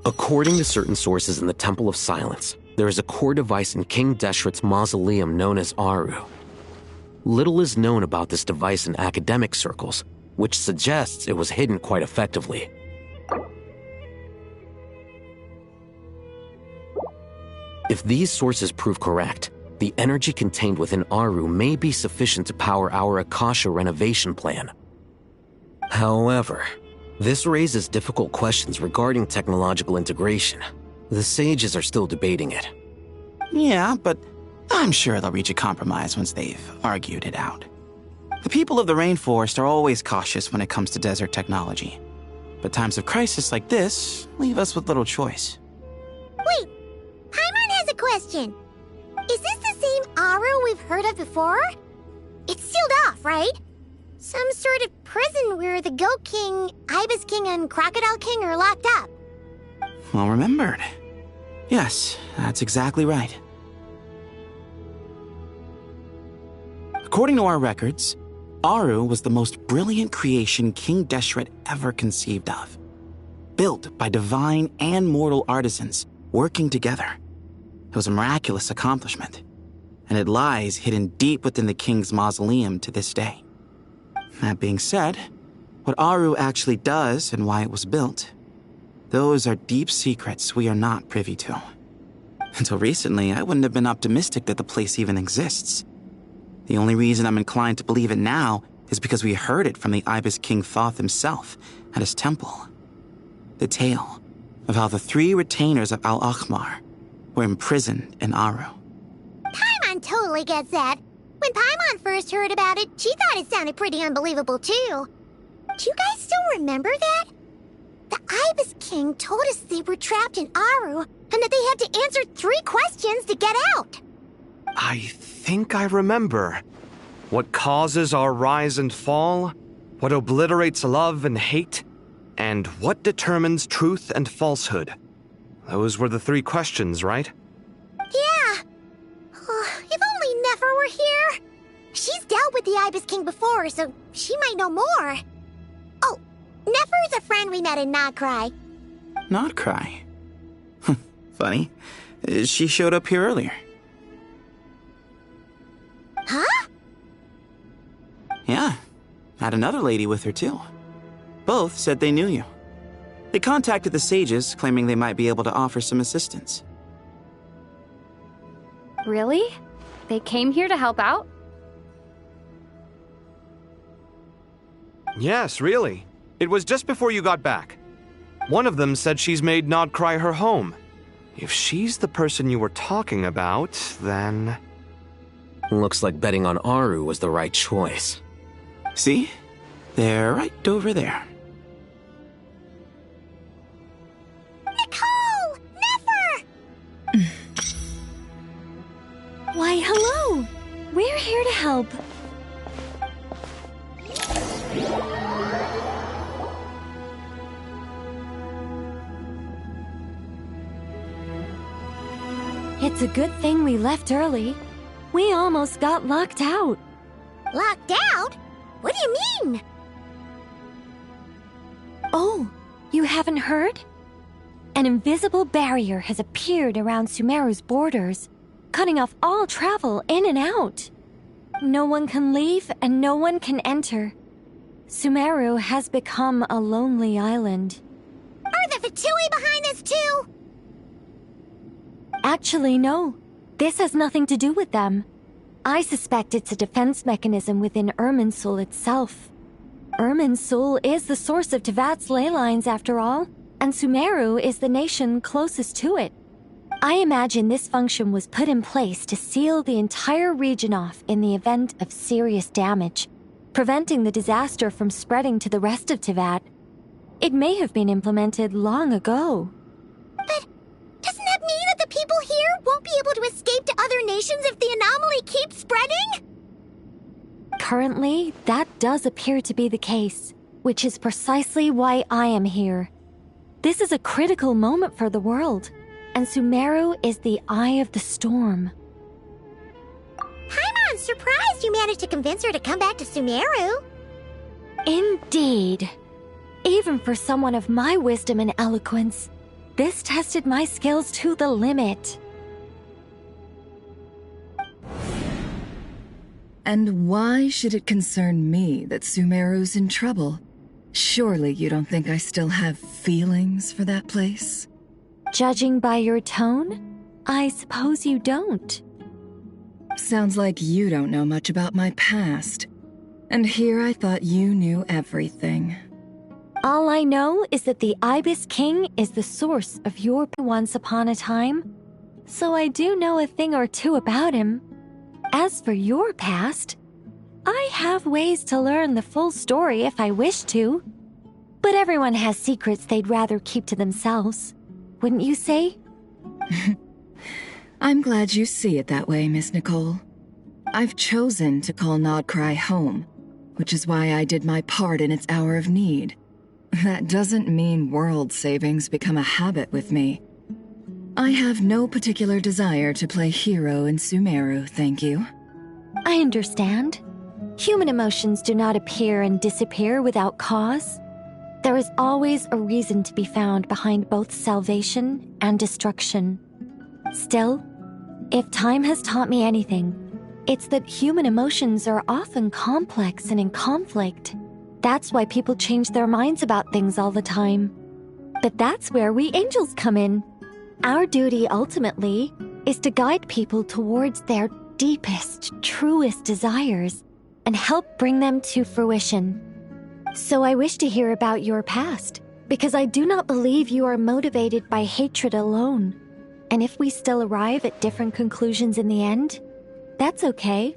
According to certain sources in the Temple of Silence, there is a core device in King Deshret's mausoleum known as Aru. Little is known about this device in academic circles, which suggests it was hidden quite effectively. If these sources prove correct, the energy contained within Aru may be sufficient to power our Akasha renovation plan. However, this raises difficult questions regarding technological integration. The sages are still debating it. Yeah, but I'm sure they'll reach a compromise once they've argued it out. The people of the rainforest are always cautious when it comes to desert technology. But times of crisis like this leave us with little choice. Wait, Paimon has a question. Is this the same Aru we've heard of before? It's sealed off, right? Some sort of prison where the Goat King, Ibis King, and Crocodile King are locked up. Well remembered. Yes, that's exactly right. According to our records, Aru was the most brilliant creation King Deshret ever conceived of. Built by divine and mortal artisans working together. It was a miraculous accomplishment, and it lies hidden deep within the king's mausoleum to this day. That being said, what Aru actually does and why it was built, those are deep secrets we are not privy to. Until recently, I wouldn't have been optimistic that the place even exists. The only reason I'm inclined to believe it now is because we heard it from the Ibis King Thoth himself at his temple. The tale of how the 3 retainers of Al-Akhmar were imprisoned in Aru. Paimon totally gets that. When Paimon first heard about it, she thought it sounded pretty unbelievable too. Do you guys still remember that? The Ibis King told us they were trapped in Aru and that they had to answer 3 questions to get out. I think I remember. What causes our rise and fall? What obliterates love and hate? And what determines truth and falsehood? Those were the 3 questions, right? Yeah. If only Nefer were here. She's dealt with the Ibis King before, so she might know more. Oh, Nefer's a friend we met in Notcry. Notcry? Funny. She showed up here earlier. Huh? Yeah. Had another lady with her too. Both said they knew you. They contacted the sages, claiming they might be able to offer some assistance. Really? They came here to help out? Yes, really. It was just before you got back. One of them said she's made Notcry her home. If she's the person you were talking about, then... Looks like betting on Aru was the right choice. See? They're right over there. Nicole! Nefer! Why, hello! We're here to help. It's a good thing we left early. We almost got locked out. Locked out? What do you mean? Oh, you haven't heard? An invisible barrier has appeared around Sumeru's borders, cutting off all travel in and out. No one can leave and no one can enter. Sumeru has become a lonely island. Are the Fatui behind this too? Actually, no. This has nothing to do with them. I suspect it's a defense mechanism within Irminsul itself. Irminsul is the source of Tevat's ley lines, after all, and Sumeru is the nation closest to it. I imagine this function was put in place to seal the entire region off in the event of serious damage, preventing the disaster from spreading to the rest of Tevat. It may have been implemented long ago. But doesn't that mean that the people here won't be able to escape to other nations if the anomaly keeps spreading? currently, that does appear to be the case, which is precisely why I am here. This is a critical moment for the world, and Sumeru is the eye of the storm. Paimon, surprised you managed to convince her to come back to Sumeru. Indeed. Even for someone of my wisdom and eloquence, this tested my skills to the limit. And why should it concern me that Sumeru's in trouble? Surely you don't think I still have feelings for that place? Judging by your tone, I suppose you don't. Sounds like you don't know much about my past. And here I thought you knew everything. All I know is that the Ibis King is the source of your once upon a time, so I do know a thing or two about him. As for your past, I have ways to learn the full story if I wish to. But everyone has secrets they'd rather keep to themselves, wouldn't you say? I'm glad you see it that way, Miss Nicole. I've chosen to call Nodcry home, which is why I did my part in its hour of need. That doesn't mean world savings become a habit with me. I have no particular desire to play hero in Sumeru, thank you. I understand. Human emotions do not appear and disappear without cause. There is always a reason to be found behind both salvation and destruction. Still, if time has taught me anything, it's that human emotions are often complex and in conflict. That's why people change their minds about things all the time. But that's where we angels come in. Our duty, ultimately, is to guide people towards their deepest, truest desires and help bring them to fruition. So I wish to hear about your past, because I do not believe you are motivated by hatred alone. And if we still arrive at different conclusions in the end, that's okay.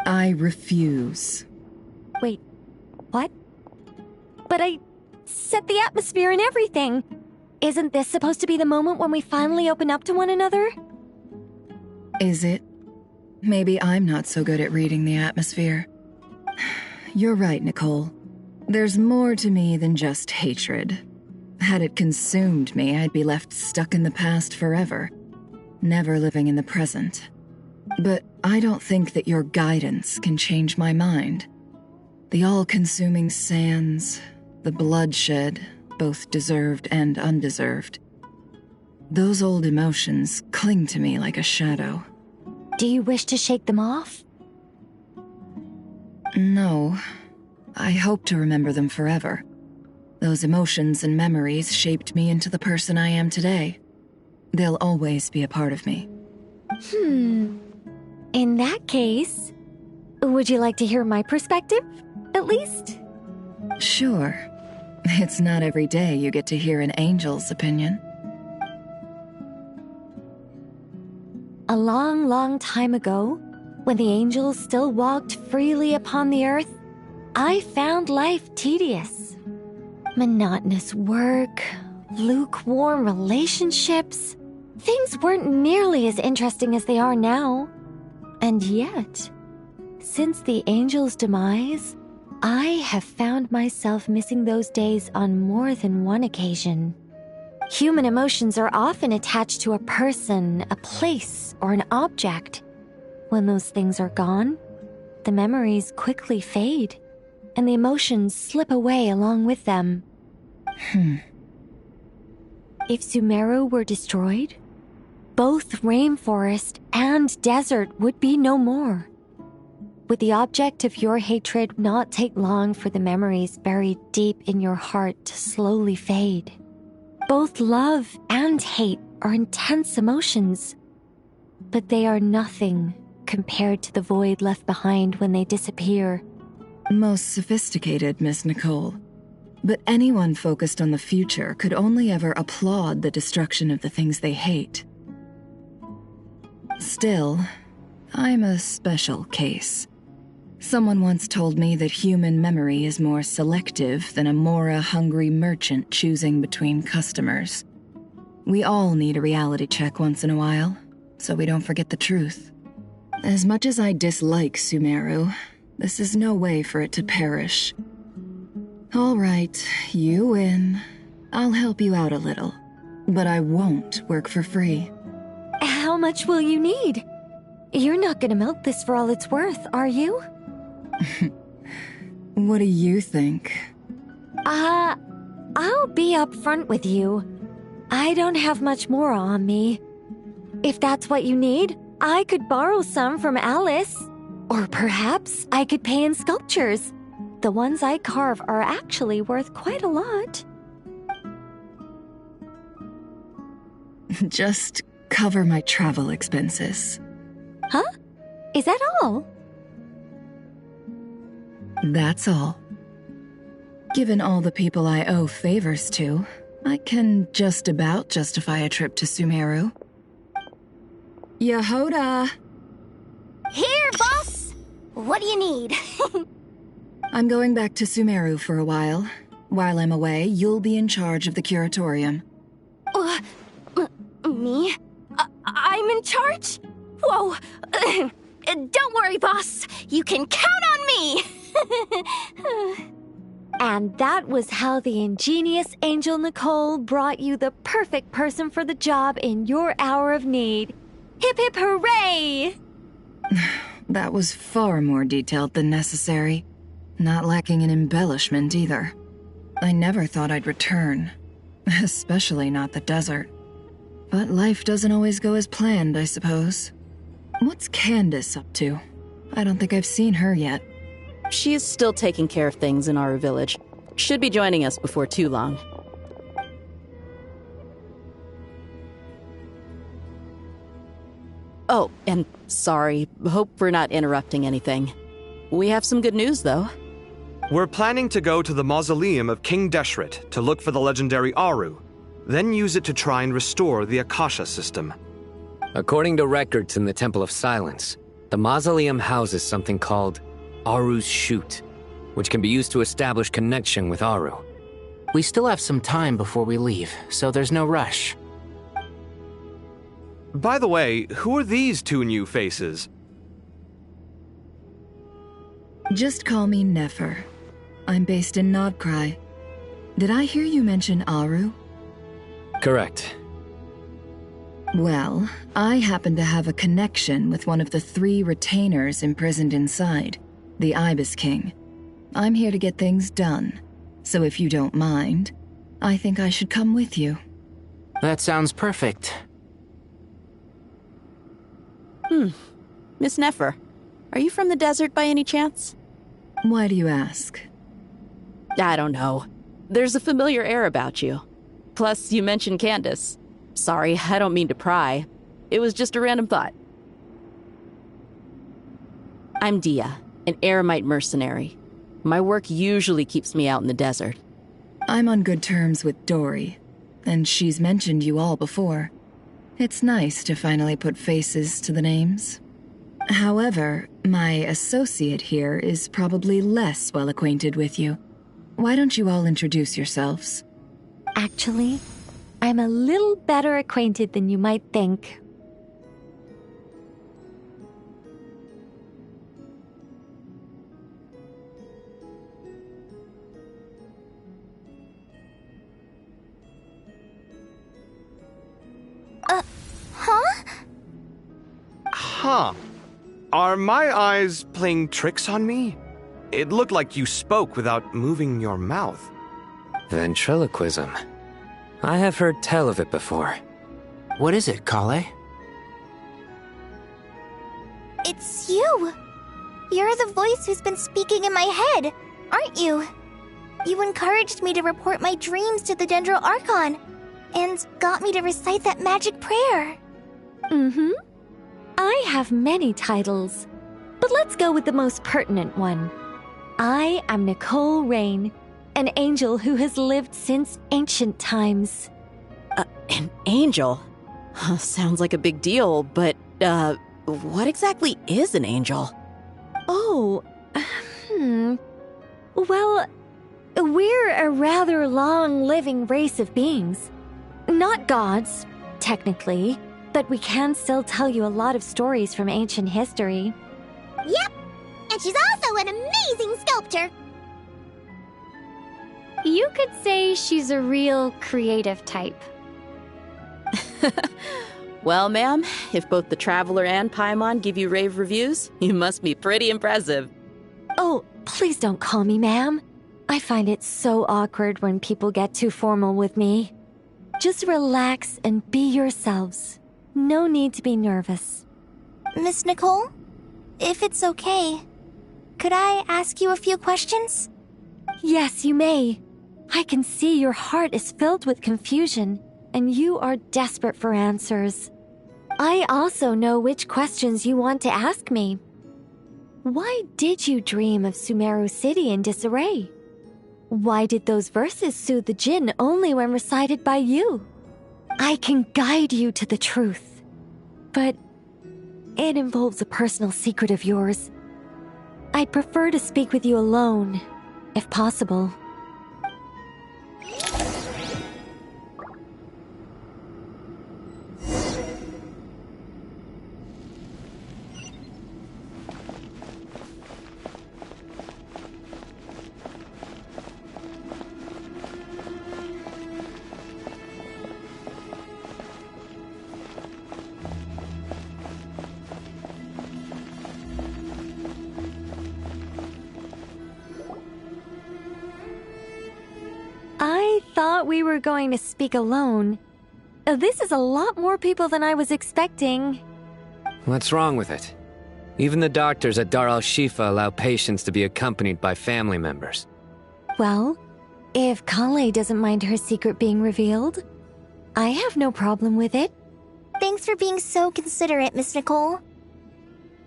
I refuse. Wait, what? But I set the atmosphere and everything. Isn't this supposed to be the moment when we finally open up to one another? Is it? Maybe I'm not so good at reading the atmosphere. You're right, Nicole. There's more to me than just hatred. Had it consumed me, I'd be left stuck in the past forever, never living in the present. But I don't think that your guidance can change my mind. The all-consuming sands, the bloodshed, both deserved and undeserved. Those old emotions cling to me like a shadow. Do you wish to shake them off? No. I hope to remember them forever. Those emotions and memories shaped me into the person I am today. They'll always be a part of me. In that case, would you like to hear my perspective, at least? Sure. It's not every day you get to hear an angel's opinion. A long, long time ago, when the angels still walked freely upon the earth, I found life tedious. Monotonous work, lukewarm relationships. Things weren't nearly as interesting as they are now. And yet, since the angels' demise, I have found myself missing those days on more than one occasion. Human emotions are often attached to a person, a place, or an object. When those things are gone, the memories quickly fade, and the emotions slip away along with them. If Sumeru were destroyed, both rainforest and desert would be no more. Would the object of your hatred not take long for the memories buried deep in your heart to slowly fade? Both love and hate are intense emotions, but they are nothing compared to the void left behind when they disappear. Most sophisticated, Miss Nicole. But anyone focused on the future could only ever applaud the destruction of the things they hate. Still, I'm a special case. Someone once told me that human memory is more selective than a Mora-hungry merchant choosing between customers. We all need a reality check once in a while, so we don't forget the truth. As much as I dislike Sumeru, this is no way for it to perish. All right, you win. I'll help you out a little, but I won't work for free. How much will you need? You're not gonna milk this for all it's worth, are you? What do you think? I'll be upfront with you. I don't have much more on me. If that's what you need, I could borrow some from Alice. Or perhaps I could pay in sculptures. The ones I carve are actually worth quite a lot. Just cover my travel expenses. Huh? Is that all? That's all. Given all the people I owe favors to, I can just about justify a trip to Sumeru. Yehoda! Here, boss! What do you need? I'm going back to Sumeru for a while. While I'm away, you'll be in charge of the curatorium. Me? I'm in charge? Whoa! Don't worry, boss. You can count on me! And that was how the ingenious Angel Nicole brought you the perfect person for the job in your hour of need. Hip hip hooray! That was far more detailed than necessary. Not lacking in embellishment either. I never thought I'd return. Especially not the desert. But life doesn't always go as planned, I suppose. What's Candace up to? I don't think I've seen her yet. She's still taking care of things in our village. Should be joining us before too long. Oh, and sorry. Hope we're not interrupting anything. We have some good news, though. We're planning to go to the mausoleum of King Deshret to look for the legendary Aru, then use it to try and restore the Akasha system. According to records in the Temple of Silence, the mausoleum houses something called Aru's Chute, which can be used to establish connection with Aru. We still have some time before we leave, so there's no rush. By the way, who are these two new faces? Just call me Nefer. I'm based in Nodcry. Did I hear you mention Aru? Correct. Well, I happen to have a connection with one of the 3 retainers imprisoned inside, the Ibis King. I'm here to get things done, so if you don't mind, I think I should come with you. That sounds perfect. Miss Nefer, are you from the desert by any chance? Why do you ask? I don't know. There's a familiar air about you. Plus, you mentioned Candace. Sorry, I don't mean to pry. It was just a random thought. I'm Dia, an Eremite mercenary. My work usually keeps me out in the desert. I'm on good terms with Dory, and she's mentioned you all before. It's nice to finally put faces to the names. However, my associate here is probably less well acquainted with you. Why don't you all introduce yourselves? Actually, I'm a little better acquainted than you might think. Huh. Are my eyes playing tricks on me? It looked like you spoke without moving your mouth. Ventriloquism. I have heard tell of it before. What is it, Kale? It's you! You're the voice who's been speaking in my head, aren't you? You encouraged me to report my dreams to the Dendro Archon, and got me to recite that magic prayer. Mm-hmm. I have many titles, but let's go with the most pertinent one. I am Nicole Rain, an angel who has lived since ancient times. An angel? Sounds like a big deal, but, what exactly is an angel? Oh, Well, we're a rather long-living race of beings. Not gods, technically, but we can still tell you a lot of stories from ancient history. Yep, and she's also an amazing sculptor. You could say she's a real creative type. Well, ma'am, if both the Traveler and Paimon give you rave reviews, you must be pretty impressive. Oh, please don't call me ma'am. I find it so awkward when people get too formal with me. Just relax and be yourselves. No need to be nervous. Miss Nicole, if it's okay, could I ask you a few questions? Yes, you may. I can see your heart is filled with confusion, and you are desperate for answers. I also know which questions you want to ask me. Why did you dream of Sumeru City in disarray? Why did those verses soothe the Jinn only when recited by you? I can guide you to the truth, but it involves a personal secret of yours. I'd prefer to speak with you alone, if possible. I thought we were going to speak alone. This is a lot more people than I was expecting. What's wrong with it? Even the doctors at Dar al-Shifa allow patients to be accompanied by family members. Well, if Kale doesn't mind her secret being revealed, I have no problem with it. Thanks for being so considerate, Miss Nicole.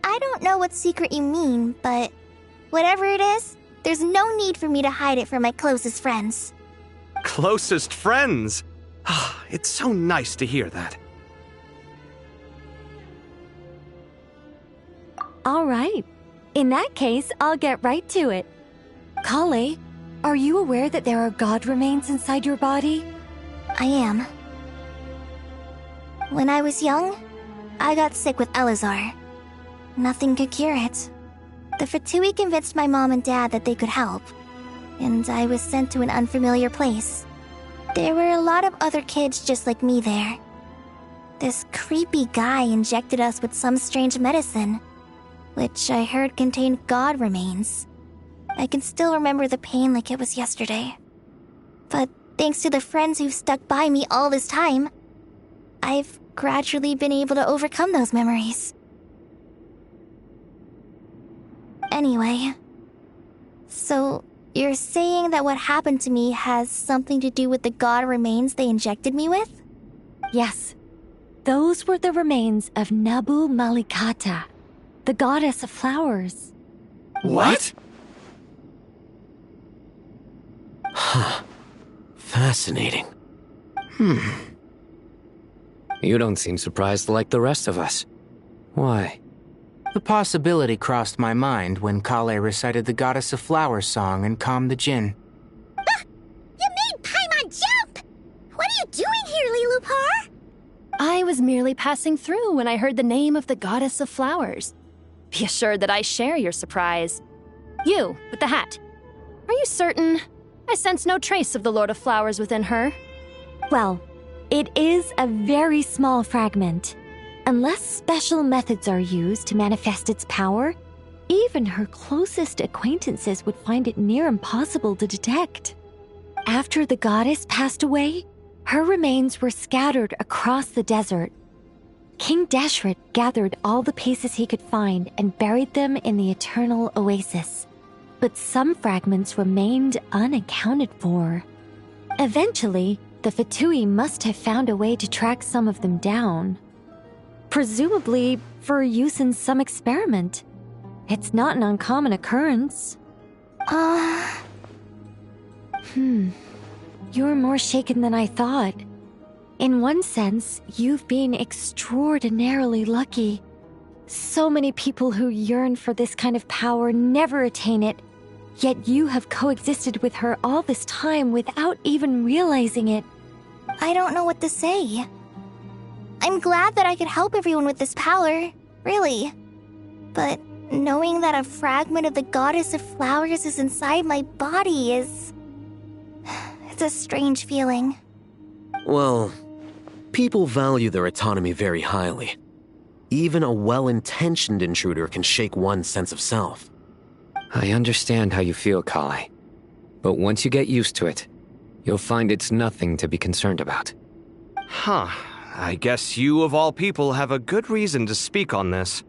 I don't know what secret you mean, but whatever it is, there's no need for me to hide it from my closest friends. Closest friends? It's so nice to hear that. All right. In that case, I'll get right to it. Kale, are you aware that there are god remains inside your body? I am. When I was young, I got sick with Elazar. Nothing could cure it. The Fatui convinced my mom and dad that they could help, and I was sent to an unfamiliar place. There were a lot of other kids just like me there. This creepy guy injected us with some strange medicine, which I heard contained god remains. I can still remember the pain like it was yesterday. But thanks to the friends who've stuck by me all this time, I've gradually been able to overcome those memories. Anyway, so you're saying that what happened to me has something to do with the god remains they injected me with? Yes. Those were the remains of Nabu Malikata, the goddess of flowers. What? Huh. Fascinating. You don't seem surprised like the rest of us. Why? The possibility crossed my mind when Kale recited the Goddess of Flowers song and calmed the Jinn. You made Paimon jump! What are you doing here, Lilupar? I was merely passing through when I heard the name of the Goddess of Flowers. Be assured that I share your surprise. You, with the hat. Are you certain? I sense no trace of the Lord of Flowers within her. Well, it is a very small fragment. Unless special methods are used to manifest its power, even her closest acquaintances would find it near impossible to detect. After the goddess passed away, her remains were scattered across the desert. King Deshret gathered all the pieces he could find and buried them in the eternal oasis. But some fragments remained unaccounted for. Eventually, the Fatui must have found a way to track some of them down. Presumably for use in some experiment. It's not an uncommon occurrence. You're more shaken than I thought. In one sense, you've been extraordinarily lucky. So many people who yearn for this kind of power never attain it, yet you have coexisted with her all this time without even realizing it. I don't know what to say. I'm glad that I could help everyone with this power, really. But knowing that a fragment of the Goddess of Flowers is inside my body is... It's a strange feeling. Well, people value their autonomy very highly. Even a well-intentioned intruder can shake one's sense of self. I understand how you feel, Kale. But once you get used to it, you'll find it's nothing to be concerned about. Huh. I guess you, of all people, have a good reason to speak on this.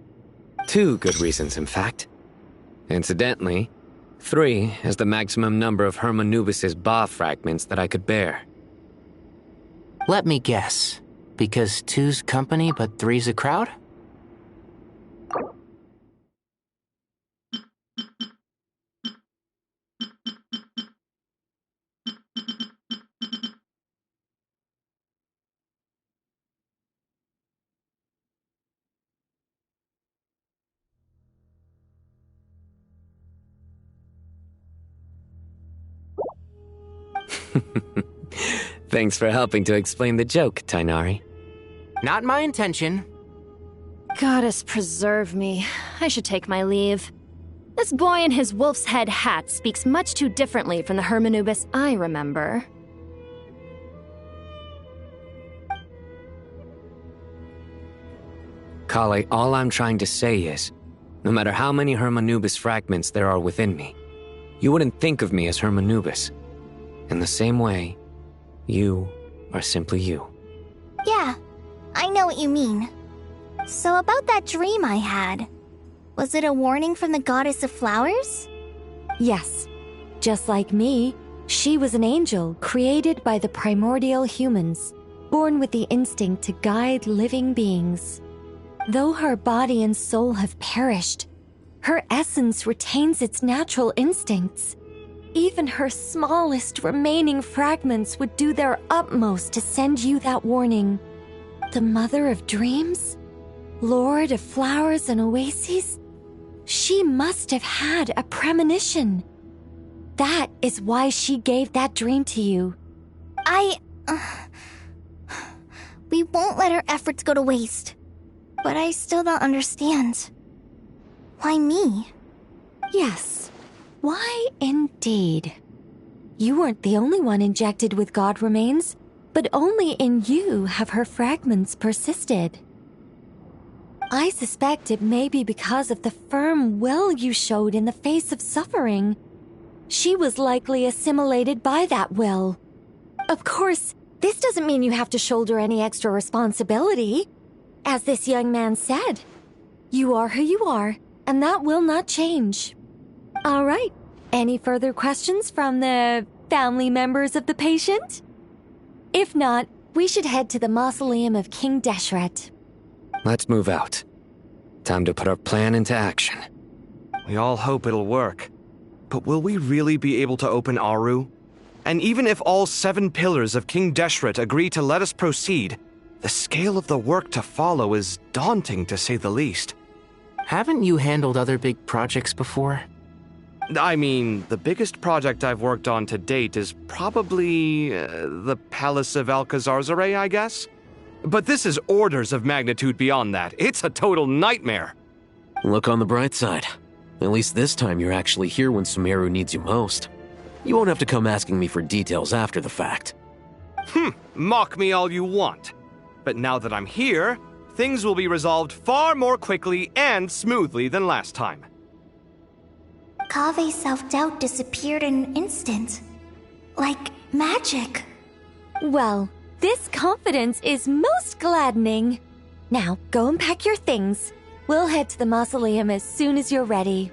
2 good reasons, in fact. Incidentally, 3 is the maximum number of Hermanubis' Ba fragments that I could bear. Let me guess. Because 2's company, but 3's a crowd? Thanks for helping to explain the joke, Tainari. Not my intention. Goddess preserve me. I should take my leave. This boy in his wolf's head hat speaks much too differently from the Hermanubis I remember. Kale, all I'm trying to say is, no matter how many Hermanubis fragments there are within me, you wouldn't think of me as Hermanubis. In the same way, you are simply you. Yeah, I know what you mean. So about that dream I had, was it a warning from the Goddess of Flowers? Yes. Just like me, she was an angel created by the primordial humans, born with the instinct to guide living beings. Though her body and soul have perished, her essence retains its natural instincts. Even her smallest remaining fragments would do their utmost to send you that warning. The Mother of Dreams? Lord of Flowers and Oases? She must have had a premonition. That is why she gave that dream to you. We won't let our efforts go to waste. But I still don't understand. Why me? Yes. Why indeed? You weren't the only one injected with God remains, but only in you have her fragments persisted. I suspect it may be because of the firm will you showed in the face of suffering. She was likely assimilated by that will. Of course, this doesn't mean you have to shoulder any extra responsibility. As this young man said, you are who you are, and that will not change. All right. Any further questions from the family members of the patient? If not, we should head to the mausoleum of King Deshret. Let's move out. Time to put our plan into action. We all hope it'll work. But will we really be able to open Aru? And even if all 7 pillars of King Deshret agree to let us proceed, the scale of the work to follow is daunting, to say the least. Haven't you handled other big projects before? I mean, the biggest project I've worked on to date is probably the Palace of Alcazarzaray, I guess? But this is orders of magnitude beyond that. It's a total nightmare. Look on the bright side. At least this time you're actually here when Sumeru needs you most. You won't have to come asking me for details after the fact. Mock me all you want. But now that I'm here, things will be resolved far more quickly and smoothly than last time. Kave's self-doubt disappeared in an instant. Like magic. Well, this confidence is most gladdening. Now, go and pack your things. We'll head to the mausoleum as soon as you're ready.